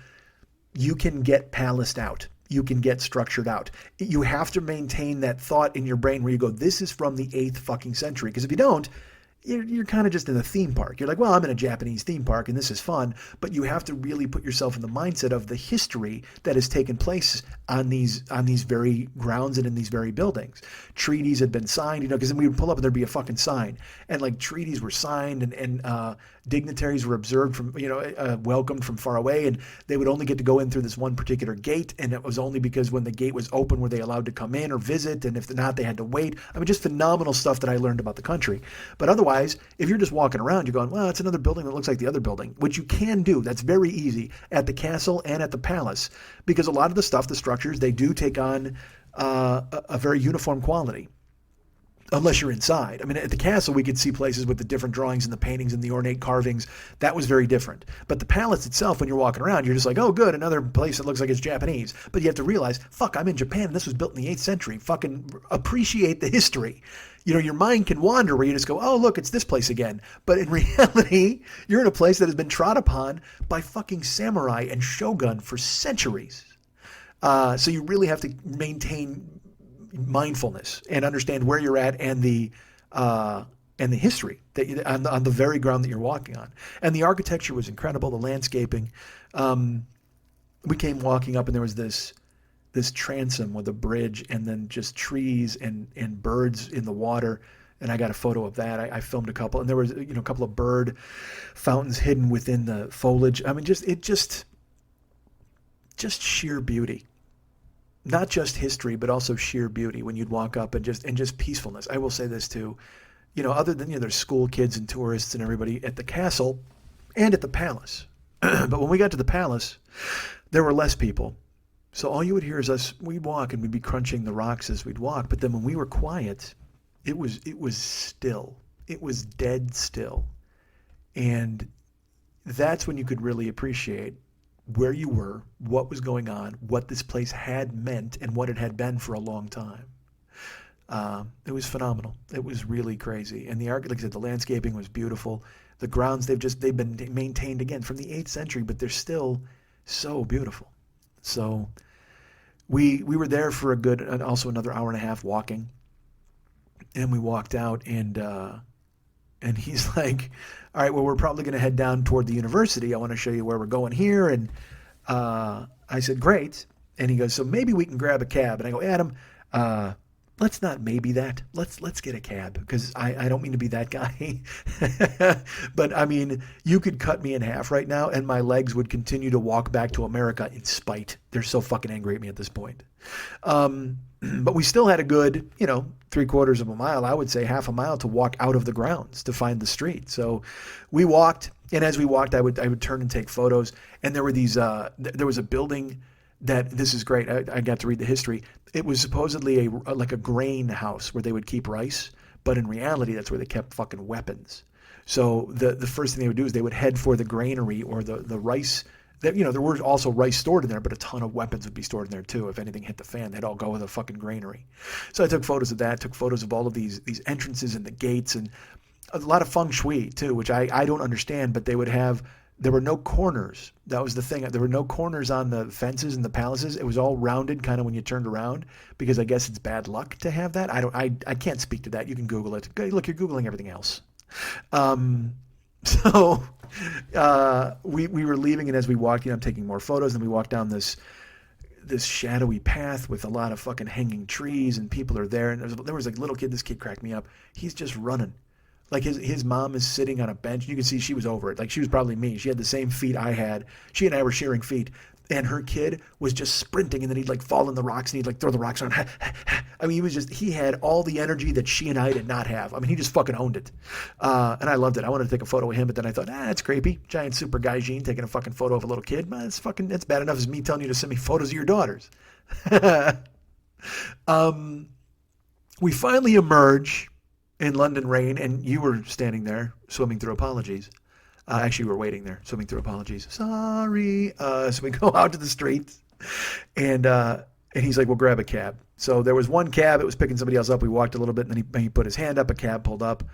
you can get palaced out. You can get structured out. You have to maintain that thought in your brain where you go, this is from the 8th fucking century. Because if you don't, you're kind of just in a theme park. You're like, well, I'm in a Japanese theme park and this is fun. But you have to really put yourself in the mindset of the history that has taken place on these very grounds and in these very buildings. Treaties had been signed, because then we would pull up and there'd be a fucking sign. And like treaties were signed and dignitaries were observed from, welcomed from far away. And they would only get to go in through this one particular gate. And it was only because when the gate was open were they allowed to come in or visit. And if not, they had to wait. I mean, just phenomenal stuff that I learned about the country. But otherwise, if you're just walking around, you're going, well, it's another building that looks like the other building, which you can do. That's very easy at the castle and at the palace, because a lot of the stuff, the structures, they do take on a very uniform quality. Unless you're inside. I mean, at the castle, we could see places with the different drawings and the paintings and the ornate carvings. That was very different. But the palace itself, when you're walking around, you're just like, oh, good, another place that looks like it's Japanese. But you have to realize, fuck, I'm in Japan, and this was built in the 8th century. Fucking appreciate the history. Your mind can wander where you just go, oh, look, it's this place again. But in reality, you're in a place that has been trod upon by fucking samurai and shogun for centuries. So you really have to maintain mindfulness and understand where you're at and the history that on the very ground that you're walking on. And the architecture was incredible, the landscaping. We came walking up and there was this transom with a bridge and then just trees and birds in the water. And I got a photo of that. I filmed a couple, and there was a couple of bird fountains hidden within the foliage. I mean, just sheer beauty. Not just history, but also sheer beauty when you'd walk up and just peacefulness. I will say this too, other than there's school kids and tourists and everybody at the castle and at the palace. But when we got to the palace, there were less people. So all you would hear is us. We'd walk and we'd be crunching the rocks as we'd walk. But then when we were quiet, it was still. It was dead still, and that's when you could really appreciate where you were, what was going on, what this place had meant, and what it had been for a long time. It was phenomenal. It was really crazy. And like I said, the landscaping was beautiful. The grounds, they've been maintained again from the 8th century, but they're still so beautiful. So we were there for also another hour and a half walking. And we walked out and he's like, all right, well, we're probably going to head down toward the university. I want to show you where we're going here. And I said, great. And he goes, so maybe we can grab a cab. And I go, Adam, let's not maybe that. Let's get a cab, because I don't mean to be that guy. But I mean, you could cut me in half right now and my legs would continue to walk back to America in spite. They're so fucking angry at me at this point. But we still had a good, 3/4 of a mile, I would say half a mile, to walk out of the grounds to find the street. So we walked, and as we walked, I would turn and take photos. And there were these, there was a building that, this is great. I got to read the history. It was supposedly like a grain house where they would keep rice, but in reality, that's where they kept fucking weapons. So the first thing they would do is they would head for the granary or the rice. There were also rice stored in there, but a ton of weapons would be stored in there too. If anything hit the fan, they'd all go with a fucking granary. So I took photos of that, took photos of all of these entrances and the gates, and a lot of feng shui too, which I don't understand, but there were no corners. That was the thing. There were no corners on the fences and the palaces. It was all rounded kind of when you turned around, because I guess it's bad luck to have that. I can't speak to that. You can Google it. Look, you're Googling everything else. So we were leaving, and as we walked, I'm taking more photos, and we walked down this shadowy path with a lot of fucking hanging trees, and people are there. And there was a little kid. This kid cracked me up. He's just running. Like his mom is sitting on a bench. You can see she was over it. Like she was probably me. She had the same feet I had. She and I were sharing feet. And her kid was just sprinting, and then he'd like fall in the rocks, and he'd like throw the rocks on. I mean, he had all the energy that she and I did not have. I mean, he just fucking owned it. And I loved it. I wanted to take a photo with him, but then I thought, that's creepy. Giant super guy Gene taking a fucking photo of a little kid. Man, it's bad enough as me telling you to send me photos of your daughters. We finally emerge in London rain, and you were standing there swimming through apologies. Actually, we were waiting there, swimming through apologies. Sorry. So we go out to the street, and he's like, "We'll grab a cab." So there was one cab. It was picking somebody else up. We walked a little bit, and then he put his hand up. A cab pulled up.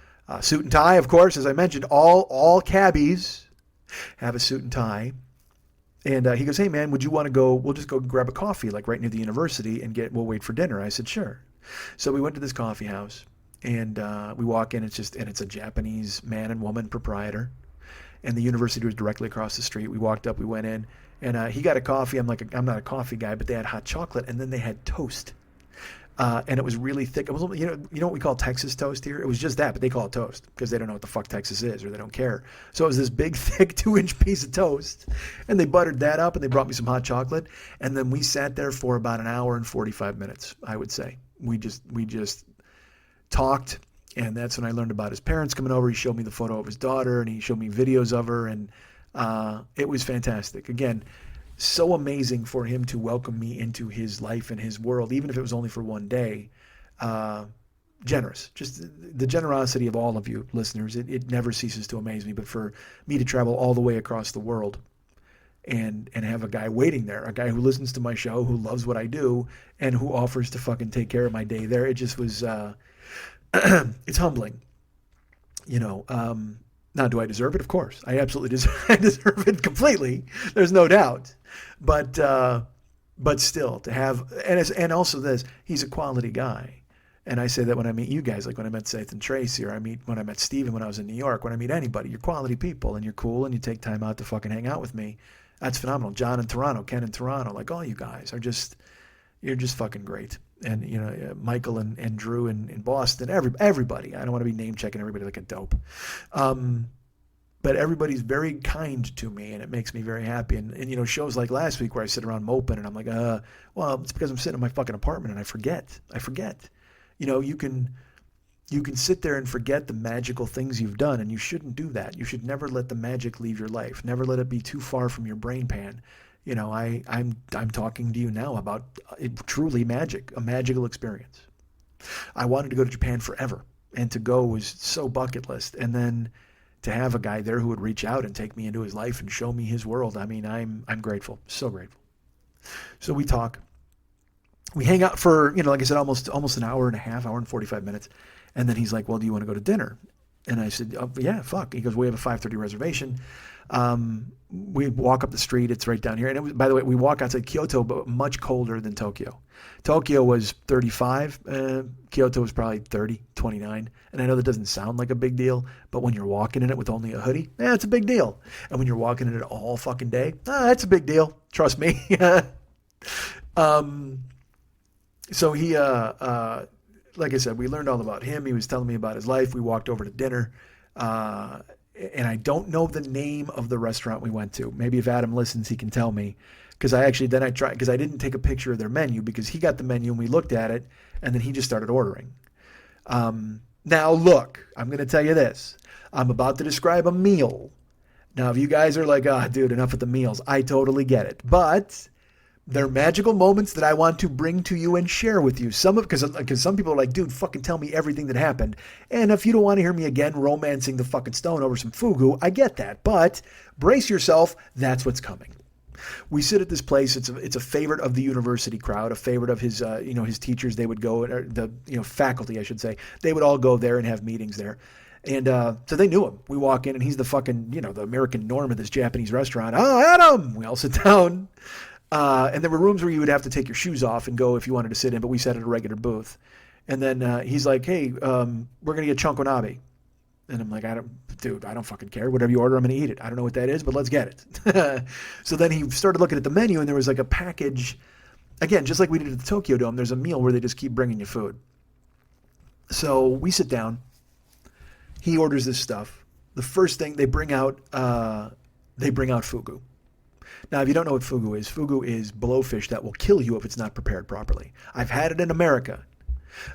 Suit and tie, of course, as I mentioned. All cabbies have a suit and tie. And he goes, "Hey, man, would you want to go? We'll just go grab a coffee, like right near the university, and we'll wait for dinner." I said, "Sure." So we went to this coffee house, and we walk in. It's a Japanese man and woman proprietor. And the university was directly across the street. We walked up, we went in, and he got a coffee. I'm not a coffee guy, but they had hot chocolate, and then they had toast. And it was really thick. It was, you know what we call Texas toast here? It was just that, but they call it toast because they don't know what the fuck Texas is, or they don't care. So it was this big, thick 2-inch piece of toast, and they buttered that up, and they brought me some hot chocolate, and then we sat there for about an hour and 45 minutes, I would say. We just talked. And that's when I learned about his parents coming over. He showed me the photo of his daughter, and he showed me videos of her, and it was fantastic. Again, so amazing for him to welcome me into his life and his world, even if it was only for one day. Generous. Just the generosity of all of you listeners. It never ceases to amaze me. But for me to travel all the way across the world and have a guy waiting there, a guy who listens to my show, who loves what I do, and who offers to fucking take care of my day there, it just was... it's humbling, now do I deserve it? Of course, I absolutely deserve it completely. There's no doubt, but still to have, and also this, he's a quality guy. And I say that when I meet you guys, like when I met Seth and Tracy, or when I met Steven when I was in New York, when I meet anybody, you're quality people, and you're cool, and you take time out to fucking hang out with me. That's phenomenal. John in Toronto, Ken in Toronto, like all you guys you're just fucking great. And, Michael and Drew in Boston, everybody. I don't want to be name checking everybody like a dope. But everybody's very kind to me, and it makes me very happy. And shows like last week where I sit around moping, and I'm like, well, it's because I'm sitting in my fucking apartment and I forget. You can sit there and forget the magical things you've done, and you shouldn't do that. You should never let the magic leave your life. Never let it be too far from your brain pan. I'm talking to you now about truly magic, a magical experience. I wanted to go to Japan forever, and to go was so bucket list. And then to have a guy there who would reach out and take me into his life and show me his world. I mean, I'm grateful, so grateful. So we talk. We hang out for, like I said, almost an hour and a half, hour and 45 minutes. And then he's like, "Well, do you want to go to dinner?" And I said, "Yeah, fuck." He goes, "We have a 5:30 reservation." We walk up the street. It's right down here. And it was, by the way, we walk outside Kyoto, but much colder than Tokyo. Tokyo was 35. Kyoto was probably 30, 29. And I know that doesn't sound like a big deal, but when you're walking in it with only a hoodie, it's a big deal. And when you're walking in it all fucking day, it's a big deal. Trust me. So he, like I said, we learned all about him. He was telling me about his life. We walked over to dinner. And I don't know the name of the restaurant we went to. Maybe if Adam listens, he can tell me. Because I tried, because I didn't take a picture of their menu, because he got the menu and we looked at it, and then he just started ordering. Now look, I'm going to tell you this. I'm about to describe a meal. Now, if you guys are like, dude, enough with the meals, I totally get it. But they're magical moments that I want to bring to you and share with you. Because some people are like, dude, fucking tell me everything that happened. And if you don't want to hear me again romancing the fucking stone over some fugu, I get that. But brace yourself, that's what's coming. We sit at this place. It's a favorite of the university crowd, a favorite of his his teachers. They would go, or the faculty, I should say. They would all go there and have meetings there. And so they knew him. We walk in and he's the fucking, the American norm of this Japanese restaurant. Oh, Adam! We all sit down. And there were rooms where you would have to take your shoes off and go if you wanted to sit in, but we sat at a regular booth. And then he's like, hey, we're going to get chankonabe. And I'm like, I don't fucking care. Whatever you order, I'm going to eat it. I don't know what that is, but let's get it. So then he started looking at the menu, and there was like a package. Again, just like we did at the Tokyo Dome, there's a meal where they just keep bringing you food. So we sit down. He orders this stuff. The first thing they bring out fugu. Now, if you don't know what fugu is blowfish that will kill you if it's not prepared properly. I've had it in America.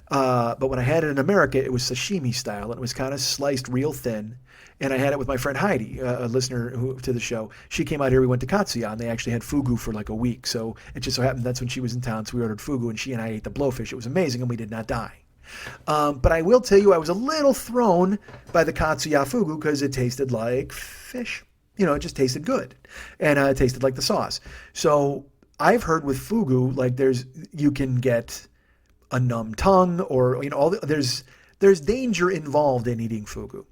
But when I had it in America, it was sashimi style, and it was kind of sliced real thin. And I had it with my friend Heidi, a listener to the show. She came out here. We went to Katsuya, and they actually had fugu for like a week. So it just so happened that's when she was in town. So we ordered fugu, and she and I ate the blowfish. It was amazing, and we did not die. But I will tell you, I was a little thrown by the Katsuya fugu because it tasted like fish. It just tasted good. And it tasted like the sauce. So I've heard with fugu, like you can get a numb tongue or, there's danger involved in eating fugu.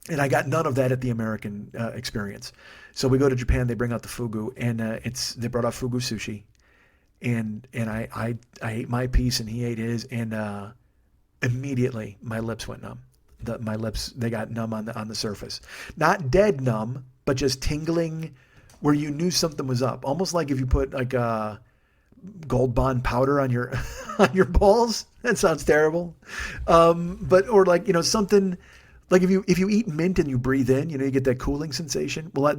And I got none of that at the American experience. So we go to Japan, they bring out the fugu, and they brought out fugu sushi. And I ate my piece and he ate his, and immediately my lips went numb. My lips, they got numb on the surface. Not dead numb, but just tingling where you knew something was up. Almost like if you put like Gold Bond powder on your on your balls. That sounds terrible. Or like, something like if you eat mint and you breathe in, you get that cooling sensation. Well,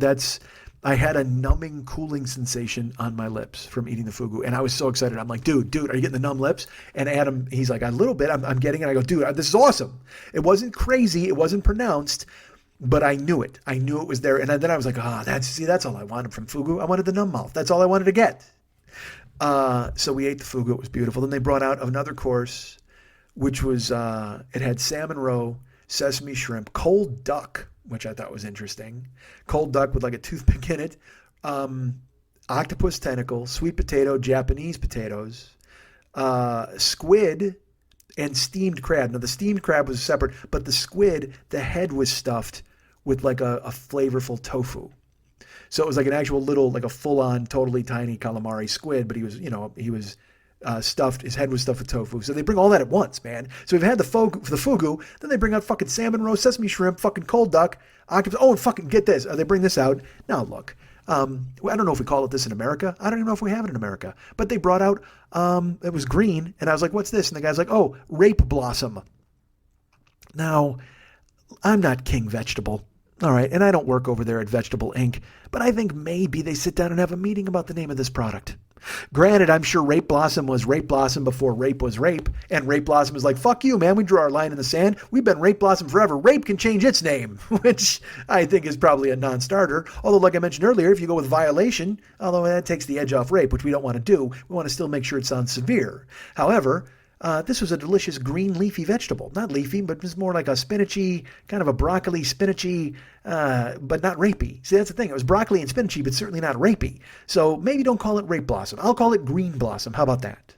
I had a numbing, cooling sensation on my lips from eating the fugu. And I was so excited. I'm like, dude, are you getting the numb lips? And Adam, he's like, a little bit. I'm getting it. I go, dude, this is awesome. It wasn't crazy. It wasn't pronounced, but I knew it. I knew it was there. And then I was like, that's all I wanted from fugu. I wanted the numb mouth. That's all I wanted to get. So we ate the fugu. It was beautiful. Then they brought out another course, which was, it had salmon roe, sesame shrimp, cold duck, which I thought was interesting. Cold duck with like a toothpick in it. Octopus tentacle, sweet potato, Japanese potatoes, squid, and steamed crab. Now, the steamed crab was separate, but the squid, the head was stuffed with like a flavorful tofu. So it was like an actual little, like a full-on, totally tiny calamari squid, but he was stuffed. His head was stuffed with tofu. So they bring all that at once, man. So we've had the fugu, then they bring out fucking salmon roe, sesame shrimp, fucking cold duck, octopus. Oh, and fucking get this. They bring this out. Now, look, I don't know if we call it this in America. I don't even know if we have it in America. But they brought out, it was green, and I was like, what's this? And the guy's like, oh, rape blossom. Now, I'm not King Vegetable. All right, and I don't work over there at Vegetable Inc., but I think maybe they sit down and have a meeting about the name of this product. Granted, I'm sure Rape Blossom was Rape Blossom before rape was rape, and Rape Blossom is like, fuck you, man, we drew our line in the sand. We've been Rape Blossom forever. Rape can change its name, which I think is probably a non-starter. Although, like I mentioned earlier, if you go with violation, although that takes the edge off rape, which we don't want to do, we want to still make sure it sounds severe. However, this was a delicious green leafy vegetable. Not leafy, but it's more like a spinachy, kind of a broccoli, spinachy, but not rapey. See, that's the thing. It was broccoli and spinachy, but certainly not rapey. So maybe don't call it rape blossom. I'll call it green blossom. How about that?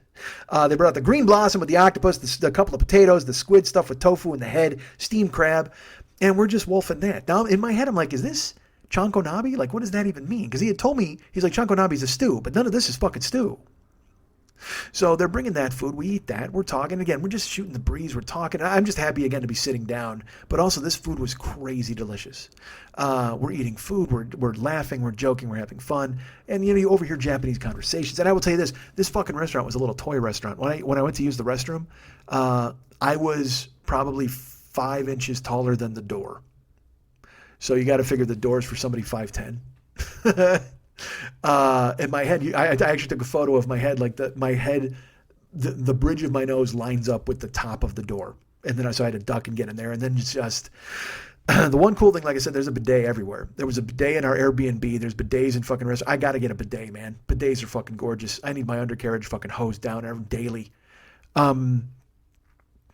They brought out the green blossom with the octopus, the couple of potatoes, the squid stuff with tofu in the head, steamed crab, and we're just wolfing that. Now, in my head, I'm like, is this chankonabe? Like, what does that even mean? Because he had told me, he's like, chankonabe is a stew, but none of this is fucking stew. So they're bringing that food. We eat that. We're talking. Again, we're just shooting the breeze. We're talking. I'm just happy, again, to be sitting down. But also, this food was crazy delicious. We're eating food. We're laughing. We're joking. We're having fun. And, you overhear Japanese conversations. And I will tell you this fucking restaurant was a little toy restaurant. When I went to use the restroom, I was probably 5 inches taller than the door. So you got to figure the door's for somebody 5'10". In my head, I actually took a photo of my head, like my head, the bridge of my nose lines up with the top of the door. And then so I had to duck and get in there. And then it's just, the one cool thing, like I said, there's a bidet everywhere. There was a bidet in our Airbnb. There's bidets in fucking restaurants. I got to get a bidet, man. Bidets are fucking gorgeous. I need my undercarriage fucking hosed down daily.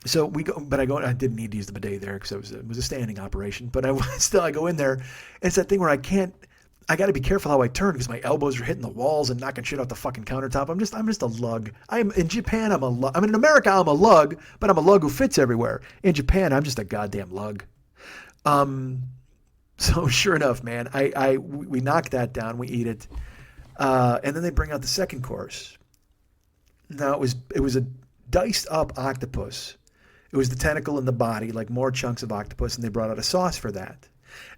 So we go, but I didn't need to use the bidet there because it was a standing operation. But I go in there, and it's that thing where I got to be careful how I turn because my elbows are hitting the walls and knocking shit off the fucking countertop. I'm just a lug. In Japan, I'm a lug. I mean, in America, I'm a lug, but I'm a lug who fits everywhere. In Japan, I'm just a goddamn lug. So sure enough, man, we knock that down, we eat it, and then they bring out the second course. Now it was a diced up octopus. It was the tentacle in the body, like more chunks of octopus, and they brought out a sauce for that.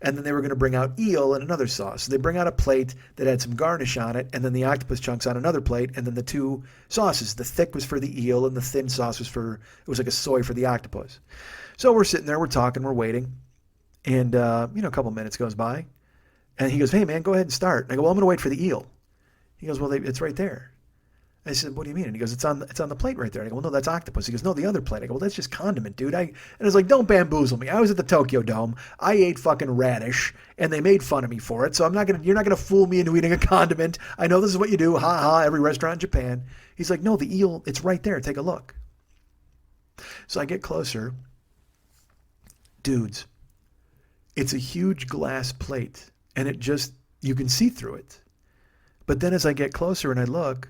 And then they were going to bring out eel and another sauce. So they bring out a plate that had some garnish on it, and then the octopus chunks on another plate, and then the two sauces. The thick was for the eel, and the thin sauce was like a soy for the octopus. So we're sitting there, we're talking, we're waiting. And, a couple minutes goes by. And he goes, hey, man, go ahead and start. And I go, well, I'm going to wait for the eel. He goes, well, it's right there. I said, what do you mean? And he goes, it's on the plate right there. And I go, well, no, that's octopus. He goes, no, the other plate. I go, well, that's just condiment, dude. And I was like, don't bamboozle me. I was at the Tokyo Dome. I ate fucking radish, and they made fun of me for it. So you're not gonna fool me into eating a condiment. I know this is what you do. Ha ha. Every restaurant in Japan. He's like, no, the eel, it's right there. Take a look. So I get closer. Dudes, it's a huge glass plate, and you can see through it. But then as I get closer and I look,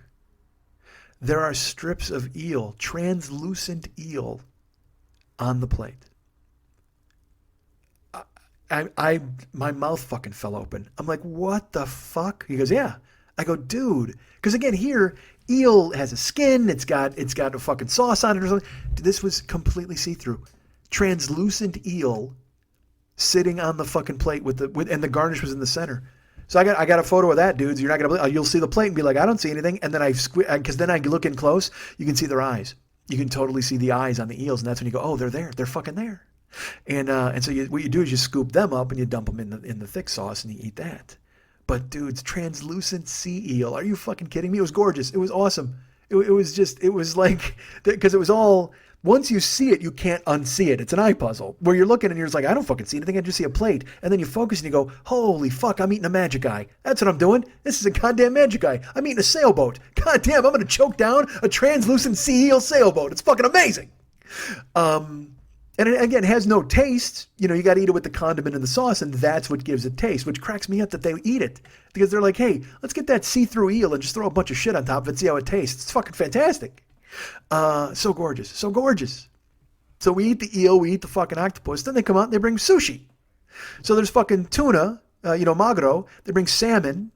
there are strips of eel, translucent eel, on the plate. My mouth fucking fell open. I'm like, what the fuck? He goes, yeah. I go, dude. Because again, here, eel has a skin. It's got a fucking sauce on it or something. This was completely see-through. Translucent eel sitting on the fucking plate and the garnish was in the center. So I got a photo of that, dudes. You're not gonna. You'll see the plate and be like, I don't see anything. And then because then I look in close, you can see their eyes. You can totally see the eyes on the eels, and that's when you go, oh, they're there. They're fucking there. And so what you do is you scoop them up and you dump them in the thick sauce and you eat that. But dudes, translucent sea eel. Are you fucking kidding me? It was gorgeous. It was awesome. It was like because it was all. Once you see it, you can't unsee it. It's an eye puzzle where you're looking and you're just like, I don't fucking see anything. I just see a plate. And then you focus and you go, holy fuck, I'm eating a magic eye. That's what I'm doing. This is a goddamn magic eye. I'm eating a sailboat. Goddamn, I'm going to choke down a translucent sea eel sailboat. It's fucking amazing. And it, again, has no taste. You got to eat it with the condiment and the sauce, and that's what gives it taste, which cracks me up that they eat it. Because they're like, hey, let's get that see-through eel and just throw a bunch of shit on top of it and see how it tastes. It's fucking fantastic. So gorgeous. So gorgeous. So we eat the eel, we eat the fucking octopus, then they come out and they bring sushi. So there's fucking tuna, maguro, they bring salmon,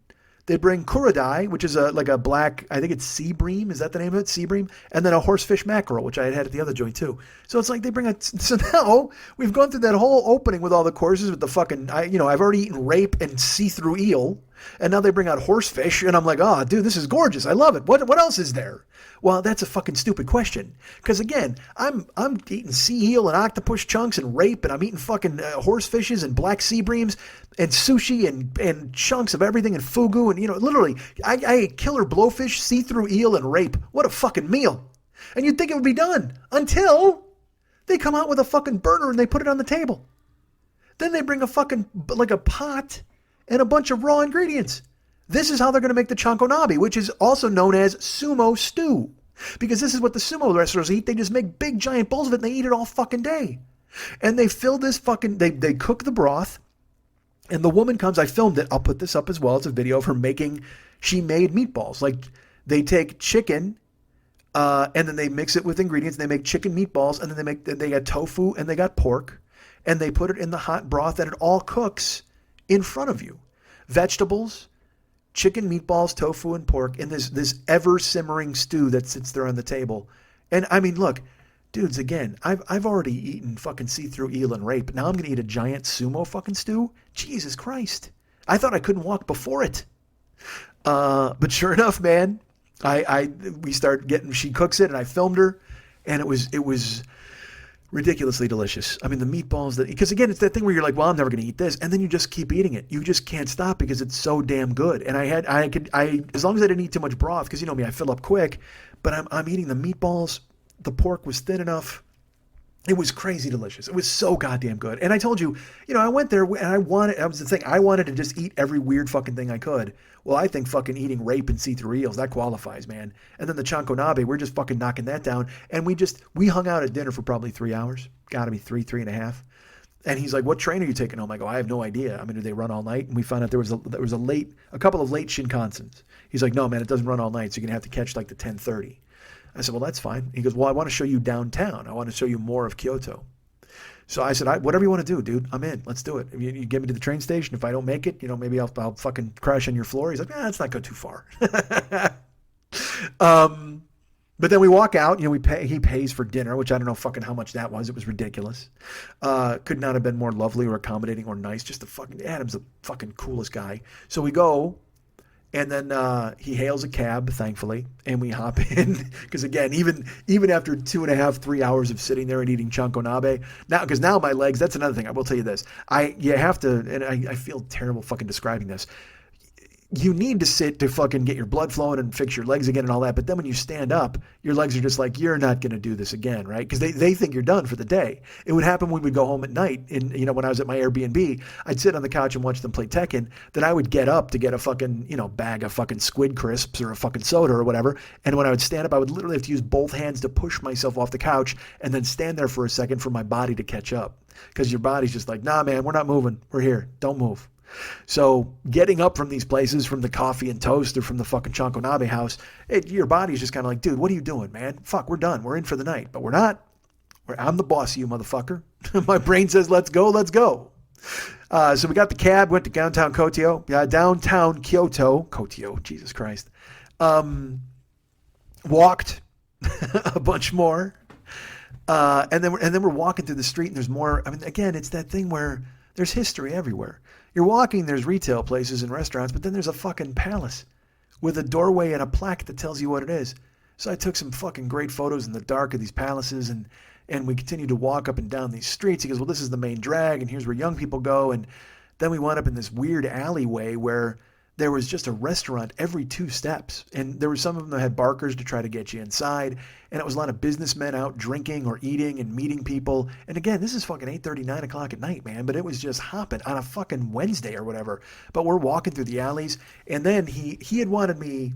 they bring kurodai, which is like a black, I think it's sea bream, is that the name of it? Sea bream? And then a horsefish mackerel, which I had at the other joint too. So it's like they bring so now we've gone through that whole opening with all the courses with the fucking, I've already eaten rape and see-through eel, and now they bring out horsefish, and I'm like, oh, dude, this is gorgeous. I love it. What else is there? Well, that's a fucking stupid question. Because again, I'm eating sea eel and octopus chunks and rape, and I'm eating fucking horsefishes and black sea breams and sushi and chunks of everything and fugu and literally, I ate killer blowfish, see-through eel, and rape. What a fucking meal! And you'd think it would be done until they come out with a fucking burner and they put it on the table. Then they bring a fucking like a pot and a bunch of raw ingredients. This is how they're going to make the chankonabe, which is also known as sumo stew. Because this is what the sumo wrestlers eat. They just make big giant bowls of it and they eat it all fucking day. And they fill this fucking, they cook the broth. And the woman comes, I filmed it. I'll put this up as well. It's a video of her she made meatballs. Like they take chicken and then they mix it with ingredients. They make chicken meatballs and then they got tofu and they got pork. And they put it in the hot broth and it all cooks in front of you. Vegetables, chicken, meatballs, tofu, and pork in this ever-simmering stew that sits there on the table. And I mean, look, dudes, again, I've already eaten fucking see-through eel and rape. Now I'm going to eat a giant sumo fucking stew? Jesus Christ. I thought I couldn't walk before it. But sure enough, man, we start getting, she cooks it and I filmed her, and it was ridiculously delicious. I mean, the meatballs, because again, it's that thing where you're like, well, I'm never going to eat this. And then you just keep eating it. You just can't stop because it's so damn good. And as long as I didn't eat too much broth, because you know me, I fill up quick, but I'm eating the meatballs. The pork was thin enough. It was crazy delicious. It was so goddamn good. And I told you, I went there and that was the thing. I wanted to just eat every weird fucking thing I could. Well, I think fucking eating rape and see-through eels, that qualifies, man. And then the chanko nabe, we're just fucking knocking that down. And we hung out at dinner for probably 3 hours. Gotta be 3.5. And he's like, what train are you taking home? I go, I have no idea. I mean, do they run all night? And we found out there was a couple of late Shinkansens. He's like, no, man, it doesn't run all night. So you're going to have to catch like the 10:30. I said, well, that's fine. He goes, well, I want to show you downtown. I want to show you more of Kyoto. So I said, whatever you want to do, dude, I'm in. Let's do it. If you get me to the train station. If I don't make it, maybe I'll fucking crash on your floor. He's like, let's not go too far. But then we walk out, he pays for dinner, which I don't know fucking how much that was. It was ridiculous. Could not have been more lovely or accommodating or nice. Just Adam's the fucking coolest guy. So we go. And then he hails a cab, thankfully, and we hop in. Because again, even after 2.5, 3 hours of sitting there and eating chanko nabe, now my legs, that's another thing. I will tell you this. You have to, and I feel terrible fucking describing this. You need to sit to fucking get your blood flowing and fix your legs again and all that. But then when you stand up, your legs are just like, you're not going to do this again, right? Because they think you're done for the day. It would happen when we'd go home at night. And, when I was at my Airbnb, I'd sit on the couch and watch them play Tekken. Then I would get up to get a fucking, bag of fucking Squid Crisps or a fucking soda or whatever. And when I would stand up, I would literally have to use both hands to push myself off the couch and then stand there for a second for my body to catch up. Because your body's just like, nah, man, we're not moving. We're here. Don't move. So getting up from these places, from the coffee and toast or from the fucking chanko nabe house, your body's just kind of like, dude, what are you doing, man? Fuck, we're done. We're in for the night. But we're not. I'm the boss of you, motherfucker. My brain says, let's go, let's go. So we got the cab, went to downtown Kyoto. Kyoto, Jesus Christ. Walked a bunch more. And then we're walking through the street and there's more. I mean, again, it's that thing where there's history everywhere. You're walking, there's retail places and restaurants, but then there's a fucking palace with a doorway and a plaque that tells you what it is. So I took some fucking great photos in the dark of these palaces and we continued to walk up and down these streets. He goes, well, this is the main drag and here's where young people go. And then we wound up in this weird alleyway where there was just a restaurant every 2 steps. And there were some of them that had barkers to try to get you inside. And it was a lot of businessmen out drinking or eating and meeting people. And again, this is fucking 8:30, 9 o'clock at night, man. But it was just hopping on a fucking Wednesday or whatever. But we're walking through the alleys. And then he had wanted me,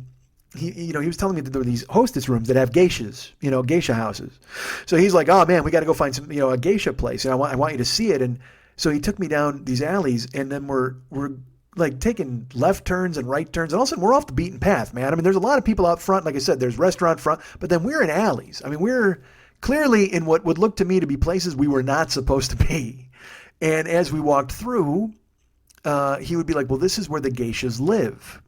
he was telling me that there were these hostess rooms that have geishas, geisha houses. So he's like, oh man, we got to go find some, a geisha place. And I want you to see it. And so he took me down these alleys and then we're like taking left turns and right turns. And all of a sudden we're off the beaten path, man. I mean, there's a lot of people out front. Like I said, there's restaurant front, but then we're in alleys. I mean, we're clearly in what would look to me to be places we were not supposed to be. And as we walked through, he would be like, well, this is where the geishas live.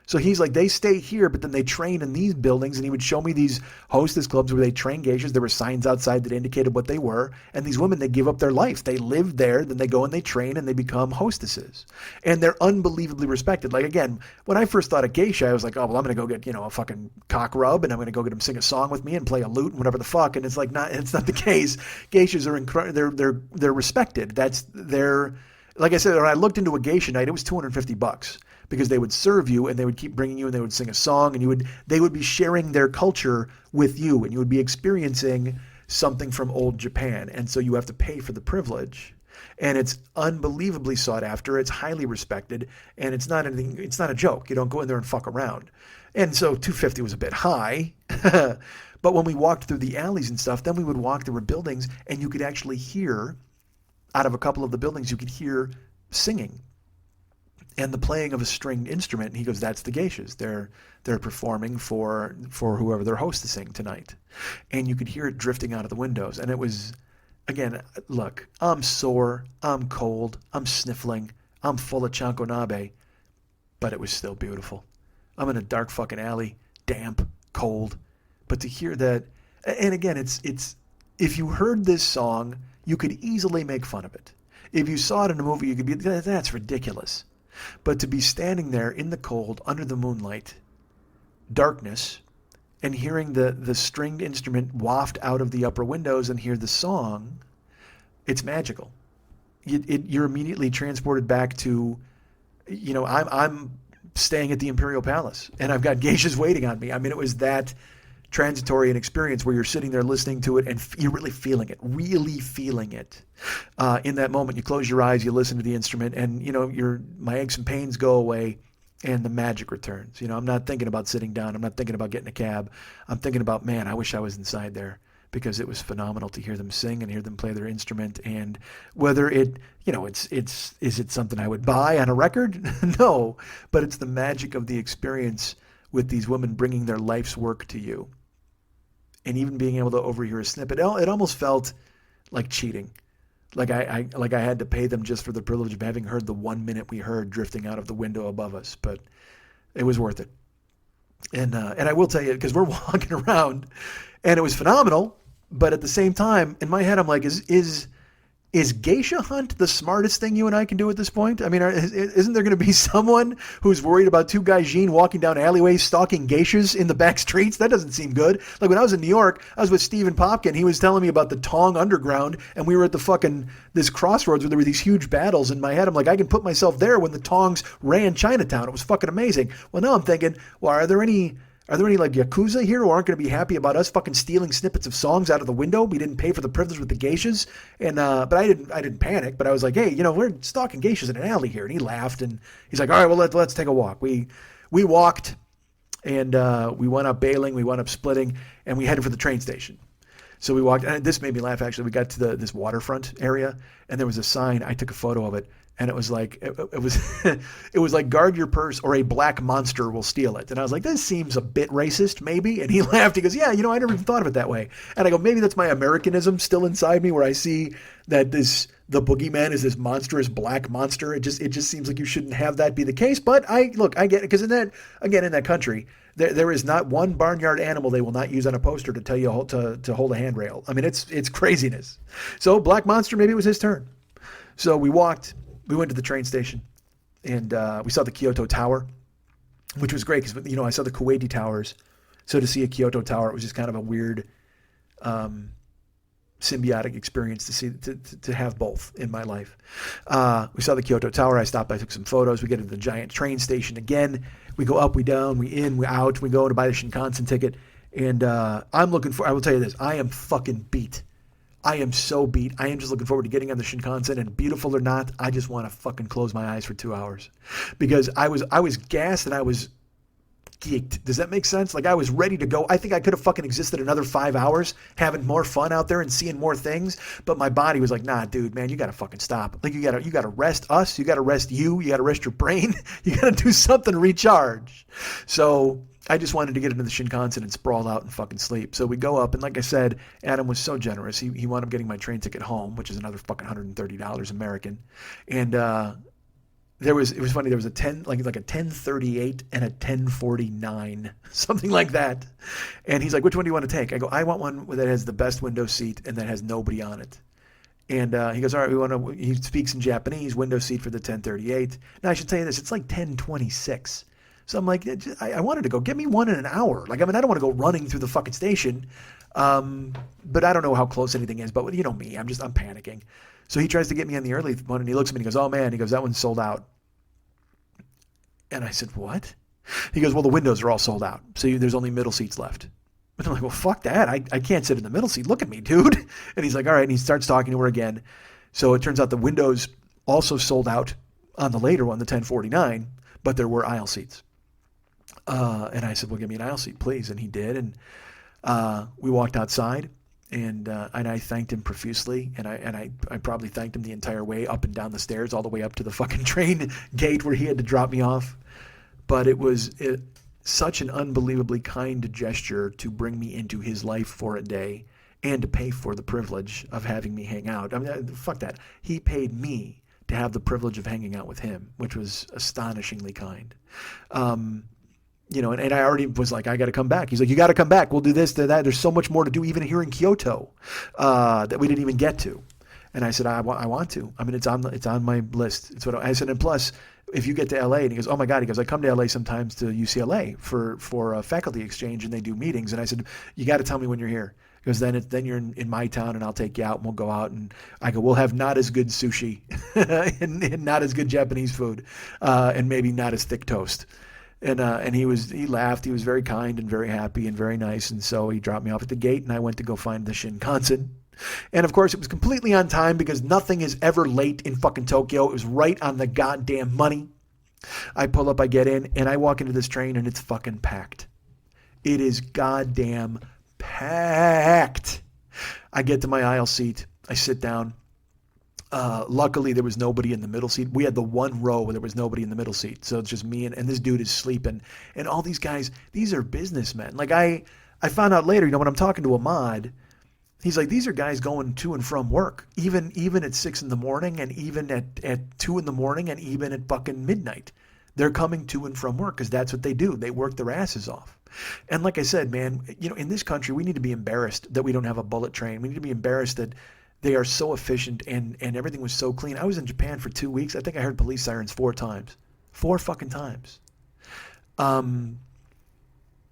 So he's like, they stay here, but then they train in these buildings. And he would show me these hostess clubs where they train geishas. There were signs outside that indicated what they were. And these women, they give up their life. They live there, then they go and they train and they become hostesses. And they're unbelievably respected. Like, again, when I first thought of geisha, I was like, oh, well, I'm going to go get, a fucking cock rub and I'm going to go get him sing a song with me and play a lute and whatever the fuck. And it's like, it's not the case. Geishas are incredible. They're respected. Like I said, when I looked into a geisha night, it was $250. Because they would serve you and they would keep bringing you and they would sing a song and they would be sharing their culture with you and you would be experiencing something from old Japan. And so you have to pay for the privilege. And it's unbelievably sought after. It's highly respected and it's not a joke. You don't go in there and fuck around. And so $250 was a bit high. But when we walked through the alleys and stuff, then we would walk, there were buildings and you could actually hear, out of a couple of the buildings, you could hear singing. And the playing of a stringed instrument, and he goes, that's the geishas. They're performing for whoever they're hostessing tonight. And you could hear it drifting out of the windows. And it was, again, look, I'm sore, I'm cold, I'm sniffling, I'm full of chanko nabe. but it was still beautiful. I'm in a dark fucking alley, damp, cold, but to hear that, and again, it's if you heard this song, you could easily make fun of it. If you saw it in a movie, you could be, that's ridiculous. But to be standing there in the cold, under the moonlight, darkness, and hearing the stringed instrument waft out of the upper windows and hear the song, it's magical. You're immediately transported back to, I'm staying at the Imperial Palace, and I've got geishas waiting on me. I mean, it was that transitory an experience where you're sitting there listening to it and you're really feeling it. In that moment, you close your eyes, you listen to the instrument, and my aches and pains go away, and the magic returns. I'm not thinking about sitting down. I'm not thinking about getting a cab. I'm thinking about, man, I wish I was inside there, because it was phenomenal to hear them sing and hear them play their instrument. And whether is it something I would buy on a record? No, but it's the magic of the experience with these women bringing their life's work to you. And even being able to overhear a snippet, it almost felt like cheating. Like I had to pay them just for the privilege of having heard the 1 minute we heard drifting out of the window above us, but it was worth it. And I will tell you, because we're walking around, and it was phenomenal, but at the same time, in my head, I'm like, is geisha hunt the smartest thing you and I can do at this point? I mean, isn't there going to be someone who's worried about two gaijin walking down alleyways stalking geishas in the back streets? That doesn't seem good. Like when I was in New York, I was with Stephen Popkin. He was telling me about the Tong Underground, and we were at this crossroads where there were these huge battles. In my head, I'm like, I can put myself there when the Tongs ran Chinatown. It was fucking amazing. Well, now I'm thinking, well, are there any like Yakuza here who aren't going to be happy about us fucking stealing snippets of songs out of the window? We didn't pay for the privilege with the geishas. And, but I didn't panic, but I was like, hey, we're stalking geishas in an alley here. And he laughed, and he's like, all right, well, let's take a walk. We walked, and we went up Bailing, we went up Splitting, and we headed for the train station. So we walked, and this made me laugh, actually. We got to this waterfront area, and there was a sign. I took a photo of it. And it was like, it was like, guard your purse or a black monster will steal it. And I was like, this seems a bit racist, maybe. And he laughed. He goes, yeah, I never even thought of it that way. And I go, maybe that's my Americanism still inside me, where I see that the boogeyman is this monstrous black monster. It just seems like you shouldn't have that be the case. But I get it, because in that country, there is not one barnyard animal they will not use on a poster to tell you to hold a handrail. I mean, it's craziness. So black monster, maybe it was his turn. So we went to the train station, and we saw the Kyoto Tower, which was great because, I saw the Kuwaiti towers. So to see a Kyoto Tower, it was just kind of a weird symbiotic experience to have both in my life. We saw the Kyoto Tower. I stopped by, took some photos. We get to the giant train station again. We go up, we down, we in, we out. We go to buy the Shinkansen ticket. And I will tell you this, I am fucking beat. I am so beat. I am just looking forward to getting on the Shinkansen, and beautiful or not, I just want to fucking close my eyes for 2 hours, because I was gassed and I was geeked. Does that make sense? Like, I was ready to go. I think I could have fucking existed another 5 hours having more fun out there and seeing more things, but my body was like, nah, dude, man, you got to fucking stop. Like, you got to rest us. You got to rest you. You got to rest your brain. You got to do something to recharge. So I just wanted to get into the Shinkansen and sprawl out and fucking sleep. So we go up, and like I said, Adam was so generous. He wound up getting my train ticket home, which is another fucking $130 American. And it was funny. There was a 1038 and a 1049, something like that. And he's like, which one do you want to take? I go, I want one that has the best window seat and that has nobody on it. And he goes, all right, he speaks in Japanese, window seat for the 1038. Now I should tell you this, it's like 1026. So I'm like, I wanted to go, get me one in an hour. Like, I mean, I don't want to go running through the fucking station. But I don't know how close anything is. But you know me, I'm panicking. So he tries to get me on the early one, and he looks at me and he goes, oh man, he goes, that one's sold out. And I said, what? He goes, well, the windows are all sold out. So there's only middle seats left. And I'm like, well, fuck that. I can't sit in the middle seat. Look at me, dude. And he's like, all right. And he starts talking to her again. So it turns out the windows also sold out on the later one, the 1049, but there were aisle seats. And I said, well, give me an aisle seat, please. And he did. And we walked outside, and I thanked him profusely. And I probably thanked him the entire way up and down the stairs, all the way up to the fucking train gate where he had to drop me off. But it was such an unbelievably kind gesture to bring me into his life for a day and to pay for the privilege of having me hang out. I mean, fuck that. He paid me to have the privilege of hanging out with him, which was astonishingly kind. You know, and I already was like, I got to come back. He's like, you got to come back. We'll do this, do that. There's so much more to do even here in Kyoto that we didn't even get to. And I said, I want to. I mean, it's on my list. It's what I said. And plus, if you get to LA, and he goes, oh my God, he goes, I come to LA sometimes to UCLA for a faculty exchange, and they do meetings. And I said, you got to tell me when you're here. Because then you're in my town, and I'll take you out, and we'll go out. And I go, we'll have not as good sushi and not as good Japanese food, and maybe not as thick toast. And he laughed. He was very kind and very happy and very nice. And so he dropped me off at the gate, and I went to go find the Shinkansen. And of course, it was completely on time because nothing is ever late in fucking Tokyo. It was right on the goddamn money. I pull up, I get in, and I walk into this train, and it's fucking packed. It is goddamn packed. I get to my aisle seat. I sit down. Luckily, there was nobody in the middle seat. We had the one row where there was nobody in the middle seat. So it's just me and this dude is sleeping. And all these guys, these are businessmen. Like I found out later, when I'm talking to Ahmad, he's like, these are guys going to and from work, even at 6 a.m, and even at 2 a.m, and even at fucking midnight. They're coming to and from work because that's what they do. They work their asses off. And like I said, man, in this country, we need to be embarrassed that we don't have a bullet train. We need to be embarrassed that they are so efficient and everything was so clean. I was in Japan for 2 weeks. I think I heard police sirens 4 times. 4 fucking times.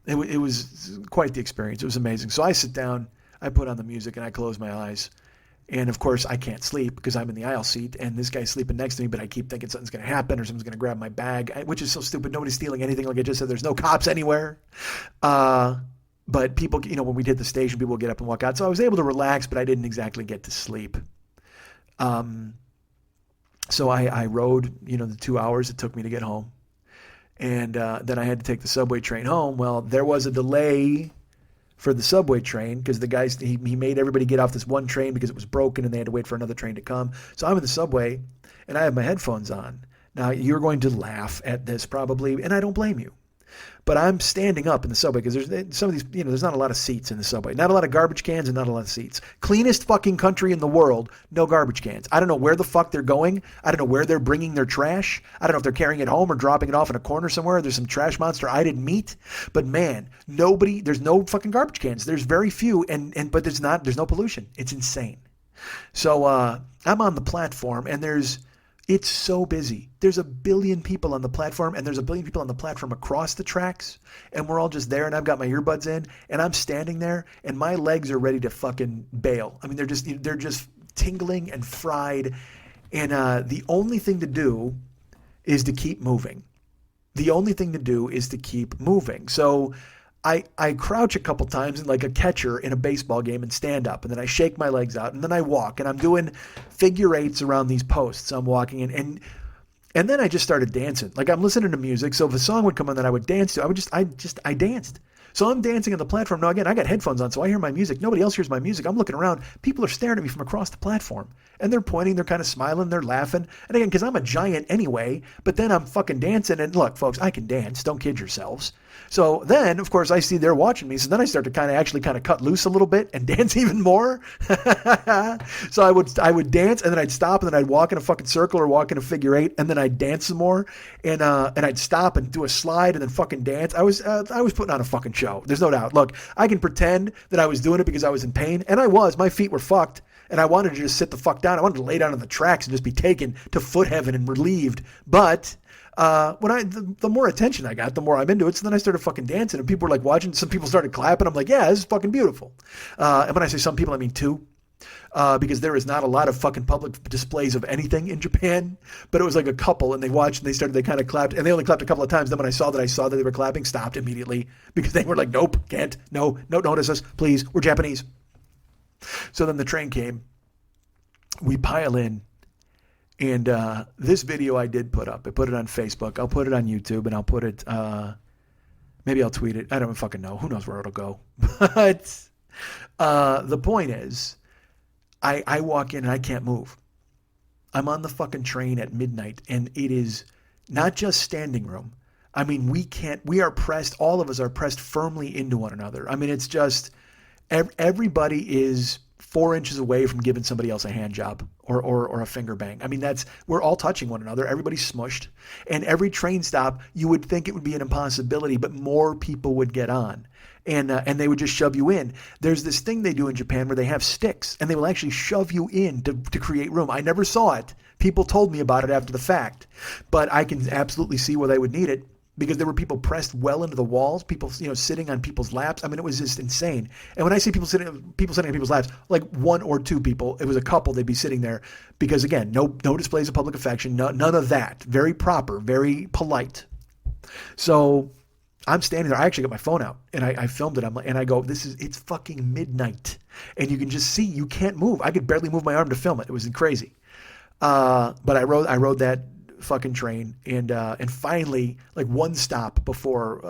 It was quite the experience. It was amazing. So I sit down, I put on the music, and I close my eyes. And of course, I can't sleep because I'm in the aisle seat, and this guy's sleeping next to me, but I keep thinking something's going to happen or someone's going to grab my bag, which is so stupid. Nobody's stealing anything. Like I just said, there's no cops anywhere. But people, when we'd hit the station, people would get up and walk out. So I was able to relax, but I didn't exactly get to sleep. So I rode, the 2 hours it took me to get home. And then I had to take the subway train home. Well, there was a delay for the subway train because the guys, he made everybody get off this one train because it was broken and they had to wait for another train to come. So I'm in the subway and I have my headphones on. Now, you're going to laugh at this probably, and I don't blame you. But I'm standing up in the subway because there's some of these, there's not a lot of seats in the subway. Not a lot of garbage cans and not a lot of seats. Cleanest fucking country in the world, no garbage cans. I don't know where the fuck they're going. I don't know where they're bringing their trash. I don't know if they're carrying it home or dropping it off in a corner somewhere. There's some trash monster I didn't meet. But man, there's no fucking garbage cans. There's very few, but there's no pollution. It's insane. So I'm on the platform and it's so busy. There's 1 billion people on the platform, and there's 1 billion people on the platform across the tracks, and we're all just there, and I've got my earbuds in, and I'm standing there, and my legs are ready to fucking bail. I mean, they're just tingling and fried, and the only thing to do is to keep moving. The only thing to do is to keep moving. So I crouch a couple times like a catcher in a baseball game and stand up, and then I shake my legs out, and then I walk, and I'm doing figure eights around these posts. I'm walking in, and then I just started dancing. Like I'm listening to music, so if a song would come on that I would dance to, I danced. So I'm dancing on the platform. Now, again, I got headphones on, so I hear my music. Nobody else hears my music. I'm looking around. People are staring at me from across the platform. And they're pointing. They're kind of smiling. They're laughing. And again, because I'm a giant anyway, but then I'm fucking dancing. And look, folks, I can dance. Don't kid yourselves. So then, of course, I see they're watching me. So then I start to kind of cut loose a little bit and dance even more. So I would dance, and then I'd stop, and then I'd walk in a fucking circle or walk in a figure eight, and then I'd dance some more, and I'd stop and do a slide and then fucking dance. I was putting on a fucking show. There's no doubt. Look, I can pretend that I was doing it because I was in pain, and I was. My feet were fucked, and I wanted to just sit the fuck down. I wanted to lay down on the tracks and just be taken to foot heaven and relieved. But the more attention I got, the more I'm into it. So then I started fucking dancing, and people were like watching. Some people started clapping. I'm like, yeah, this is fucking beautiful. And when I say some people, I mean two. Because there is not a lot of fucking public displays of anything in Japan, but it was like a couple, and they watched, and they kind of clapped, and they only clapped a couple of times. Then when I saw that they were clapping, stopped immediately because they were like, nope, can't, no, don't notice us, please, we're Japanese. So then the train came, we pile in, and this video I did put up. I put it on Facebook. I'll put it on YouTube, and I'll put it, maybe I'll tweet it. I don't fucking know. Who knows where it'll go? But the point is, I walk in and I can't move. I'm on the fucking train at midnight, and it is not just standing room. I mean, we are pressed, all of us are pressed firmly into one another. I mean, it's just, everybody is 4 inches away from giving somebody else a hand job or a finger bang. I mean, we're all touching one another. Everybody's smushed. And every train stop, you would think it would be an impossibility, but more people would get on. And they would just shove you in. There's this thing they do in Japan where they have sticks, and they will actually shove you in to create room. I never saw it. People told me about it after the fact. But I can absolutely see where they would need it, because there were people pressed well into the walls, people, sitting on people's laps. I mean, it was just insane. And when I say people sitting on people's laps, like 1 or 2 people, it was a couple, they'd be sitting there because, again, no displays of public affection, none of that. Very proper, very polite. So I'm standing there. I actually got my phone out and I filmed it. And I go, it's fucking midnight. And you can just see, you can't move. I could barely move my arm to film it. It was crazy. But I rode that fucking train, and finally, like one stop before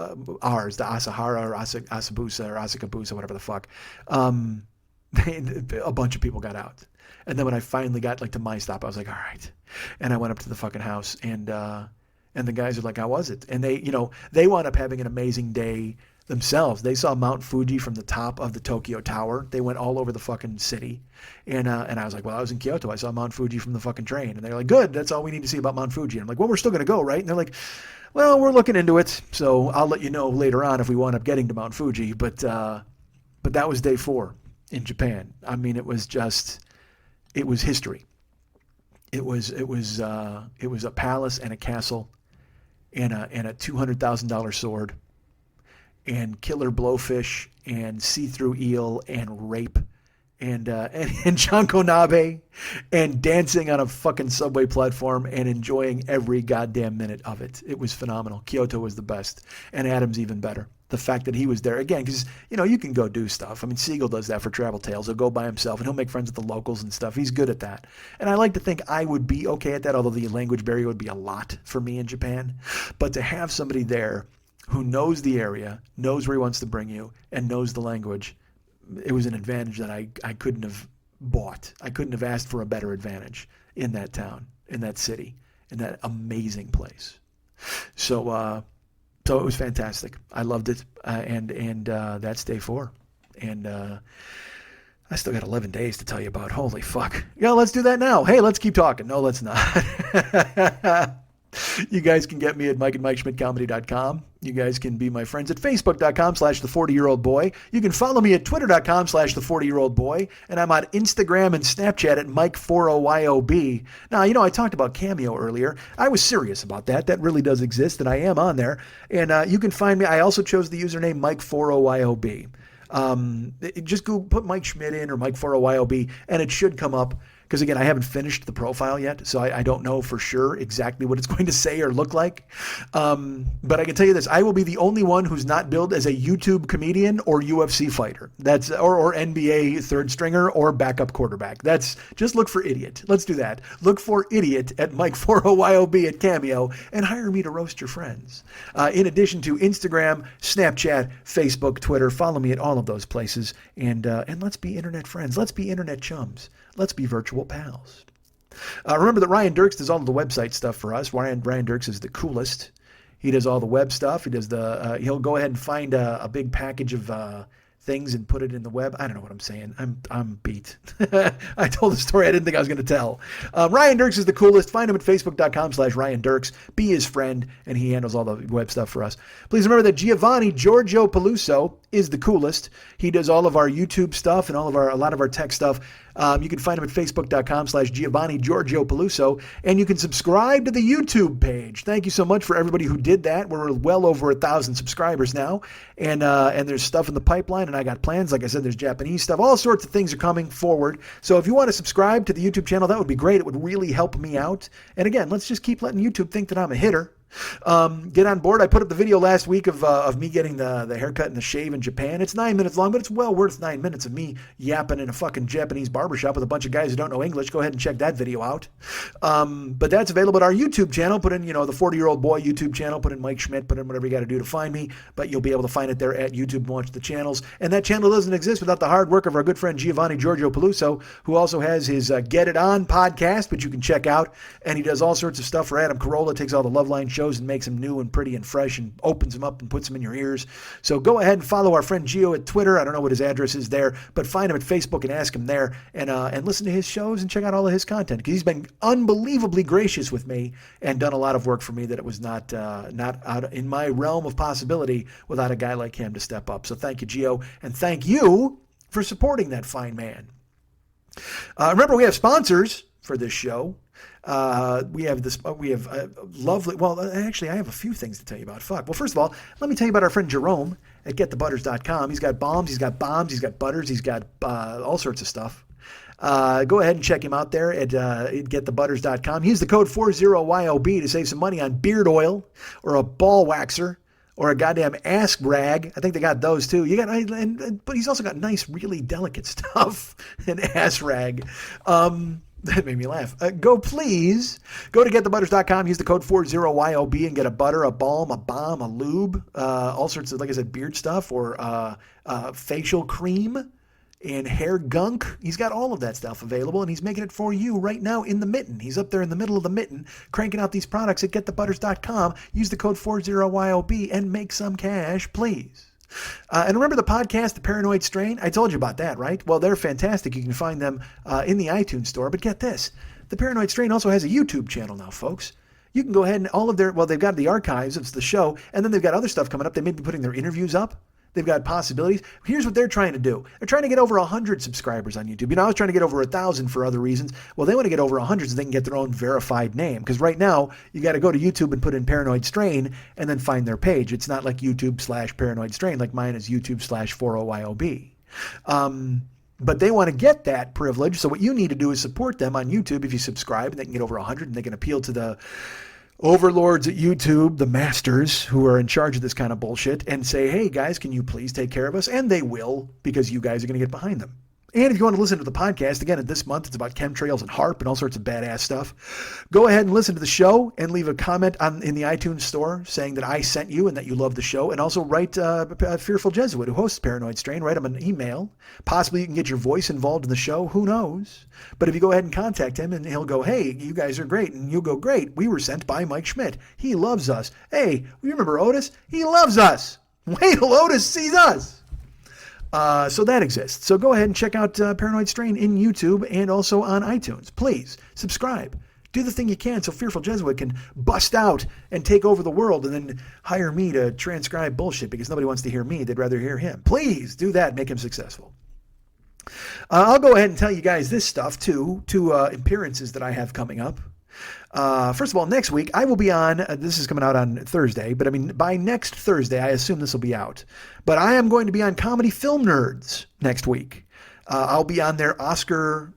ours, the Asahara or Asabusa or Asakabusa, whatever the fuck, a bunch of people got out. And then when I finally got like to my stop, I was like, all right. And I went up to the fucking house, and the guys are like, how was it? And they wound up having an amazing day themselves. They saw Mount Fuji from the top of the Tokyo Tower. They went all over the fucking city. And I was like, well, I was in Kyoto. I saw Mount Fuji from the fucking train. And they're like, good, that's all we need to see about Mount Fuji. And I'm like, well, we're still going to go, right? And they're like, well, we're looking into it. So I'll let you know later on if we wind up getting to Mount Fuji. But that was day 4 in Japan. I mean, it was history. It was a palace and a castle and a $200,000 sword and killer blowfish and see-through eel and rape and Chanko Nabe and dancing on a fucking subway platform and enjoying every goddamn minute of it. It was phenomenal. Kyoto was the best, and Adam's even better. The fact that he was there again, because you can go do stuff. I mean, Siegel does that for Travel Tales. He'll go by himself and he'll make friends with the locals and stuff. He's good at that, and I like to think I would be okay at that. Although the language barrier would be a lot for me in Japan, but to have somebody there who knows the area, knows where he wants to bring you, and knows the language, it was an advantage that I couldn't have bought. I couldn't have asked for a better advantage in that town, in that city, in that amazing place. So it was fantastic. I loved it, and that's day 4. And I still got 11 days to tell you about. Holy fuck. Yeah, let's do that now. Hey, let's keep talking. No, let's not. You guys can get me at MikeandMikeSchmidtComedy.com. You guys can be my friends at Facebook.com/the40yearoldboy. You can follow me at Twitter.com/the40yearoldboy. And I'm on Instagram and Snapchat at Mike40YOB. Now, I talked about Cameo earlier. I was serious about that. That really does exist, and I am on there. And you can find me. I also chose the username Mike40YOB. Just put Mike Schmidt in or Mike40YOB, and it should come up. Because, again, I haven't finished the profile yet, so I don't know for sure exactly what it's going to say or look like. But I can tell you this. I will be the only one who's not billed as a YouTube comedian or UFC fighter. That's or NBA third stringer or backup quarterback. Just look for idiot. Let's do that. Look for idiot at Mike40YOB at Cameo and hire me to roast your friends. In addition to Instagram, Snapchat, Facebook, Twitter. Follow me at all of those places. And let's be internet friends. Let's be internet chums. Let's be virtual pals. Remember that Ryan Dirks does all of the website stuff for us. Ryan Dirks is the coolest. He does all the web stuff. He does he'll go ahead and find a big package of things and put it in the web. I don't know what I'm saying. I'm beat. I told the story I didn't think I was going to tell. Ryan Dirks is the coolest. Find him at Facebook.com/Ryan Dirks. Be his friend, and he handles all the web stuff for us. Please remember that Giovanni Giorgio Peluso is the coolest. He does all of our YouTube stuff and a lot of our tech stuff. You can find him at Facebook.com/Giovanni Giorgio Peluso, and you can subscribe to the YouTube page. Thank you so much for everybody who did that. We're well over 1,000 subscribers now, and there's stuff in the pipeline, and I got plans. Like I said, there's Japanese stuff. All sorts of things are coming forward. So if you want to subscribe to the YouTube channel, that would be great. It would really help me out. And again, let's just keep letting YouTube think that I'm a hitter. Get on board. I put up the video last week of me getting the haircut and the shave in Japan. It's 9 minutes long, but it's well worth 9 minutes of me yapping in a fucking Japanese barbershop with a bunch of guys who don't know English. Go ahead and check that video out. But that's available at our YouTube channel. Put in, the 40-year-old boy YouTube channel. Put in Mike Schmidt. Put in whatever you got to do to find me. But you'll be able to find it there at YouTube and watch the channels. And that channel doesn't exist without the hard work of our good friend Giovanni Giorgio Peluso, who also has his Get It On podcast, which you can check out. And he does all sorts of stuff for Adam Carolla. Takes all the Loveline shows and makes them new and pretty and fresh and opens them up and puts them in your ears. So go ahead and follow our friend Gio at Twitter. I don't know what his address is there, but find him at Facebook and ask him there and listen to his shows and check out all of his content, because he's been unbelievably gracious with me and done a lot of work for me that it was not out in my realm of possibility without a guy like him to step up. So thank you, Gio, and thank you for supporting that fine man. Remember, we have sponsors for this show. We have lovely. Well, actually, I have a few things to tell you about. Well, first of all, let me tell you about our friend Jerome at GetTheButters.com. He's got balms, he's got bombs, he's got butters, he's got all sorts of stuff. Go ahead and check him out there at GetTheButters.com. Use the code 40YOB to save some money on beard oil or a ball waxer or a goddamn ass rag. I think they got those too. But he's also got nice, really delicate stuff. An ass rag. That made me laugh. Go to getthebutters.com. Use the code 40YOB and get a butter, a balm, a balm, a lube, all sorts of, like I said, beard stuff or facial cream and hair gunk. He's got all of that stuff available, and he's making it for you right now in the mitten. He's up there in the middle of the mitten cranking out these products at getthebutters.com. Use the code 40YOB and make some cash, please. And remember the podcast, The Paranoid Strain? I told you about that, right? Well, they're fantastic. You can find them in the iTunes store. But get this. The Paranoid Strain also has a YouTube channel now, folks. You can go ahead and they've got the archives of the show, and then they've got other stuff coming up. They may be putting their interviews up. They've got possibilities. Here's what they're trying to do. They're trying to get over 100 subscribers on YouTube. I was trying to get over 1,000 for other reasons. Well, they want to get over 100 so they can get their own verified name. Because right now, you got to go to YouTube and put in Paranoid Strain and then find their page. It's not like YouTube/Paranoid Strain. Like mine is YouTube/40YOB. But they want to get that privilege. So what you need to do is support them on YouTube. If you subscribe, and they can get over 100, and they can appeal to the overlords at YouTube, the masters who are in charge of this kind of bullshit, and say, hey guys, can you please take care of us? And they will, because you guys are going to get behind them. And if you want to listen to the podcast, again, this month it's about chemtrails and HAARP and all sorts of badass stuff. Go ahead and listen to the show and leave a comment in the iTunes store saying that I sent you and that you love the show. And also write Fearful Jesuit, who hosts Paranoid Strain. Write him an email. Possibly you can get your voice involved in the show. Who knows? But if you go ahead and contact him, and he'll go, hey, you guys are great. And you'll go, great. We were sent by Mike Schmidt. He loves us. Hey, you remember Otis? He loves us. Wait till Otis sees us. So that exists. So go ahead and check out Paranoid Strain in YouTube and also on iTunes. Please subscribe. Do the thing you can so Fearful Jesuit can bust out and take over the world and then hire me to transcribe bullshit because nobody wants to hear me. They'd rather hear him. Please do that. Make him successful. I'll go ahead and tell you guys this stuff too. Two appearances that I have coming up. First of all, next week I will be on, this is coming out on Thursday, but I mean, by next Thursday, I assume this will be out, but I am going to be on Comedy Film Nerds next week. I'll be on their Oscar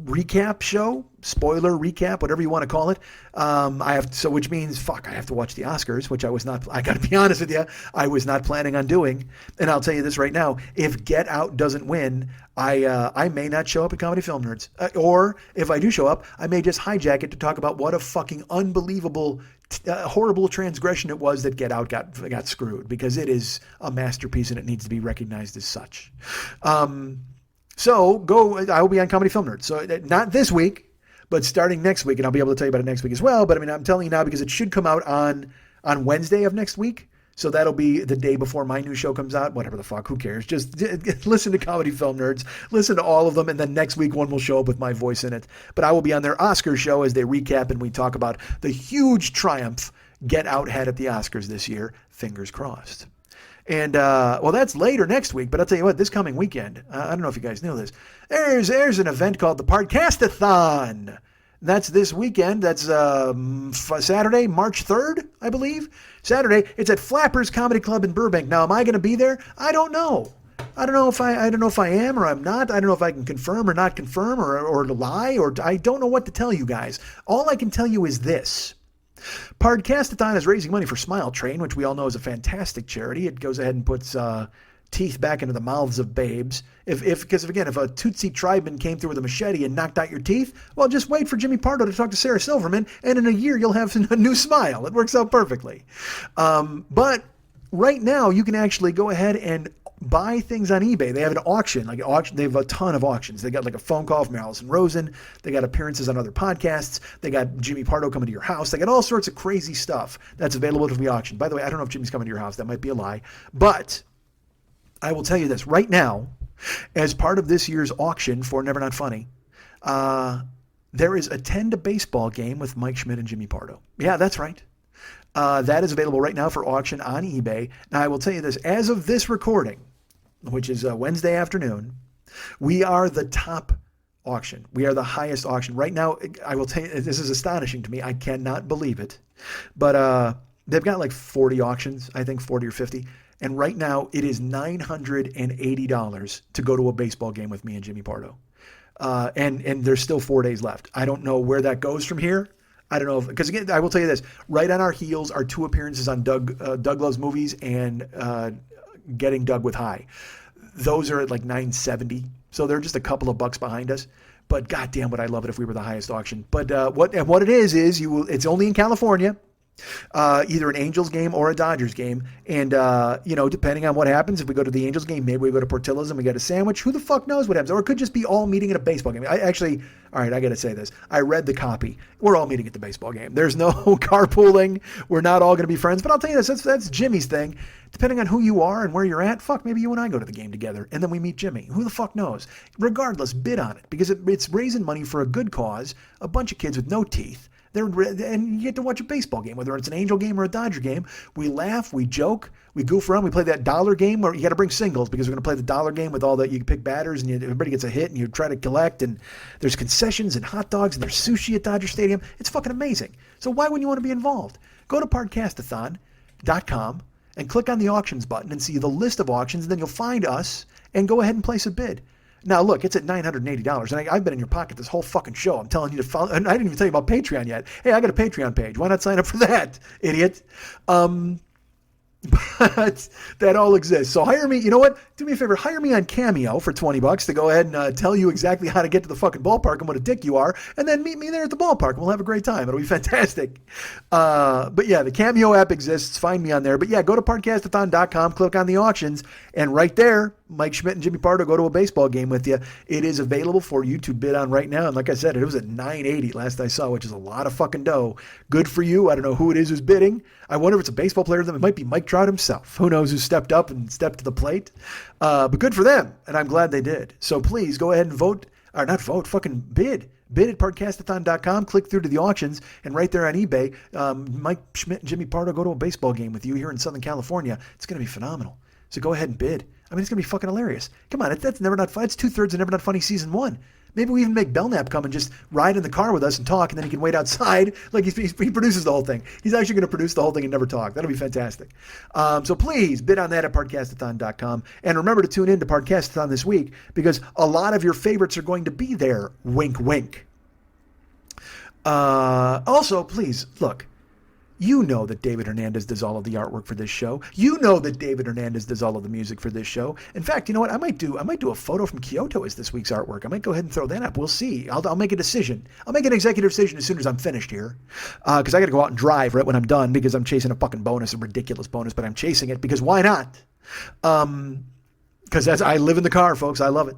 recap show, spoiler recap, whatever you want to call it. Which means, I have to watch the Oscars, which I got to be honest with you, I was not planning on doing. And I'll tell you this right now, if Get Out doesn't win, I may not show up at Comedy Film Nerds. Or if I do show up, I may just hijack it to talk about what a fucking unbelievable, horrible transgression it was that Get Out got screwed, because it is a masterpiece and it needs to be recognized as such. So I will be on Comedy Film Nerds. So not this week, but starting next week, and I'll be able to tell you about it next week as well. But I mean, I'm telling you now because it should come out on Wednesday of next week. So that'll be the day before my new show comes out. Whatever the fuck, who cares? Just listen to Comedy Film Nerds. Listen to all of them, and then next week one will show up with my voice in it. But I will be on their Oscars show as they recap and we talk about the huge triumph Get Out had at the Oscars this year. Fingers crossed. And, that's later next week, but I'll tell you what, this coming weekend, I don't know if you guys know this, there's an event called the Podcastathon. That's this weekend. That's Saturday, March 3rd, I believe. Saturday. It's at Flappers Comedy Club in Burbank. Now, am I going to be there? I don't know. I don't know if I am or I'm not. I don't know if I can confirm or not confirm or lie, or I don't know what to tell you guys. All I can tell you is this. Podcastathon is raising money for Smile Train, which we all know is a fantastic charity. It goes ahead and puts teeth back into the mouths of babes. Because if a Tootsie Tribeman came through with a machete and knocked out your teeth, well, just wait for Jimmy Pardo to talk to Sarah Silverman, and in a year you'll have a new smile. It works out perfectly. But right now you can actually go ahead and buy things on eBay. They have an auction, like an auction. They have a ton of auctions. They got like a phone call from Allison Rosen. They got appearances on other podcasts. They got Jimmy Pardo coming to your house. They got all sorts of crazy stuff that's available to be auctioned. By the way, I don't know if Jimmy's coming to your house. That might be a lie. But I will tell you this right now, as part of this year's auction for Never Not Funny, there is Attend a Baseball Game with Mike Schmidt and Jimmy Pardo. Yeah, that's right. That is available right now for auction on eBay. Now, I will tell you this. As of this recording, which is Wednesday afternoon, we are the top auction. We are the highest auction. Right now, I will tell you, this is astonishing to me. I cannot believe it. But they've got like 40 auctions, I think 40 or 50. And right now, it is $980 to go to a baseball game with me and Jimmy Pardo. And there's still 4 days left. I don't know where that goes from here. I don't know, because again, I will tell you this. Right on our heels are 2 appearances on Doug Loves Movies and Getting Doug with High. Those are at like $970, so they're just a couple of bucks behind us. But goddamn, would I love it if we were the highest auction. But what it is it's only in California. Either an Angels game or a Dodgers game. And, depending on what happens, if we go to the Angels game, maybe we go to Portillo's and we get a sandwich. Who the fuck knows what happens? Or it could just be all meeting at a baseball game. I got to say this. I read the copy. We're all meeting at the baseball game. There's no carpooling. We're not all going to be friends. But I'll tell you this, that's Jimmy's thing. Depending on who you are and where you're at, fuck, maybe you and I go to the game together and then we meet Jimmy. Who the fuck knows? Regardless, bid on it because it's raising money for a good cause, a bunch of kids with no teeth. And you get to watch a baseball game, whether it's an Angel game or a Dodger game. We laugh, we joke, we goof around. We play that dollar game where you got to bring singles because we're going to play the dollar game with all that. You can pick batters and everybody gets a hit and you try to collect. And there's concessions and hot dogs and there's sushi at Dodger Stadium. It's fucking amazing. So why wouldn't you want to be involved? Go to podcastathon.com and click on the auctions button and see the list of auctions. And then you'll find us and go ahead and place a bid. Now, look, it's at $980, and I've been in your pocket this whole fucking show. I'm telling you to follow, and I didn't even tell you about Patreon yet. Hey, I got a Patreon page. Why not sign up for that, idiot? But that all exists. So hire me. You know what? Do me a favor. Hire me on Cameo for $20 to go ahead and tell you exactly how to get to the fucking ballpark and what a dick you are, and then meet me there at the ballpark. We'll have a great time. It'll be fantastic. But yeah, the Cameo app exists. Find me on there. But yeah, go to podcastathon.com, click on the auctions, and right there, Mike Schmidt and Jimmy Pardo go to a baseball game with you. It is available for you to bid on right now. And like I said, it was at $980 last I saw, which is a lot of fucking dough. Good for you. I don't know who it is who's bidding. I wonder if it's a baseball player. It might be Mike Trout himself. Who knows who stepped up and stepped to the plate. But good for them. And I'm glad they did. So please go ahead and vote. Or not vote, fucking bid. Bid at podcastathon.com. Click through to the auctions. And right there on eBay, Mike Schmidt and Jimmy Pardo go to a baseball game with you here in Southern California. It's going to be phenomenal. So go ahead and bid. I mean, it's going to be fucking hilarious. Come on, that's Never Not Funny. It's 2/3 of Never Not Funny Season 1. Maybe we even make Belknap come and just ride in the car with us and talk, and then he can wait outside. Like he produces the whole thing. He's actually going to produce the whole thing and never talk. That'll be fantastic. So please bid on that at podcastathon.com. And remember to tune in to Podcastathon this week because a lot of your favorites are going to be there. Wink, wink. Also, please, look. You know that David Hernandez does all of the artwork for this show. You know that David Hernandez does all of the music for this show. In fact, you know what? I might do a photo from Kyoto as this week's artwork. I might go ahead and throw that up. We'll see. I'll make a decision. I'll make an executive decision as soon as I'm finished here. Because I got to go out and drive right when I'm done because I'm chasing a fucking bonus, a ridiculous bonus, but I'm chasing it because why not? Because I live in the car, folks. I love it.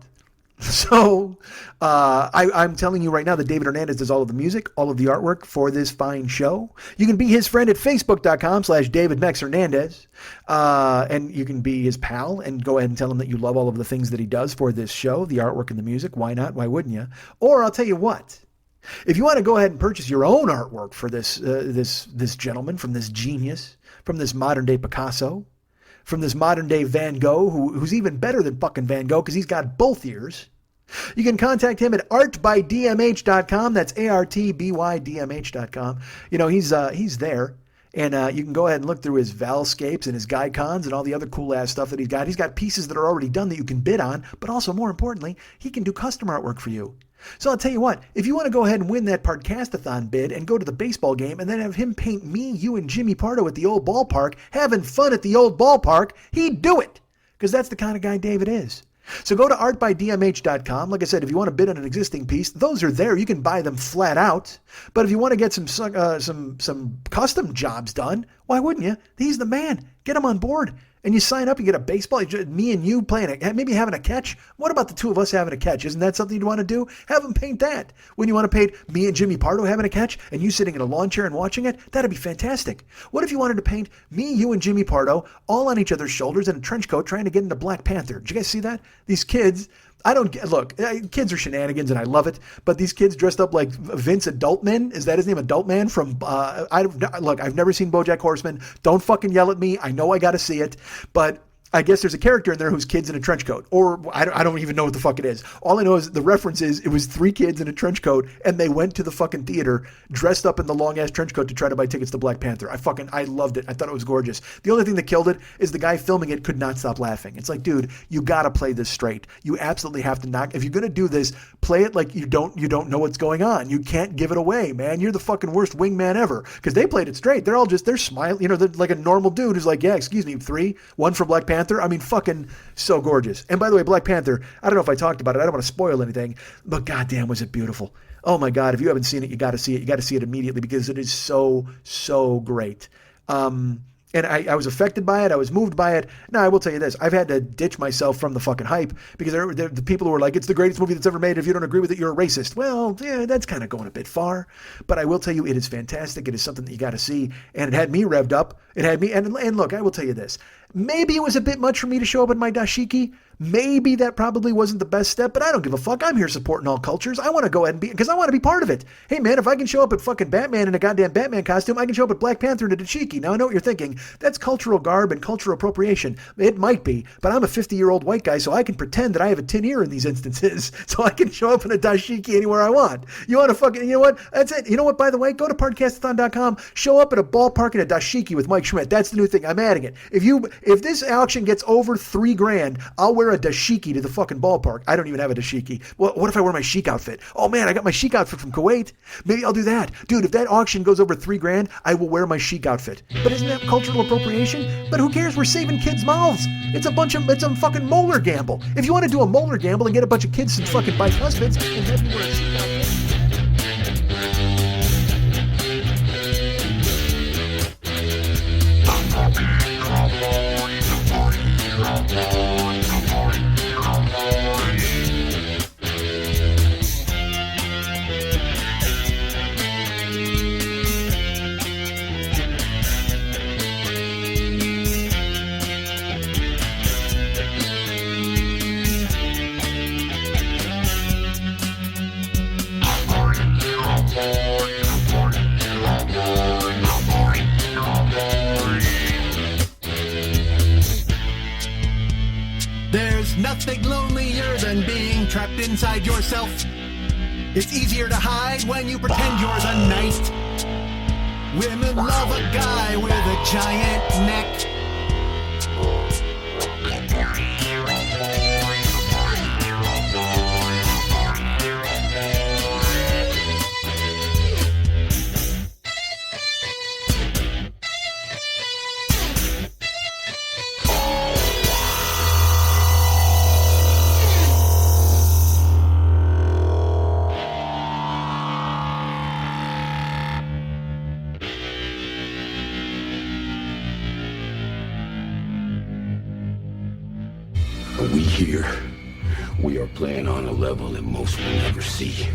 So I'm telling you right now that David Hernandez does all of the music, all of the artwork for this fine show. You can be his friend at facebook.com/DavidMexHernandez. And you can be his pal and go ahead and tell him that you love all of the things that he does for this show, the artwork and the music. Why not? Why wouldn't you? Or I'll tell you what. If you want to go ahead and purchase your own artwork for this gentleman, from this genius, from this modern day Picasso, from this modern day Van Gogh, who's even better than fucking Van Gogh because he's got both ears. You can contact him at artbydmh.com. That's ARTBYDMH.com. You know, he's there. And you can go ahead and look through his Valscapes and his Gaikons and all the other cool ass stuff that he's got. He's got pieces that are already done that you can bid on, but also more importantly, he can do custom artwork for you. So I'll tell you what, if you want to go ahead and win that Podcastathon bid and go to the baseball game and then have him paint me, you, and Jimmy Pardo at the old ballpark, having fun at the old ballpark, he'd do it. Because that's the kind of guy David is. So go to artbydmh.com. Like I said, if you want to bid on an existing piece, those are there. You can buy them flat out. But if you want to get some custom jobs done, why wouldn't you? He's the man. Get him on board. And you sign up, you get a baseball, me and you playing it, maybe having a catch. What about the two of us having a catch? Isn't that something you'd want to do? Have them paint that. When you want to paint me and Jimmy Pardo having a catch and you sitting in a lawn chair and watching it, that'd be fantastic. What if you wanted to paint me, you, and Jimmy Pardo all on each other's shoulders in a trench coat trying to get into Black Panther? Did you guys see that? These kids, I don't get, look, kids are shenanigans and I love it, but these kids dressed up like Vince Adultman, is that his name, Adultman, from, look, I've never seen BoJack Horseman. Don't fucking yell at me. I know I got to see it, but I guess there's a character in there who's kids in a trench coat, or I don't even know what the fuck it is. All I know is the reference is it was 3 kids in a trench coat and they went to the fucking theater dressed up in the long ass trench coat to try to buy tickets to Black Panther. I loved it. I thought it was gorgeous. The only thing that killed it is the guy filming it could not stop laughing. It's like, dude, you gotta play this straight. You absolutely have to not, if you're gonna do this, play it like you don't know what's going on. You can't give it away, man. You're the fucking worst wingman ever. Because they played it straight. They're smiling, they're like a normal dude who's like, yeah, excuse me, 3, 1 for Black Panther. I mean, fucking so gorgeous. And by the way, Black Panther, I don't know if I talked about it. I don't want to spoil anything, but goddamn was it beautiful. Oh my God, if you haven't seen it, you got to see it. You got to see it immediately because it is so, so great. And I was affected by it. I was moved by it. Now, I will tell you this. I've had to ditch myself from the fucking hype because they're the people who are like, it's the greatest movie that's ever made. If you don't agree with it, you're a racist. Well, yeah, that's kind of going a bit far. But I will tell you, it is fantastic. It is something that you got to see. And it had me revved up. It had me. And look, I will tell you this. Maybe it was a bit much for me to show up in my dashiki. Maybe that probably wasn't the best step, but I don't give a fuck. I'm here supporting all cultures. I want to go ahead and because I want to be part of it. Hey man, if I can show up at fucking Batman in a goddamn Batman costume, I can show up at Black Panther in a dashiki. Now I know what you're thinking. That's cultural garb and cultural appropriation. It might be, but I'm a 50-year-old white guy, so I can pretend that I have a tin ear in these instances. So I can show up in a dashiki anywhere I want. You want to fucking, you know what? That's it. You know what, by the way? Go to podcastathon.com, show up at a ballpark in a dashiki with Mike Schmidt. That's the new thing. I'm adding it. If this auction gets over $3,000, I'll wear a dashiki to the fucking ballpark. I don't even have a dashiki. Well, what if I wear my chic outfit? Oh man, I got my chic outfit from Kuwait. Maybe I'll do that. Dude, if that auction goes over $3,000, I will wear my chic outfit. But isn't that cultural appropriation? But who cares? We're saving kids' mouths. It's a fucking molar gamble. If you want to do a molar gamble and get a bunch of kids to fucking buy husbands and have me wear a chic outfit. There's nothing lonelier than being trapped inside yourself. It's easier to hide when you pretend you're the knight. Women love a guy with a giant neck. We here, we are playing on a level that most will never see.